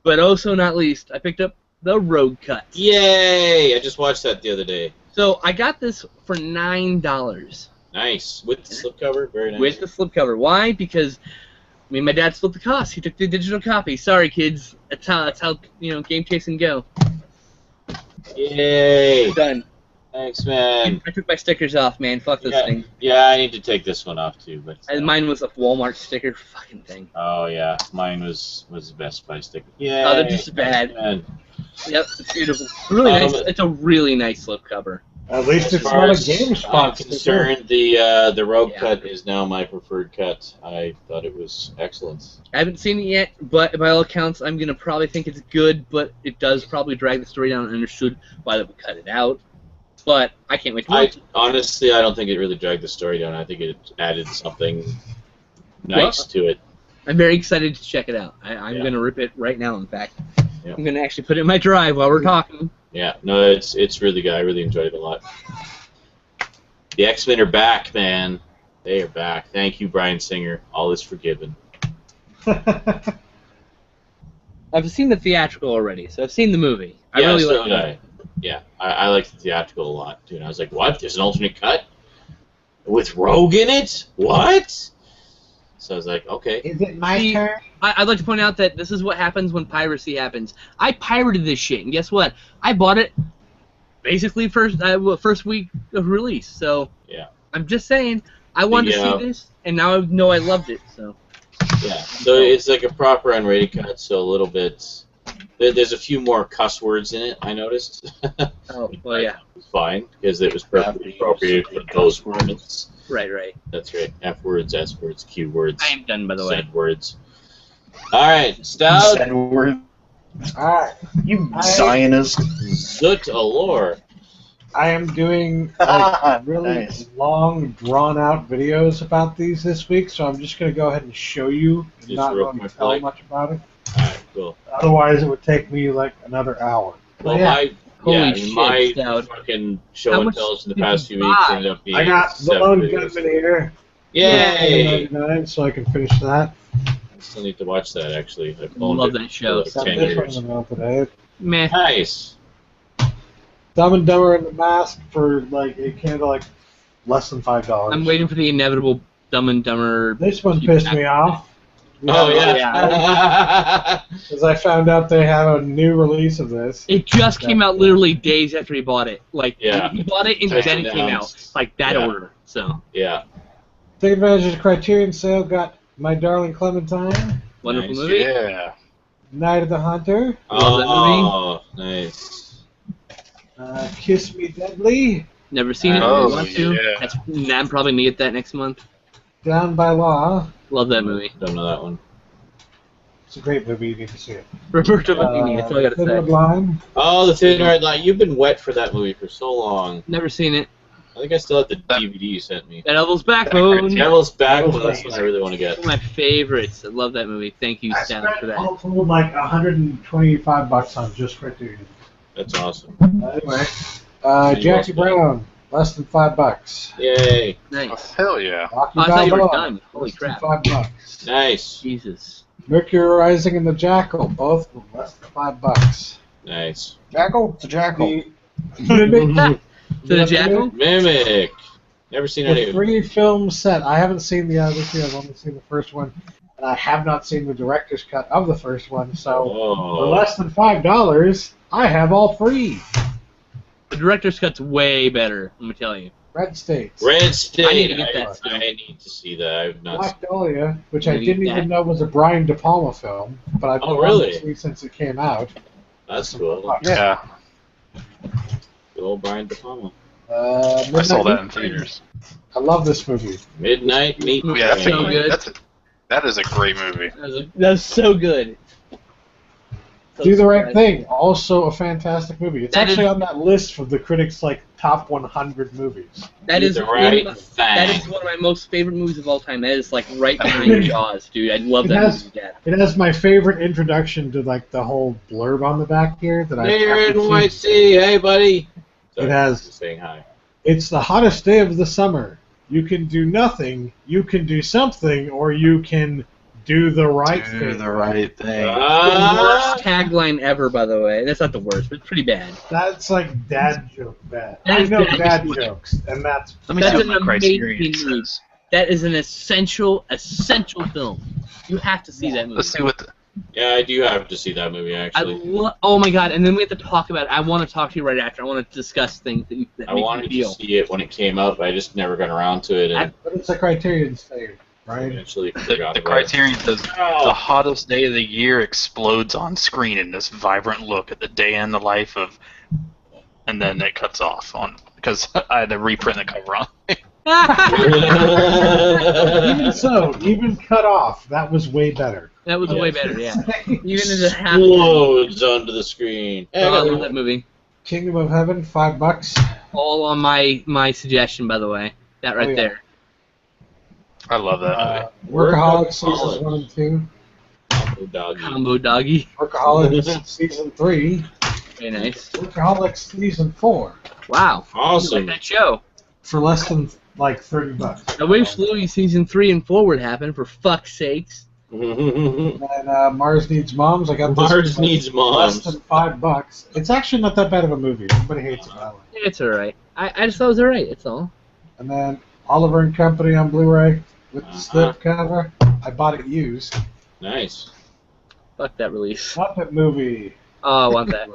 but also not least, I picked up the Road Cuts. Yay! I just watched that the other day. So I got this for $9. Nice. With the slipcover? Very nice. With the slipcover. Why? Because me and my dad split the cost. He took the digital copy. Sorry, kids. That's how game chasing go. Yay! Done. Thanks, man. I took my stickers off, man. Fuck this thing. Yeah, I need to take this one off too. But And mine was a Walmart sticker. Fucking thing. oh yeah, mine was the Best Buy sticker. Yeah. Oh, they're just bad. Man. Yep, it's beautiful. Really nice. It's a really nice slipcover. At least As it's far not a as game I'm spot. concerned, the Rogue Yeah. cut is now my preferred cut. I thought it was excellent. I haven't seen it yet, but by all accounts, I'm gonna probably think it's good. But it does probably drag the story down. I understood why they would cut it out. But I can't wait to watch it. Honestly, I don't think it really dragged the story down. I think it added something nice to it. I'm very excited to check it out. I'm Yeah. going to rip it right now, in fact. Yeah. I'm going to actually put it in my drive while we're talking. Yeah, no, it's really good. I really enjoyed it a lot. The X-Men are back, man. They are back. Thank you, Bryan Singer. All is forgiven. I've seen the theatrical already, so I've seen the movie. I Yeah, really so like did I. Yeah, I like the theatrical a lot too. And I was like, what? There's an alternate cut with Rogue in it? What? So I was like, okay. Is it my See, turn? I'd like to point out that this is what happens when piracy happens. I pirated this shit, and guess what? I bought it basically first week of release. So Yeah. I'm just saying, I wanted to see this, and now I know I loved it. So Yeah, so it's like a proper unrated cut, so a little bit. There's a few more cuss words in it, I noticed. oh well, yeah, It's fine, because it was perfectly appropriate for those moments. right. That's right. F words, S words, Q words, I am done, by the way. Z words. Alright, Stout, Said word. Alright. You Zionist. Zut Allure. I am doing really Nice. long, drawn-out videos about these this week, so I'm just going to go ahead and show you and Just not real really quick, tell like- much about it. Alright, cool. Otherwise, it would take me like another hour. Well, yeah. Holy my shit, Stout. fucking show How and much tells in the did past you few weeks buy? ended up being I got the 7 Lone videos. Gunman here. Yay! $7.99, so I can finish that. I still need to watch that, actually. I've owned Love it that show. for Got like 10 this one years. in the mail today. Meh. Nice. Dumb and Dumber and the Mask for like it came to like less than $5. I'm waiting for the inevitable Dumb and Dumber. This one pissed me off. Oh, yeah. Because I found out they have a new release of this. It just came out literally days after he bought it. Like, Yeah. he bought it and Just then it came out. announced. Like, that Yeah. order. So, Yeah. Take advantage of the Criterion sale. Got My Darling Clementine, wonderful Nice. movie. Yeah. Night of the Hunter, Love that Oh, nice. Kiss Me Deadly, Never seen it. Oh, Want to. yeah. I'm probably me get that next month. Down by Law. Love that movie. Don't know that one. It's a great movie. You need to see it. Roberto Benigni, that's all I gotta Thin Red say. Line. Oh, The Thin Red Line. You've been wet for that movie for so long. Never seen it. I think I still have the DVD you sent me. Devil's Backbone. Devil's Backbone. Devil's That's what I really want to get. One of my favorites. I love that movie. Thank you, I Stan, spent for that. all told like $125 on just Criterion. That's awesome. Anyway, Jackie Brown, less than $5. Yay. Nice. Hell yeah. Rocky Oh, I thought you were Balboa, done. Holy less than crap. $5. Nice. Jesus. Mercury Rising and the Jackal, both less than $5. Nice. Jackal? It's a jackal. The To the Jackal? Mimic. Never seen any The of it. 3-film set. I haven't seen the other two. I've only seen the first one, and I have not seen the director's cut of the first one. So for Oh. less than $5, I have all free. The director's cut's way better, let me tell you. Red States, Red State. I need to get that still. I need to see that. I've not Black Dahlia, which I Maybe didn't that. even know was a Brian De Palma film, but I've been Oh, really? wanting to see since it came out. That's cool. Yeah. Good old Brian De Palma. I saw that in Midnight theaters. I love this movie. Midnight Meat Yeah, that's So a, good. that is a great movie. That's so good. So Do the Right surprising. Thing, also a fantastic movie. It's That actually is- on that list of the critics' like top 100 movies. That is the one right of my- thing. that is one of my most favorite movies of all time. That is like right behind Jaws, dude. I love It that has- movie. Yeah. It has my favorite introduction to like the whole blurb on the back here that I. There in White City. Hey, buddy. Sorry, It has- just saying hi. It's the hottest day of the summer. You can do nothing, you can do something, or you can do the right thing. right thing. The Ah! worst tagline ever, by the way. That's not the worst, but it's pretty bad. That's like dad joke bad. That I is know dad dad joke. jokes, and that's Let me That's see what an my Criterion amazing movie. says. That is an essential film. You have to see that movie. Let's see what. Yeah, I do have to see that movie, actually. Oh my god! And then we have to talk about it. I want to talk to you right after. I want to discuss things that I make you wanted to feel. see it when it came out, but I just never got around to it, and but it's a Criterion thing, right? eventually The forgot about Criterion says Oh. the hottest day of the year explodes on screen in this vibrant look at the day and the life of, and then it cuts off on because I had to reprint the cover on. Even so, even cut off, that was way better. That was way better, yeah. Even in the half. Explodes onto the screen. Oh, I love that movie. Kingdom of Heaven, $5. All on my suggestion, by the way. That right Oh, yeah. there. I love that movie. Workaholics seasons 1 and 2. Oh, doggy. Combo doggy. Workaholics season 3. Very nice. Workaholics season 4 Wow. Awesome. You like that show. for less than like $30. I wish Louis season 3 and 4 would happen, for fuck's sakes. And Mars Needs Moms. I got this Mars for Needs Moms. less than $5. It's actually not that bad of a movie. Everybody hates it, by the way. It's alright. I just thought it was alright, that's all. And then Oliver and Company on Blu-ray with the slip cover. I bought it used. Nice. Fuck that release. Muppet movie. Oh, I want that.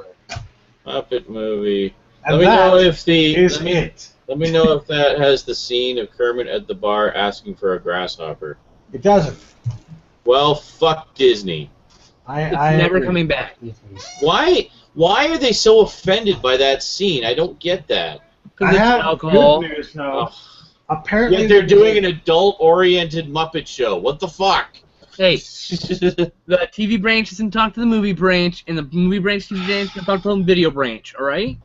Muppet movie. And Let me that know if the is it. let me know if that has the scene of Kermit at the bar asking for a grasshopper. It doesn't. Well, fuck Disney. It's I never agree. coming back. Why are they so offended by that scene? I don't get that. I Because it's have alcohol. good news, though. Ugh. Apparently, Yet they're doing an adult-oriented Muppet show. What the fuck? Hey, the TV branch doesn't talk to the movie branch, and the movie branch TV branch doesn't talk to the video branch, alright?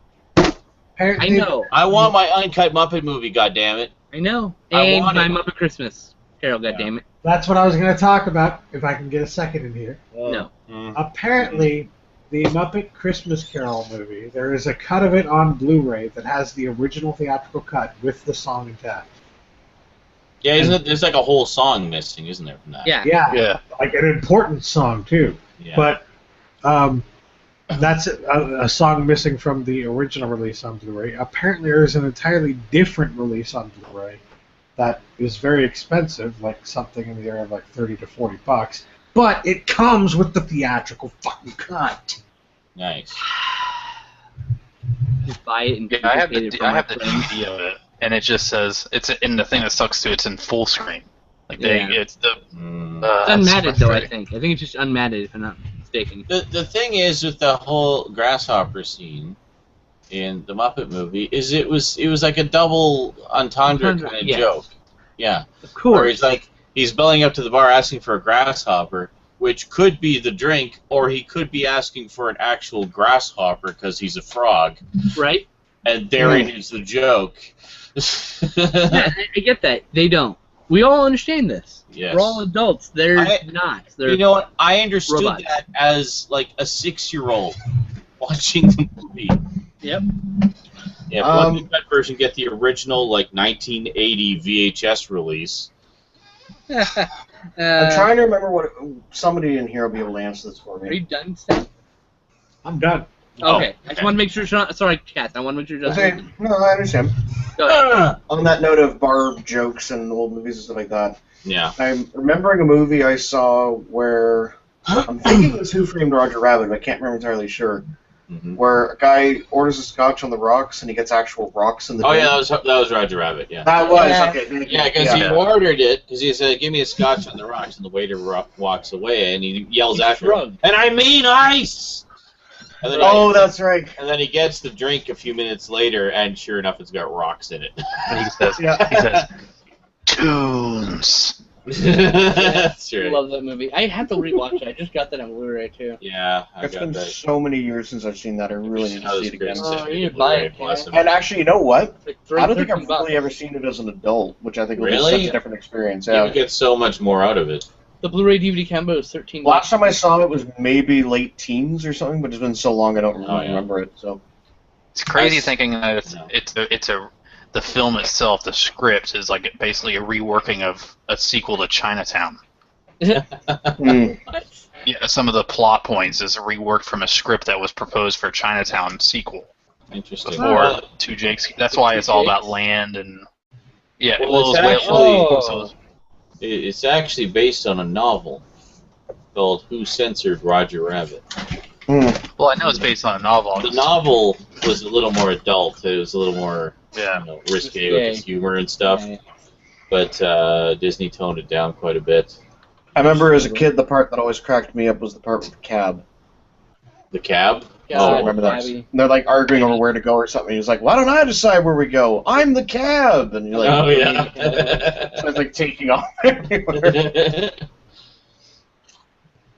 Apparently, I know. I want my uncut Muppet movie, goddammit. I know. I And want my it. Muppet Christmas Carol, goddammit. That's what I was going to talk about, if I can get a second in here. No. Apparently, the Muppet Christmas Carol movie, there is a cut of it on Blu-ray that has the original theatrical cut with the song attached. Yeah, isn't it? There's like a whole song missing, isn't there, from that? Yeah. Yeah. Like an important song, too. Yeah. But that's a song missing from the original release on Blu-ray. Apparently, there is an entirely different release on Blu-ray that is very expensive, like something in the area of like $30 to $40. But it comes with the theatrical fucking cut. Nice. Just buy it and Yeah, I have duplicate it the for I my have the friends. DVD of it, and it just says it's in the thing that sucks too. It's in full screen. Like Yeah. it's the Mm. It's unmatted, though, I think. think. I think it's just unmatted, if I'm not mistaken. The thing is with the whole grasshopper scene in the Muppet movie is it was like a double entendre Entendre, kind of yes. joke. Yeah. Of Where course. he's belling up to the bar asking for a grasshopper, which could be the drink, or he could be asking for an actual grasshopper because he's a frog. Right? And therein is the joke. Yeah, I get that. They don't. We all understand this. Yes. We're all adults. They're not. They're You know what? I understood robots. that as like a 6-year-old watching the movie. Yep. Yeah, plug the cut version, get the original like 1980 VHS release. I'm trying to remember what somebody in here will be able to answer this for Are you me. done, Seth? I'm done. Okay. I just want to make sure. Sorry, Cass. I want to make sure. Okay, no, I understand. Go ahead. On that note of bar jokes and old movies and stuff like that, Yeah. I'm remembering a movie I saw where I'm thinking it was Who Framed Roger Rabbit, but I can't remember entirely sure. Mm-hmm. Where a guy orders a scotch on the rocks and he gets actual rocks in the Oh drink. yeah, that was Roger Rabbit. Yeah. That was Yeah. okay. thank you. Yeah, because he ordered it because he said, "Give me a scotch on the rocks," and the waiter walks away and he yells after him, shrugged. "And I mean ice!" And then Oh, that's right. and then he gets the drink a few minutes later, and sure enough, it's got rocks in it. And he says, tunes. That's I right. love that movie. I have to rewatch it. I just got that on Blu-ray too. Yeah, I It's got been that. so many years since I've seen that. I really need to see it again. Oh, you need to buy it, Bless yeah. him. And actually, you know what? It's like I don't think I've $13. really ever seen it as an adult, which I think will be Really? such a different experience. You Yeah. would get so much more out of it. The Blu-ray DVD combo is $13. Last time I saw it was maybe late teens or something, but it's been so long I don't really Oh, yeah. remember it. So It's crazy Nice. thinking that the film itself, the script is like basically a reworking of a sequel to Chinatown. What? Yeah, some of the plot points is reworked from a script that was proposed for Chinatown sequel Interesting. before Two Jakes. That's why it's all about Jakes? land and yeah. Well, Well, it's it was actually- so It's actually based on a novel called "Who Censored Roger Rabbit." well, I know it's based on a novel. The novel was a little more adult. It was a little more Yeah. risque with his humor and stuff. But Disney toned it down quite a bit. I remember as a kid, the part that always cracked me up was the part with the cab. The Cab? Yeah, I Oh, remember that. Cabby. And they're like arguing over where to go or something. He's like, "Why don't I decide where we go? I'm the cab." And you're like, oh So it's like taking off everywhere. yeah.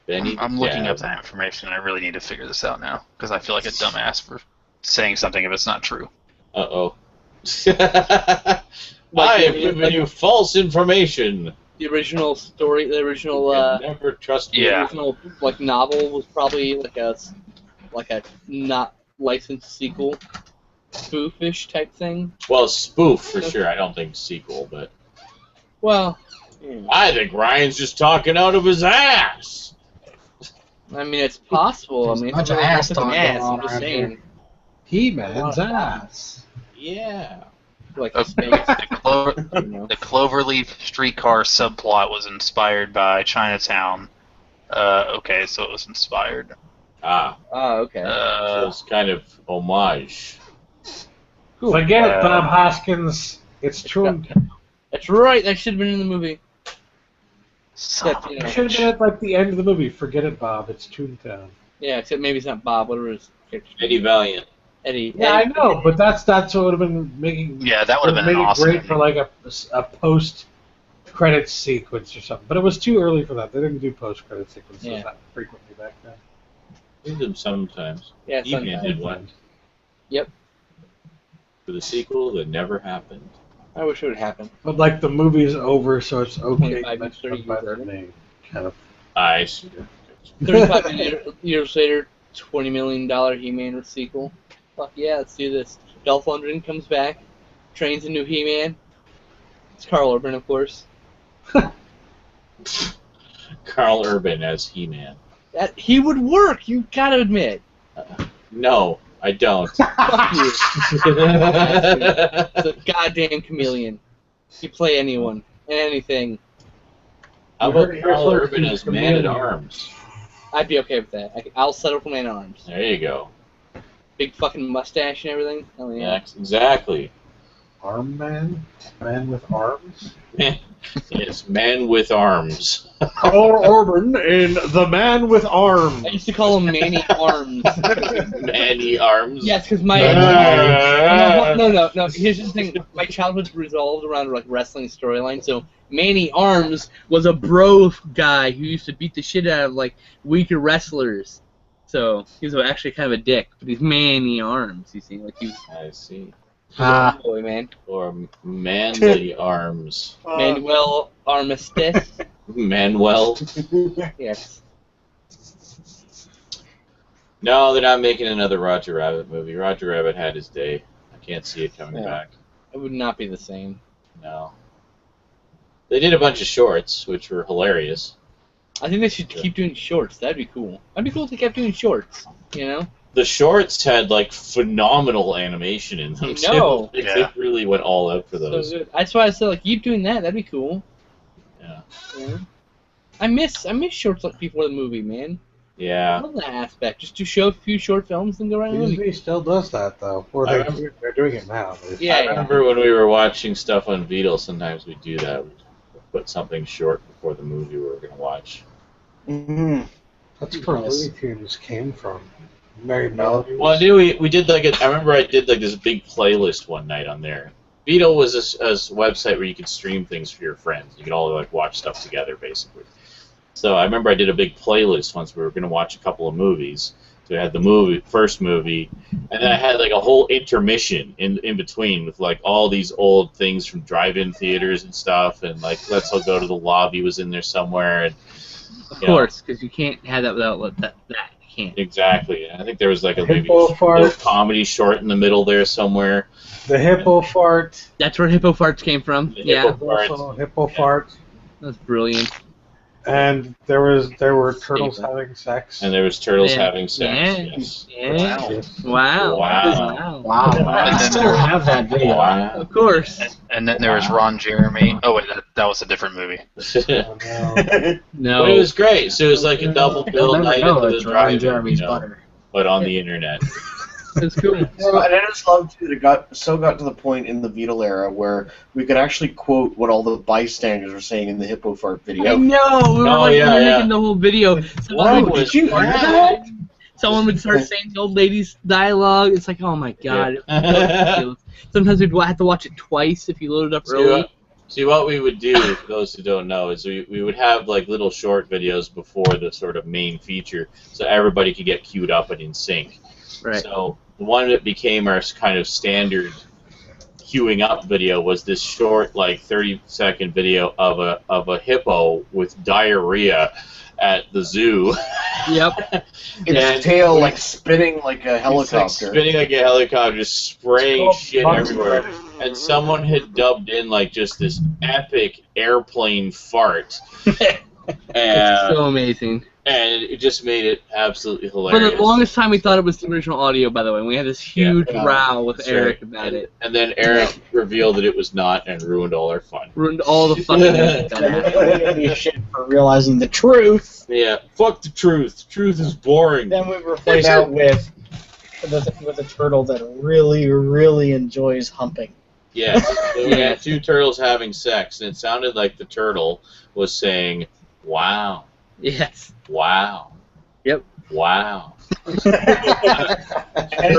Benny I'm looking Cab. up that information, and I really need to figure this out now because I feel like a dumbass for saying something if it's not true. Uh-oh. I have given you false information. The original story, the original, You can never trust me. the Yeah. original novel was probably like a not licensed sequel, spoofish type thing. Well, spoof for sure. I don't think sequel, but Well, I think Ryan's just talking out of his ass. I mean, it's possible. I mean, Bunch it's of ass an talk ass. going on I'm just around saying. here. He-Man's ass. Yeah. Like Okay, space, you know. The Cloverleaf streetcar subplot was inspired by Chinatown. Okay, so it was inspired. Ah, Oh, okay. so it's kind of homage. Cool. Forget it, Bob Hoskins. It's true. That's right. That should have been in the movie. Son Except, of you a know, It should have been at like the end of the movie. Forget it, Bob. It's Toontown. yeah, except maybe it's not Bob. Whatever his character's name Eddie is. Valiant. Eddie. Yeah, I Eddie. know, but that's what would have been making. Yeah, that would have been made an it awesome great ending. for like a post credits sequence or something. But it was too early for that. They didn't do post credit sequences Yeah. that frequently back then. We did them sometimes. Yeah, He-Man sometimes. did one. Yep. For the sequel that never happened. I wish it would happen. But like the movie's over, so it's okay 25 to years, 30 mention them by years their later. name. Kind of. I see. 35 years later, $20 million He-Man sequel. Fuck yeah, let's do this. Dolph Lundgren comes back, trains a new He-Man. It's Carl Urban, of course. Carl Urban as He-Man. That he would work. You gotta admit. No, I don't. Fuck you. It's a goddamn chameleon. You play anyone, anything. How You about heard it Carl here Urban first, as Man at Chameleon. Arms? I'd be okay with that. I'll settle for Man at Arms. There you go. Big fucking mustache and everything. Oh yeah. Yeah, exactly. Arm Man? Man with arms? Yes, Man with Arms. Carl Urban in The Man with Arms. I used to call him Manny Arms. Manny Arms. Yes, because my no. Here's the thing. My childhood revolved around like wrestling storyline. So Manny Arms was a bro guy who used to beat the shit out of like weaker wrestlers. So he was actually kind of a dick, but he's Manny Arms. You see, like he was I see. a boy, man. Or Manly Arms. Manuel Armistice. Manuel. Yes. No, they're not making another Roger Rabbit movie. Roger Rabbit had his day. I can't see it coming Yeah. back. It would not be the same. No. They did a bunch of shorts, which were hilarious. I think they should keep doing shorts. That'd be cool. That'd be cool if they kept doing shorts. You know? The shorts had like phenomenal animation in them. I know. Too. Yeah. They really went all out for So those. good. That's why I said like keep doing that. That'd be cool. Yeah. Yeah. I miss shorts like before the movie, man. I Yeah. love that aspect. Just to show a few short films and go around the movie. Disney still does that though, or I they're doing it now. Yeah, I remember when we were watching stuff on Vetle, sometimes we'd do that. We'd put something short before the movie we were going to watch. Mm-hmm. That's where Looney Tunes came from. Mary Melody. Well, we did like I remember I did like this big playlist one night on there. Vetle was a website where you could stream things for your friends. You could all like watch stuff together, basically. So I remember I did a big playlist once. We were going to watch a couple of movies. So I had the first movie, and then I had like a whole intermission in between with like all these old things from drive-in theaters and stuff, and like Let's All Go to the Lobby was in there somewhere. And, Of you know, course, because you can't have that without that. You can't. exactly. And I think there was like a maybe Hippo a fart. little comedy short in the middle there somewhere. The hippo fart. That's where Hippo Farts came from. The Yeah, hippo- Also, hippo fart. that's brilliant. And there were turtles Staple. having sex. And there was turtles Yeah. having sex. Yeah. Yes. Yeah. Wow. Wow. Wow, I And then still there- have that video. Wow. Of course. And then there was Ron Jeremy. Oh wait, that was a different movie. Oh, no. No. But it was great. So it was like a double You'll bill never night know at the it's Ron drive-in, Jeremy's you know, butter. but on the internet. It's cool. Well, and I just love too that it got to the point in the Vetle era where we could actually quote what all the bystanders were saying in the hippo fart I video. know. We were Oh, like yeah, yeah. making the whole video. What was that? Someone would start saying the old lady's dialogue. It's like, oh my god. It was so ridiculous. Sometimes we'd have to watch it twice if you load it up early. See, what we would do, for those who don't know, is we would have like little short videos before the sort of main feature, so everybody could get queued up and in sync. Right. So the one that became our kind of standard queuing up video was this short, like 30-second video of a hippo with diarrhea at the zoo, Yep. Its tail like spinning like a helicopter. It's like spinning like a helicopter, just spraying It's shit called everywhere. And someone had dubbed in like just this epic airplane fart. It's so amazing. And it just made it absolutely For hilarious. the longest time, we thought it was the original audio, by the way. And we had this huge Yeah. row with Sure. Eric about it. And then Eric revealed that it was not and ruined all our fun. Ruined all the fucking music that happened. We gave me shit for realizing the truth. Yeah, fuck the truth. Truth is boring. Then we replaced it with a turtle that really, really enjoys humping. Yes. So we had Yes. two turtles having sex, and it sounded like the turtle was saying, wow, Yes. wow. Yep. Wow. I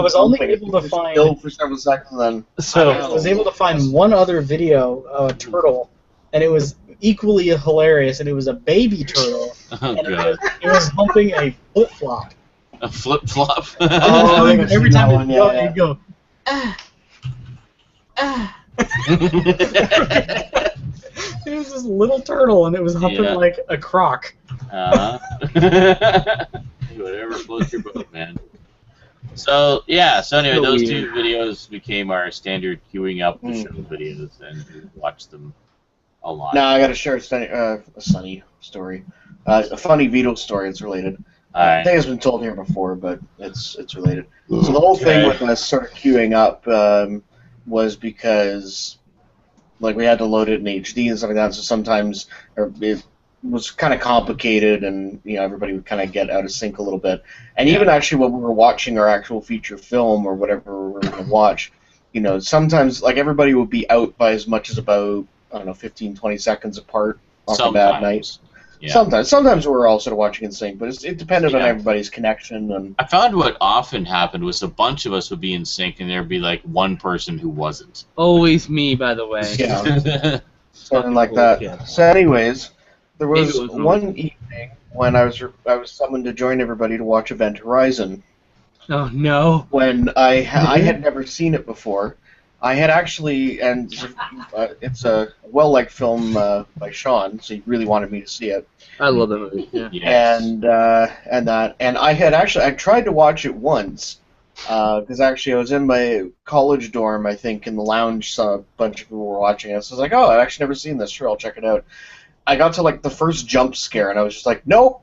was only able to find. Still for several seconds, then. So I was able to find one other video of a turtle, and it was equally hilarious. And it was a baby turtle, Oh, and God. it was humping a flip flop. A flip-flop. Oh, I think I've Every seen time that one, yeah, it'd go, it was this little turtle, and it was humping Yeah. like a croc. Whatever floats your boat, man. So yeah, so anyway, So those weird. two videos became our standard queuing up the Mm. show videos, and we watched them a lot. Now I got to share a funny story, a funny Vetle story that's related. I Alright. think it's been told here before, but it's related. So the whole thing Okay. with us sort of queuing up was because like we had to load it in HD and stuff like that. So sometimes it was kind of complicated, and everybody would kind of get out of sync a little bit. And even actually when we were watching our actual feature film or whatever we were going to watch, sometimes like everybody would be out by as much as about 15, 20 seconds apart on a bad night. Yeah. Sometimes we were all sort of watching in sync, but it depended on Yeah. everybody's connection. And I found what often happened was a bunch of us would be in sync, and there'd be like one person who wasn't. Always me, by the way. yeah, something like bullshit. that. So, anyways, there Maybe was it was one evening when I was summoned to join everybody to watch Event Horizon. Oh no. When I had never seen it before. I had actually, and it's a well-liked film by Sean, so he really wanted me to see it. I love that movie. Yeah. Yes. And I had actually I tried to watch it once because actually I was in my college dorm, I think, in the lounge. Saw a bunch of people were watching it, so I was like, oh, I've actually never seen this. Sure, I'll check it out. I got to like the first jump scare, and I was just like, nope.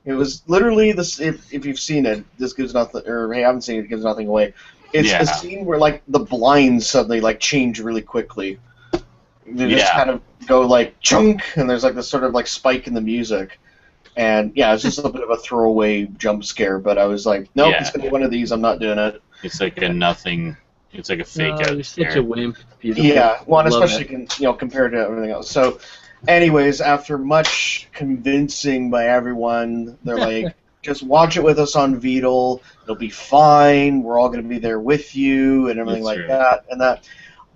It was literally this. If you've seen it, this gives nothing, or hey, I haven't seen it, gives nothing away. It's Yeah. a scene where like the blinds suddenly like change really quickly. They just Yeah. kind of go like chunk, and there's like this sort of like spike in the music. And yeah, it's just a bit of a throwaway jump scare, but I was like, nope, Yeah. it's gonna be one of these. I'm not doing it. It's like a nothing. It's like a fake out. You're such a scare. wimp. Beautiful. Yeah, well, and Love especially compared to everything else. So, anyways, after much convincing by everyone, they're like, just watch it with us on Vetle. It'll be fine. We're all going to be there with you and everything That's like right. that. And that,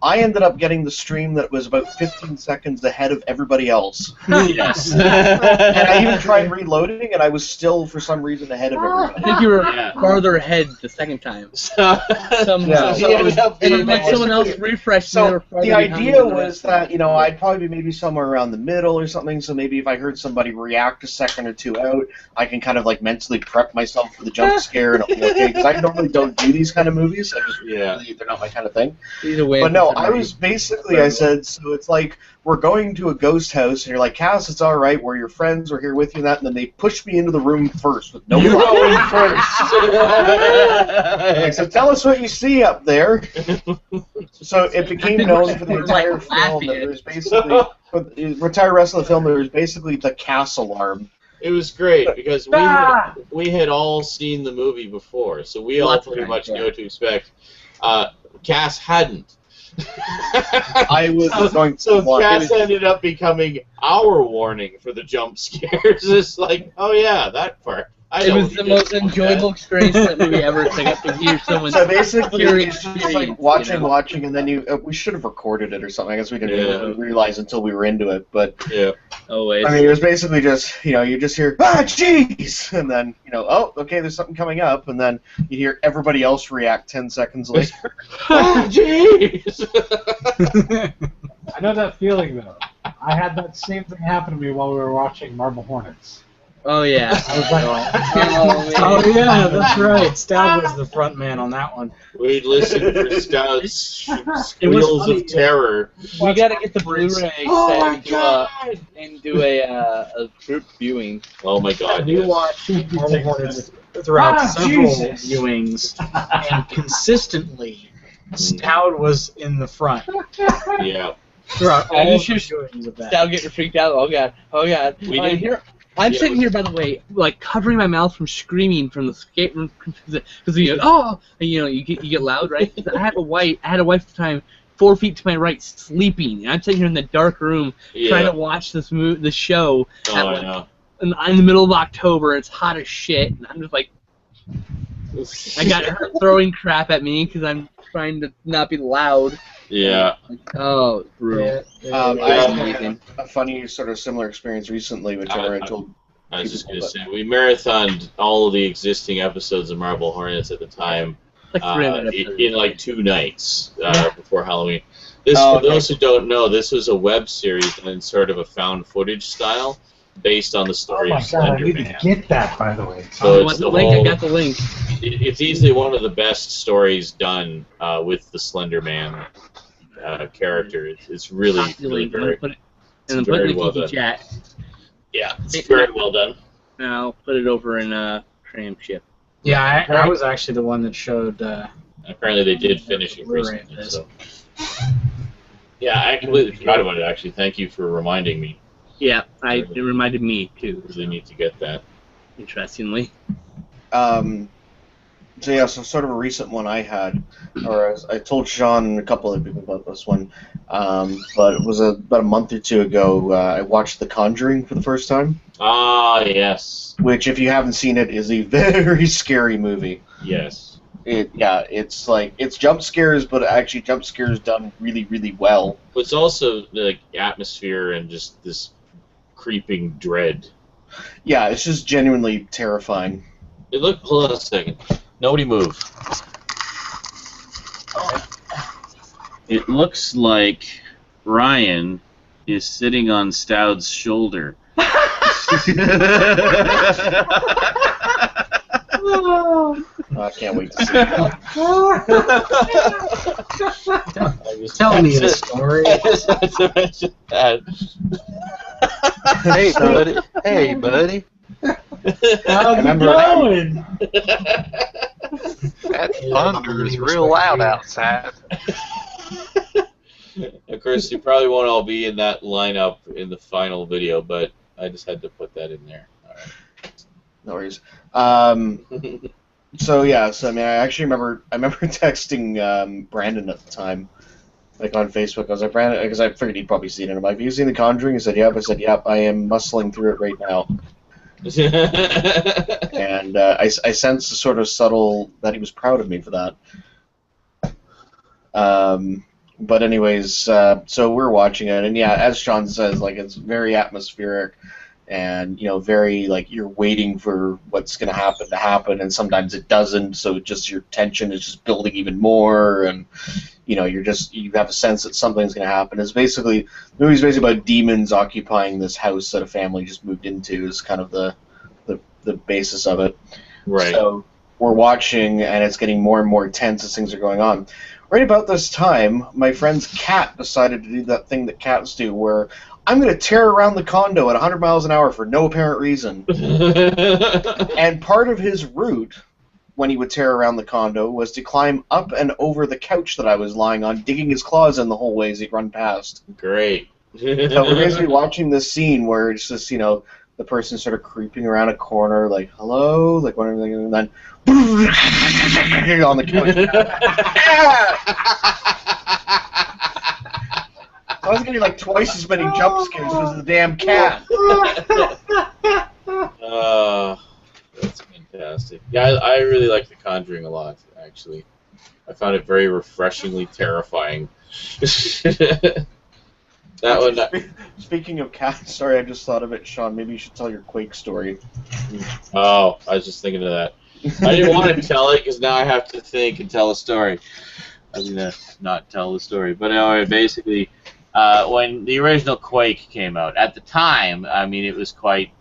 I ended up getting the stream that was about 15 seconds ahead of everybody else. Yes. And I even tried reloading, and I was still, for some reason, ahead of I everybody. think you were Yeah. farther ahead the second time. So, Somehow. Yeah. so it was- And then like someone else refreshed and they So were farther the behind idea than the was rest. that I'd probably be maybe somewhere around the middle or something. So maybe if I heard somebody react a second or two out, I can kind of like mentally prep myself for the jump scare and it'll be okay. Because I normally don't do these kind of movies. I just Yeah. really, they're not my kind of thing. Either way. But no, it's I was I said, so it's like we're going to a ghost house, and you're like, Cass, it's all right. We're your friends. We're here with you, and that. And then they pushed me into the room first with no. You problem. go in first. Like, so tell us what you see up there. So it became think known we're for the like entire film laughing that at there was basically for the entire rest of the film there was basically the Cass alarm. It was great because we had all seen the movie before, so we all Lots of pretty times, much yeah. knew what to expect. Cass hadn't. I was going to So watch. Cass ended up becoming our warning for the jump scares. It's like, oh yeah, that part. I It know was what the you most did. enjoyable experience that movie ever. To get to hear someone. So basically, Pure it's just experience, like you know? watching, and then we should have recorded it or something. I guess we didn't Yeah. really realize until we were into it. But Yeah. Always. I mean, it was basically just you just hear jeez, and then oh okay, there's something coming up, and then you hear everybody else react 10 seconds later. Ah, jeez. I know that feeling though. I had that same thing happen to me while we were watching Marble Hornets. Oh yeah. I was like, Oh yeah, that's right. Stab was the front man on that one. We'd listen for Stout's squeals funny. of terror. We gotta get the Blu-ray Oh set my and do a group viewing. Oh my god, We yes. watched Marble Hornets throughout several Jesus. viewings, and consistently, Stout was in the front Yeah. throughout I all just the viewings of that. Sal getting freaked out. Oh god. Oh god. We I'm did- here. I'm yeah, sitting here, by the way, like covering my mouth from screaming from the skate room because you know, you get loud, right? I had a wife at the time, 4 feet to my right, sleeping, and I'm sitting here in the dark room trying Yeah. to watch the show Oh, at, I like, know. in the middle of October. It's hot as shit, and I'm just like, I got her throwing crap at me because I'm trying to not be loud. Yeah. Oh, it's brutal. I Yeah. had a funny sort of similar experience recently, which I already told. I was just going to say, we marathoned all of the existing episodes of Marble Hornets at the time Like 300 episodes. in like 2 nights before Halloween. This, Oh, for those who don't know, this was a web series in sort of a found footage style based on the oh story my of god, I Slender need to Man. get that, by the way. So You want it's the the link? I whole- got the link. It's easily one of the best stories done with the Slender Man character. It's really, Copy the really link, and very, then put it, it's and then put it very in the well Geeky done. chat. Yeah, it's very well done. And I'll put it over in Tram Ship. Yeah, I was actually the one that showed. Apparently they did finish it Blu-ray recently. of this. So. Yeah, I completely forgot about it, actually. Thank you for reminding me. Yeah, it reminded me too. Really need to get that. Interestingly. So yeah, so sort of a recent one I had, or I told Sean and a couple other people about this one, but it was about a month or two ago. I watched The Conjuring for the first time, Ah, yes. which, if you haven't seen it, is a very scary movie. Yes. It's like it's jump scares, but actually jump scares done really, really well. But it's also the atmosphere and just this creeping dread. Yeah, it's just genuinely terrifying. Hold on a second. Nobody move. It looks like Ryan is sitting on Stoud's shoulder. I can't wait to see it. Tell me the story. I just had to mention that. Hey, buddy. Hey, buddy. How's it remember- going? That thunder is real loud outside. Of course, you probably won't all be in that lineup in the final video, but I just had to put that in there. All No worries. right. So I mean, I remember texting Brandon at the time, like on Facebook. I was like, Brandon, because I figured he'd probably seen it. I'm like, have you seen The Conjuring? He said, yep. I said, yep. I am muscling through it right now. And I sensed a sort of subtle that he was proud of me for that. But anyways, so we're watching it, and yeah, as Sean says, like it's very atmospheric, and very like you're waiting for what's going to happen, and sometimes it doesn't. So just your tension is just building even more, and you have a sense that something's going to happen. The movie's basically about demons occupying this house that a family just moved into. Is kind of the basis of it. Right. So we're watching, and it's getting more and more tense as things are going on. Right about this time, my friend's cat decided to do that thing that cats do, where I'm going to tear around the condo at 100 miles an hour for no apparent reason. And part of his route, when he would tear around the condo, was to climb up and over the couch that I was lying on, digging his claws in the whole way as he'd run past. Great. So we're basically watching this scene where it's just, the person sort of creeping around a corner, like, hello, like, what everything, and then on the couch. I was getting like twice as many jump scares because of the damn cat. That's fantastic. Yeah, I really like The Conjuring a lot, actually. I found it very refreshingly terrifying. That one. Speaking of cats, sorry, I just thought of it, Sean. Maybe you should tell your Quake story. Oh, I was just thinking of that. I didn't want to tell it because now I have to think and tell a story. I was gonna not tell the story, but anyway, basically, when the original Quake came out. At the time, I mean, it was quite,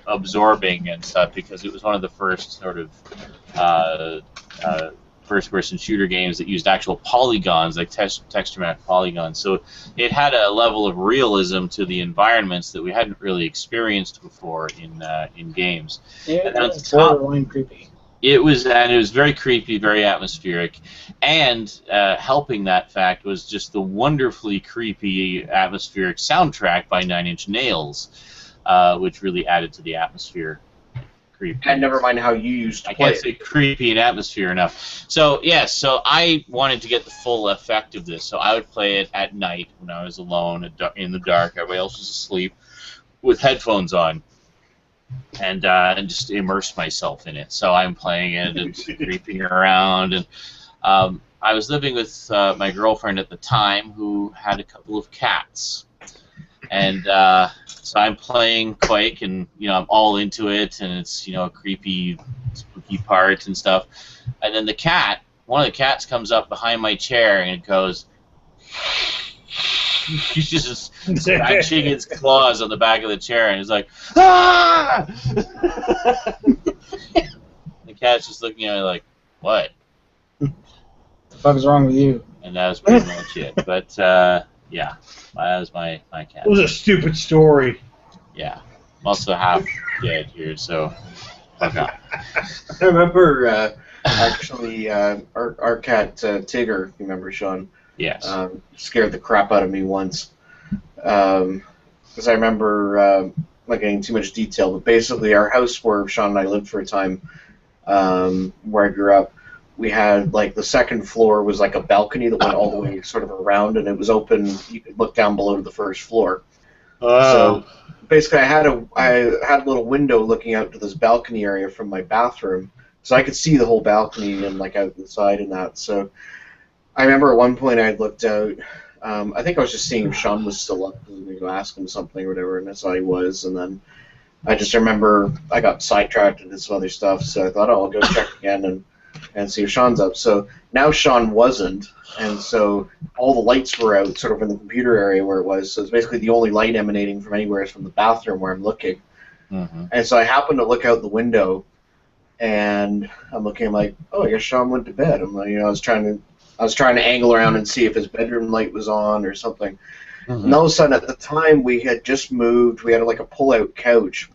absorbing and stuff because it was one of the first sort of first-person shooter games that used actual polygons, like texture map polygons. So it had a level of realism to the environments that we hadn't really experienced before in games. It And was borderline creepy. It was very creepy, very atmospheric, and helping that fact was just the wonderfully creepy atmospheric soundtrack by Nine Inch Nails, which really added to the atmosphere. Creepy. And never mind how you used to I play can't say creepy and atmosphere enough. So yes, so I wanted to get the full effect of this. So I would play it at night when I was alone in the dark. Everybody else was asleep, with headphones on, and just immerse myself in it. So I'm playing it and creeping around, and I was living with my girlfriend at the time, who had a couple of cats, and so I'm playing Quake, and I'm all into it, and it's a creepy, spooky part and stuff, and then one of the cats comes up behind my chair and it goes. He's just scratching its claws on the back of the chair, and he's like, "Ah!" The cat's just looking at me like, "What? What the fuck is wrong with you?" And that was pretty much it. But yeah, that was my cat. It was a stupid story. Yeah, I'm also half dead here, so fuck off. I remember actually our cat Tigger. You remember, Sean? Yes. Scared the crap out of me once. Because I remember, not getting too much detail, but basically our house where Sean and I lived for a time, where I grew up, we had, like, the second floor was like a balcony that went all the way sort of around, and it was open. You could look down below to the first floor. So basically I had a little window looking out to this balcony area from my bathroom, so I could see the whole balcony and, like, out the side and that. So I remember at one point I had looked out. I think I was just seeing if Sean was still up, and go ask him something or whatever, and that's how he was. And then I just remember I got sidetracked and did some other stuff, so I thought, oh, I'll go check again and see if Sean's up. So now Sean wasn't, and so all the lights were out, sort of in the computer area where it was. So it's basically the only light emanating from anywhere is from the bathroom where I'm looking. Mm-hmm. And so I happened to look out the window, and I'm looking like, oh, I guess Sean went to bed. I'm like, I was trying to angle around and see if his bedroom light was on or something. Mm-hmm. And all of a sudden, at the time, we had just moved. We had like a pull-out couch.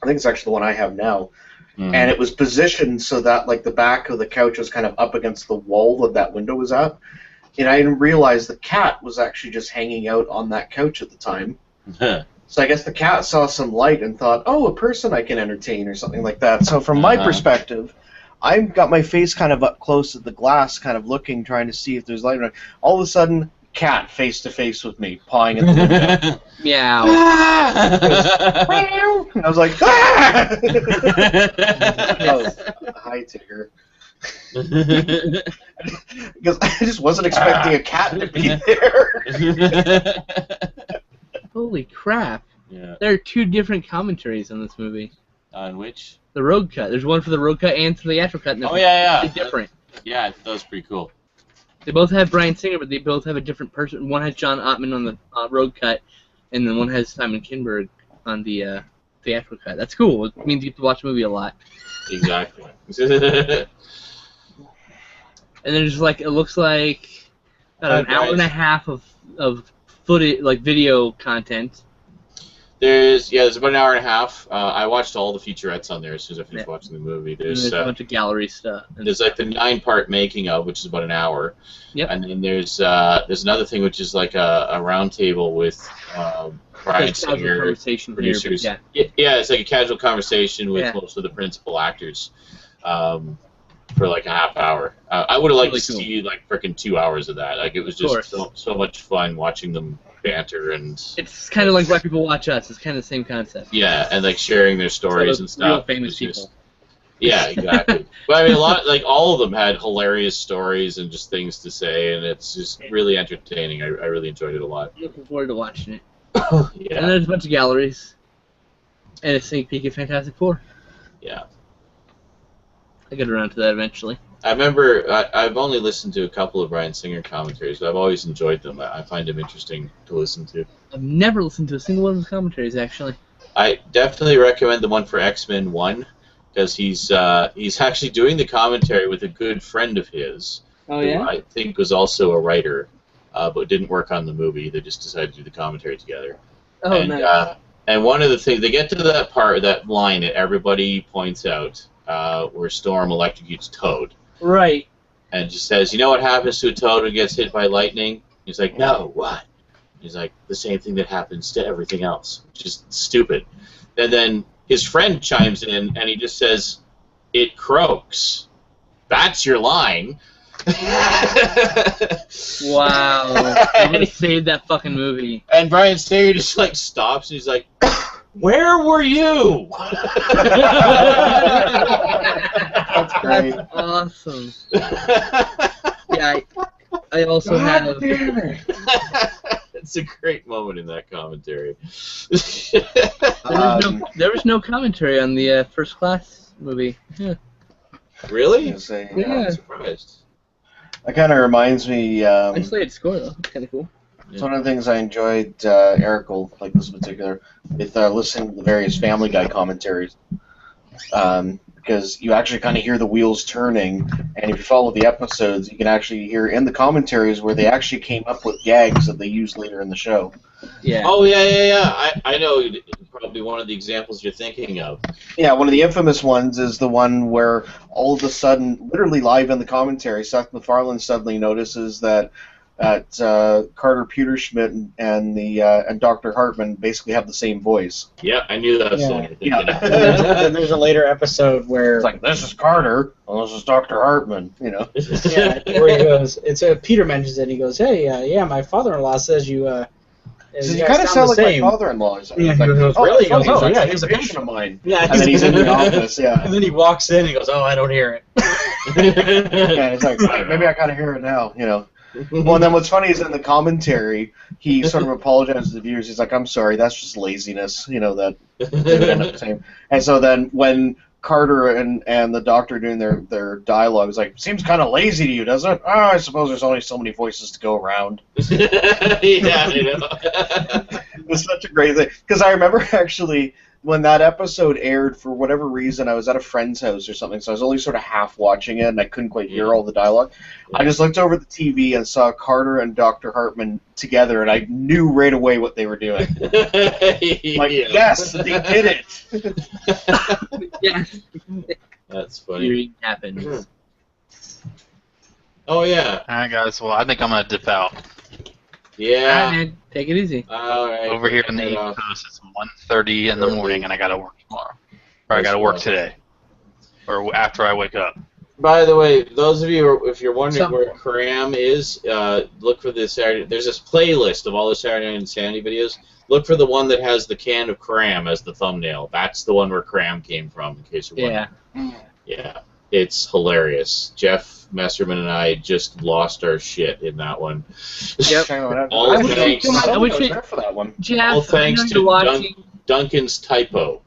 I think it's actually the one I have now. Mm-hmm. And it was positioned so that like the back of the couch was kind of up against the wall that window was at. And I didn't realize the cat was actually just hanging out on that couch at the time. So I guess the cat saw some light and thought, oh, a person I can entertain or something like that. So from my perspective, I've got my face kind of up close at the glass, kind of looking, trying to see if there's light around. All of a sudden, cat face to face with me, pawing at the window. Meow. I was like, ah! Oh, hi, Tigger. Because I just wasn't expecting a cat to be there. Holy crap. Yeah. There are two different commentaries on this movie. On which? The road cut. There's one for the road cut and for the theatrical cut. And Oh, yeah. They're different. Yeah, that was pretty cool. They both have Bryan Singer, but they both have a different person. One has John Ottman on the road cut, and then one has Simon Kinberg on the theatrical cut. That's cool. It means you get to watch the movie a lot. Exactly. And then just like it looks like an hour and a half of footage, like video content. There's about an hour and a half. I watched all the featurettes on there as soon as I finished watching the movie. There's a bunch of gallery stuff. There's like the 9-part making of, which is about an hour. Yep. And then there's another thing which is like a round table with Bryan Singer, producers. Here, yeah, it's like a casual conversation with most of the principal actors for like a half hour. I would have liked to see like freaking 2 hours of that. Like it was just so much fun watching them banter, and it's kind of like why people watch us. It's kind of the same concept. Yeah, and like sharing their stories and stuff. Real famous people. Yeah, exactly. But I mean, all of them had hilarious stories and just things to say, and it's just really entertaining. I really enjoyed it a lot. Looking forward to watching it. Yeah. And there's a bunch of galleries, and a sneak peek of Fantastic Four. Yeah. I get around to that eventually. I remember I've only listened to a couple of Bryan Singer commentaries, but I've always enjoyed them. I find them interesting to listen to. I've never listened to a single one of his commentaries, actually. I definitely recommend the one for X-Men 1, because he's actually doing the commentary with a good friend of his, Oh, who yeah? I think was also a writer, but didn't work on the movie. They just decided to do the commentary together. Oh, and, nice. And one of the things, they get to that part, that line that everybody points out, where Storm electrocutes Toad. Right. And just says, you know what happens to a toad when it gets hit by lightning? He's like, no, what? He's like, the same thing that happens to everything else. Just stupid. And then his friend chimes in, and he just says, it croaks. That's your line. Wow. I'm gonna save that fucking movie. And Bryan Singer just, like, stops, and he's like, where were you? That's great. That's awesome. Yeah, I also have... It's a great moment in that commentary. There was no commentary on the First Class movie. Yeah. Really? I'm Yeah. surprised. That kind of reminds me. Isolated score, though. It's kind of cool. It's one of the things I enjoyed. Eric will like this in particular with listening to the various Family Guy commentaries, because you actually kind of hear the wheels turning, and if you follow the episodes, you can actually hear in the commentaries where they actually came up with gags that they use later in the show. Yeah. Oh, yeah. I know probably one of the examples you're thinking of. Yeah, one of the infamous ones is the one where all of a sudden, literally live in the commentary, Seth MacFarlane suddenly notices that Carter Peterschmidt and Dr. Hartman basically have the same voice. Yeah, I knew that was the one you're thinking of. Then there's a later episode where It's like, this is Carter, well, this is Dr. Hartman, you know. yeah, where he goes, Peter mentions it. And he goes, "Hey, yeah, my father-in-law says you." You guys kind of sound like the same. my father-in-law. Yeah, It's like, he goes, oh, really? he goes, Oh, yeah, he's he's a a patient of mine. Yeah, And then he's in the office, yeah. And then he walks in and he goes, "Oh, I don't hear it." Yeah, it's like, right, maybe I kind of hear it now, you know. Well, and then what's funny is in the commentary, he sort of apologizes to the viewers. He's like, I'm sorry, that's just laziness, you know, that they would end up saying. And so then when Carter and the doctor doing their dialogue is like, seems kind of lazy to you, doesn't it? Oh, I suppose there's only so many voices to go around. Yeah, you know. It was such a great thing. Because I remember actually when that episode aired, for whatever reason, I was at a friend's house or something, so I was only sort of half watching it, and I couldn't quite hear all the dialogue. I just looked over the TV and saw Carter and Dr. Hartman together, and I knew right away what they were doing. Like, yes, they did it! Yeah. That's funny. Hearing happens. Oh, yeah. Alright, guys, well, I think I'm going to dip out. Yeah. Alright, man. Take it easy. All right. Over here in the East Coast, it's 1:30 in the morning, and I got to work tomorrow. Or I got to work today. Or after I wake up. By the way, those of you, if you're wondering Some- where Cram is, look for this Saturday. There's this playlist of all the Saturday Night Insanity videos. Look for the one that has the can of Cram as the thumbnail. That's the one where Cram came from, in case you're wondering. Yeah. It's hilarious. Jeff Messerman and I just lost our shit in that one. Yep. All I wish thanks, I wish was it- there for that one. Jeff, all thanks I know to you're watching. Duncan's typo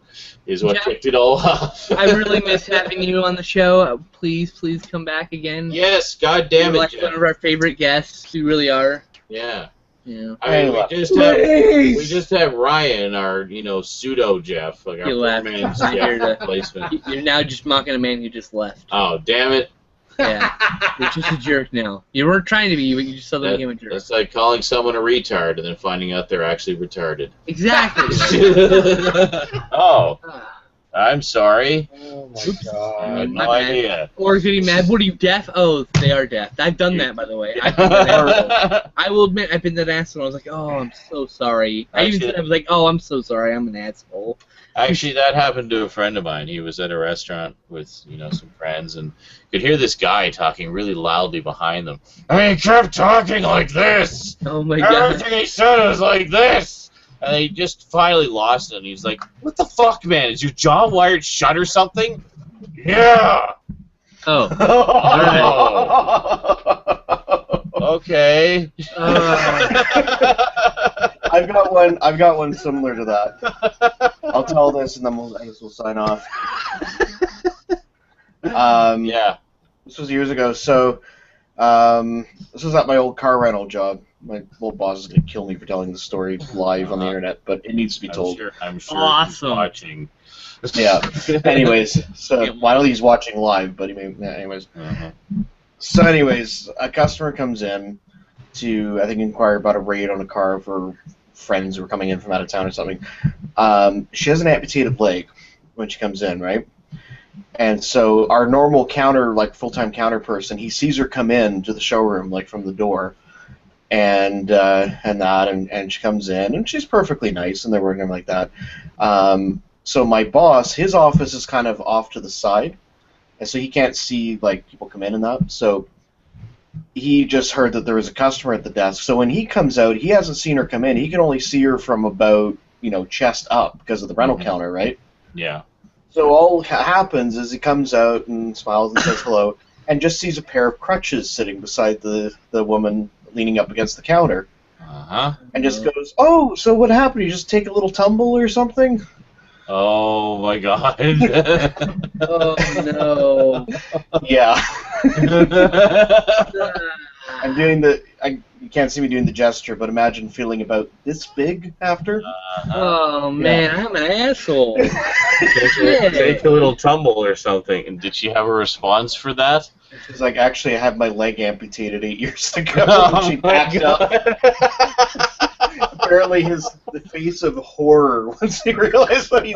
is what Jeff, kicked it all off. I really miss having you on the show. Please come back again. Yes, God damn You're it, like Jeff. one of our favorite guests. You really are. Yeah. Yeah. I mean, we just have Ryan, our pseudo Jeff, like He our left. poor man's He's here Jeff to- replacement. You're now just mocking a man who just left. Oh, damn it! Yeah. You're just a jerk now. You weren't trying to be, but you just suddenly became a jerk. That's like calling someone a retard and then finding out they're actually retarded. Exactly. Oh, I'm sorry. Oh my Oops. I god. had My no bad. idea. Or getting mad. What are you, deaf? Oh, they are deaf. I've done that, by the way. I've been that asshole. I will admit, I've been that asshole. I was like, oh, I'm so sorry. I even said, I was like, oh, I'm so sorry. I'm an asshole. Actually, that happened to a friend of mine. He was at a restaurant with, some friends, and you could hear this guy talking really loudly behind them. And he kept talking like this. Oh my god. Everything he said was like this. And he just finally lost it. And he's like, what the fuck, man? Is your jaw wired shut or something? Yeah. Oh. Oh. Okay. I've got one similar to that. I'll tell this and then I guess we'll sign off. Yeah. This was years ago. So this was at my old car rental job. My old boss is going to kill me for telling the story live on the internet, but it needs to be told. I'm sure Awesome. he's watching. Yeah. Anyways, so while he's watching live, but he may. Yeah, anyways. Uh-huh. So, anyways, a customer comes in to, I think, inquire about a raid on a car for friends who are coming in from out of town or something. She has an amputated leg when she comes in, right? And so our normal counter, like full-time counter person, he sees her come in to the showroom, like from the door, and she comes in, and she's perfectly nice, and they're working like that. So my boss, his office is kind of off to the side, and so he can't see like people come in and that. So he just heard that there was a customer at the desk. So when he comes out, he hasn't seen her come in. He can only see her from about, chest up because of the rental counter, right? Yeah. So all happens is he comes out and smiles and says hello, and just sees a pair of crutches sitting beside the woman leaning up against the counter. Uh-huh. And just goes, "Oh, so what happened? You just take a little tumble or something?" Oh my god. Oh no. Yeah. I'm doing you can't see me doing the gesture, but imagine feeling about this big after. Oh man, I'm an asshole. Take a little tumble or something. And did she have a response for that? She's like, "Actually, I had my leg amputated 8 years ago." Oh And she backed up. Apparently, the face of horror once he realized what he'd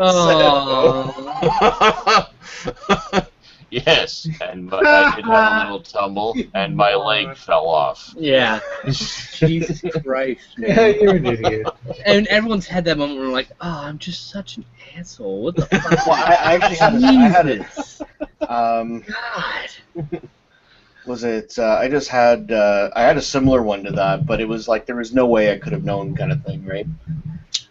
said. Yes, and I did have a little tumble, and my leg fell off. Yeah. Jesus Christ, man. Yeah, you're an idiot. And everyone's had that moment where we're like, oh, I'm just such an asshole. What the fuck? Well, I actually had it. God. Was it? I had a similar one to that, but it was like there was no way I could have known, kind of thing, right?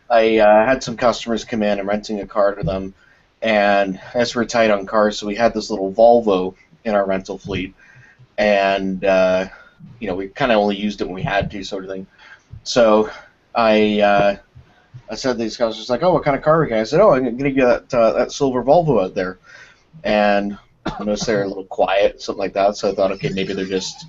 I had some customers come in. I'm renting a car to them, and as we're tight on cars, so we had this little Volvo in our rental fleet, and we kind of only used it when we had to, sort of thing. So I said to these customers, like, "Oh, what kind of car are we getting?" I said, "Oh, I'm going to get that silver Volvo out there," and I noticed they're a little quiet, something like that. So I thought, okay, maybe they're just,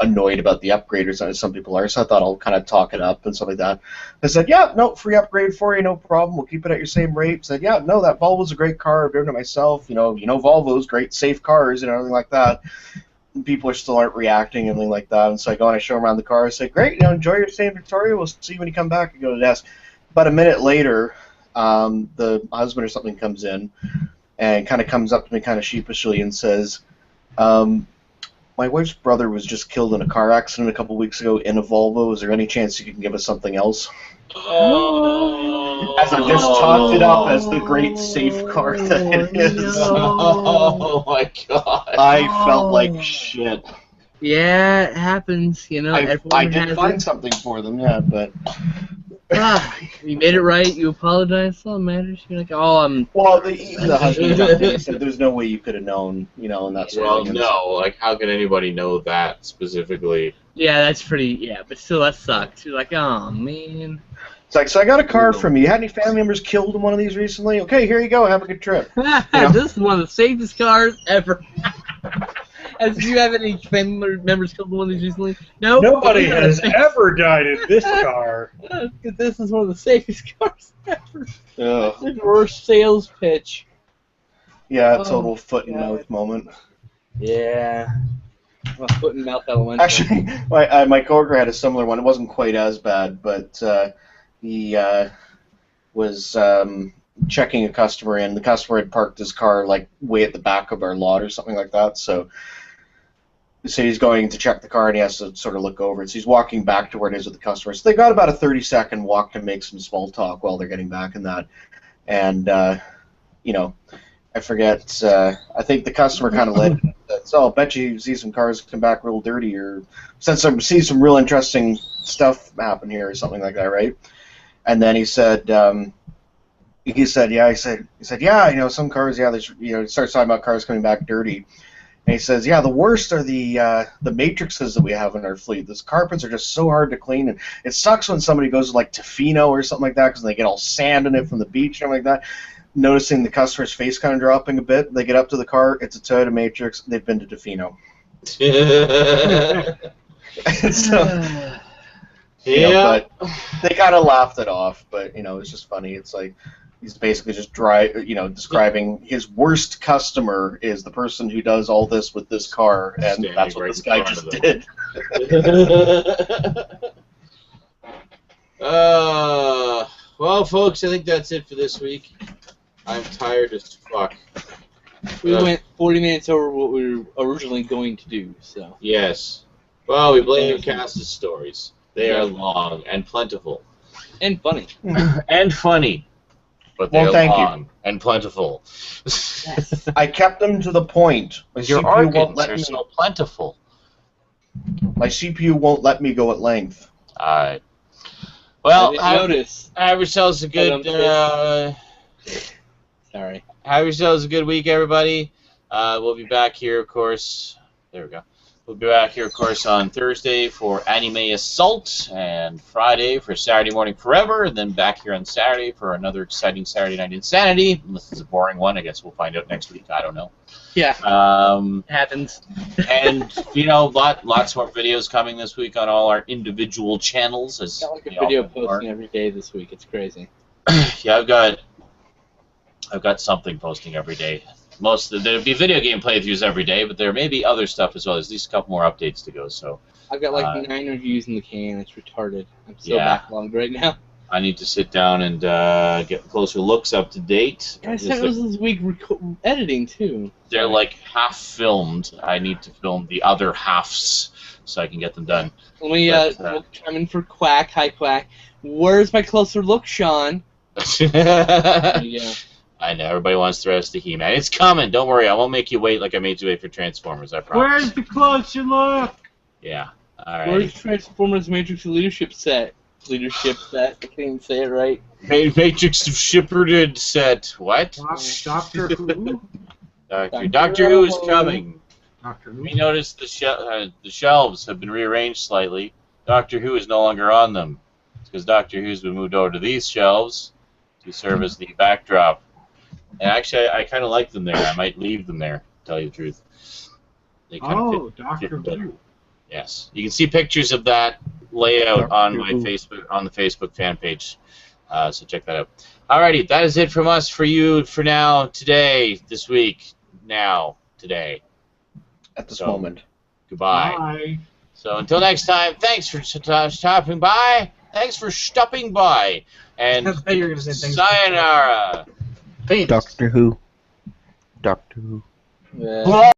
annoyed about the upgrade or something. Some people are. So I thought I'll kind of talk it up and stuff like that. I said, "Yeah, no, free upgrade for you, no problem. We'll keep it at your same rate." I said, "Yeah, no, that Volvo's a great car. I've driven it myself. Volvos, great, safe cars, everything like that." And people still aren't reacting and everything like that. And so I go and I show them around the car. I say, "Great, enjoy your stay in Victoria. We'll see you when you come back." And go to the desk. About a minute later, the husband or something comes in and kind of comes up to me kind of sheepishly and says, "My wife's brother was just killed in a car accident a couple weeks ago in a Volvo. Is there any chance you can give us something else?" Oh. As I just talked it up as the great safe car that it is. Oh my god. I felt like shit. Yeah, it happens. I Everyone did has find it. something for them, yeah, but... You made it right. You apologized. All that matters. You're like, oh, I'm. Well, the husband jumped in and said, "There's no way you could have known, and that sort Well, of thing." no, like, how can anybody know that specifically? Yeah, that's pretty. Yeah, but still, that sucks. You're like, oh man. It's like, "So I got a car from you. You had any family members killed in one of these recently? Okay, here you go. Have a good trip." This is one of the safest cars ever. Do you have any family members killed in one of these recently? No. Nobody has ever died in this car. This is one of the safest cars ever. Ugh. The worst sales pitch. Yeah, total foot and mouth moment. Yeah. Well, foot and mouth element. Actually, my coworker had a similar one. It wasn't quite as bad, but he was checking a customer in. The customer had parked his car like way at the back of our lot or something like that. So he's going to check the car and he has to sort of look over it. So he's walking back to where it is with the customer. So they got about a 30-second walk to make some small talk while they're getting back in that. And I forget. I think the customer kind of led. So I'll bet you see some cars come back real dirty, or see some real interesting stuff happen here, or something like that, right? And then he said, yeah. He said, yeah. Some cars, yeah. He starts talking about cars coming back dirty, and he says, yeah, the worst are the matrices that we have in our fleet. Those carpets are just so hard to clean, and it sucks when somebody goes to like Tofino or something like that because they get all sand in it from the beach and everything like that. noticing the customer's face kind of dropping a bit. They get up to the car. It's a Toyota Matrix. They've been to Defino. So, you know, but they kind of laughed it off. But you know, it's just funny. It's like he's basically just describing his worst customer is the person who does all this with this car, and Standing that's what right this in guy front just of did. Well, folks, I think that's it for this week. I'm tired as fuck. We went 40 minutes over what we were originally going to do, so. Yes. Well, we blame Cass's stories. They are long and plentiful. And funny. And funny. But they're Well, thank you. long and plentiful. Yes. I kept them to the point. My Your CPU won't organs let are me. so plentiful. My CPU won't let me go at length. Alright. Well, I didn't notice. have yourselves a good Sorry. have yourselves a good week, everybody. We'll be back here, of course. There we go. We'll be back here, of course, on Thursday for Anime Assault, and Friday for Saturday Morning Forever, and then back here on Saturday for another exciting Saturday Night Insanity. Unless it's a boring one, I guess we'll find out next week. I don't know. Yeah. Happens. And you know, lots more videos coming this week on all our individual channels. As Got like a they video often are. posting every day this week. It's crazy. Yeah, I've got something posting every day. There'll be video game playthroughs every day, but there may be other stuff as well. There's at least a couple more updates to go. So I've got like 9 reviews in the can. It's retarded. I'm so Yeah. backlogged right now. I need to sit down and get closer looks up to date. I spent most of this week editing too. They're like half filmed. I need to film the other halves so I can get them done. Let me we'll chime in for Quack. Hi Quack. Where's my closer look, Sean? There you go. I know everybody wants to throw us to He-Man. It's coming. Don't worry. I won't make you wait like I made you wait for Transformers. I promise. Where's the closer look? Yeah. All right. Where's Transformers Matrix Leadership set? Leadership set. I can't even say it right. Matrix of Shippered set. What? Doctor Who? Doctor Who is coming. Doctor Who? We noticed the shelves have been rearranged slightly. Doctor Who is no longer on them. It's because Doctor Who's been moved over to these shelves to serve as the backdrop. And actually, I kind of like them there. I might leave them there, to tell you the truth. They kind of fit Doctor better. Who. Yes. You can see pictures of that layout on my Facebook, on the Facebook fan page. So check that out. Alrighty, that is it from us for you for now, today, this week, now, today. At this moment. Goodbye. Bye. So until next time, thanks for stopping by. Thanks for stopping by. And I thought you were gonna say thanks. sayonara. Peace. Doctor Who. Doctor Who. Yeah.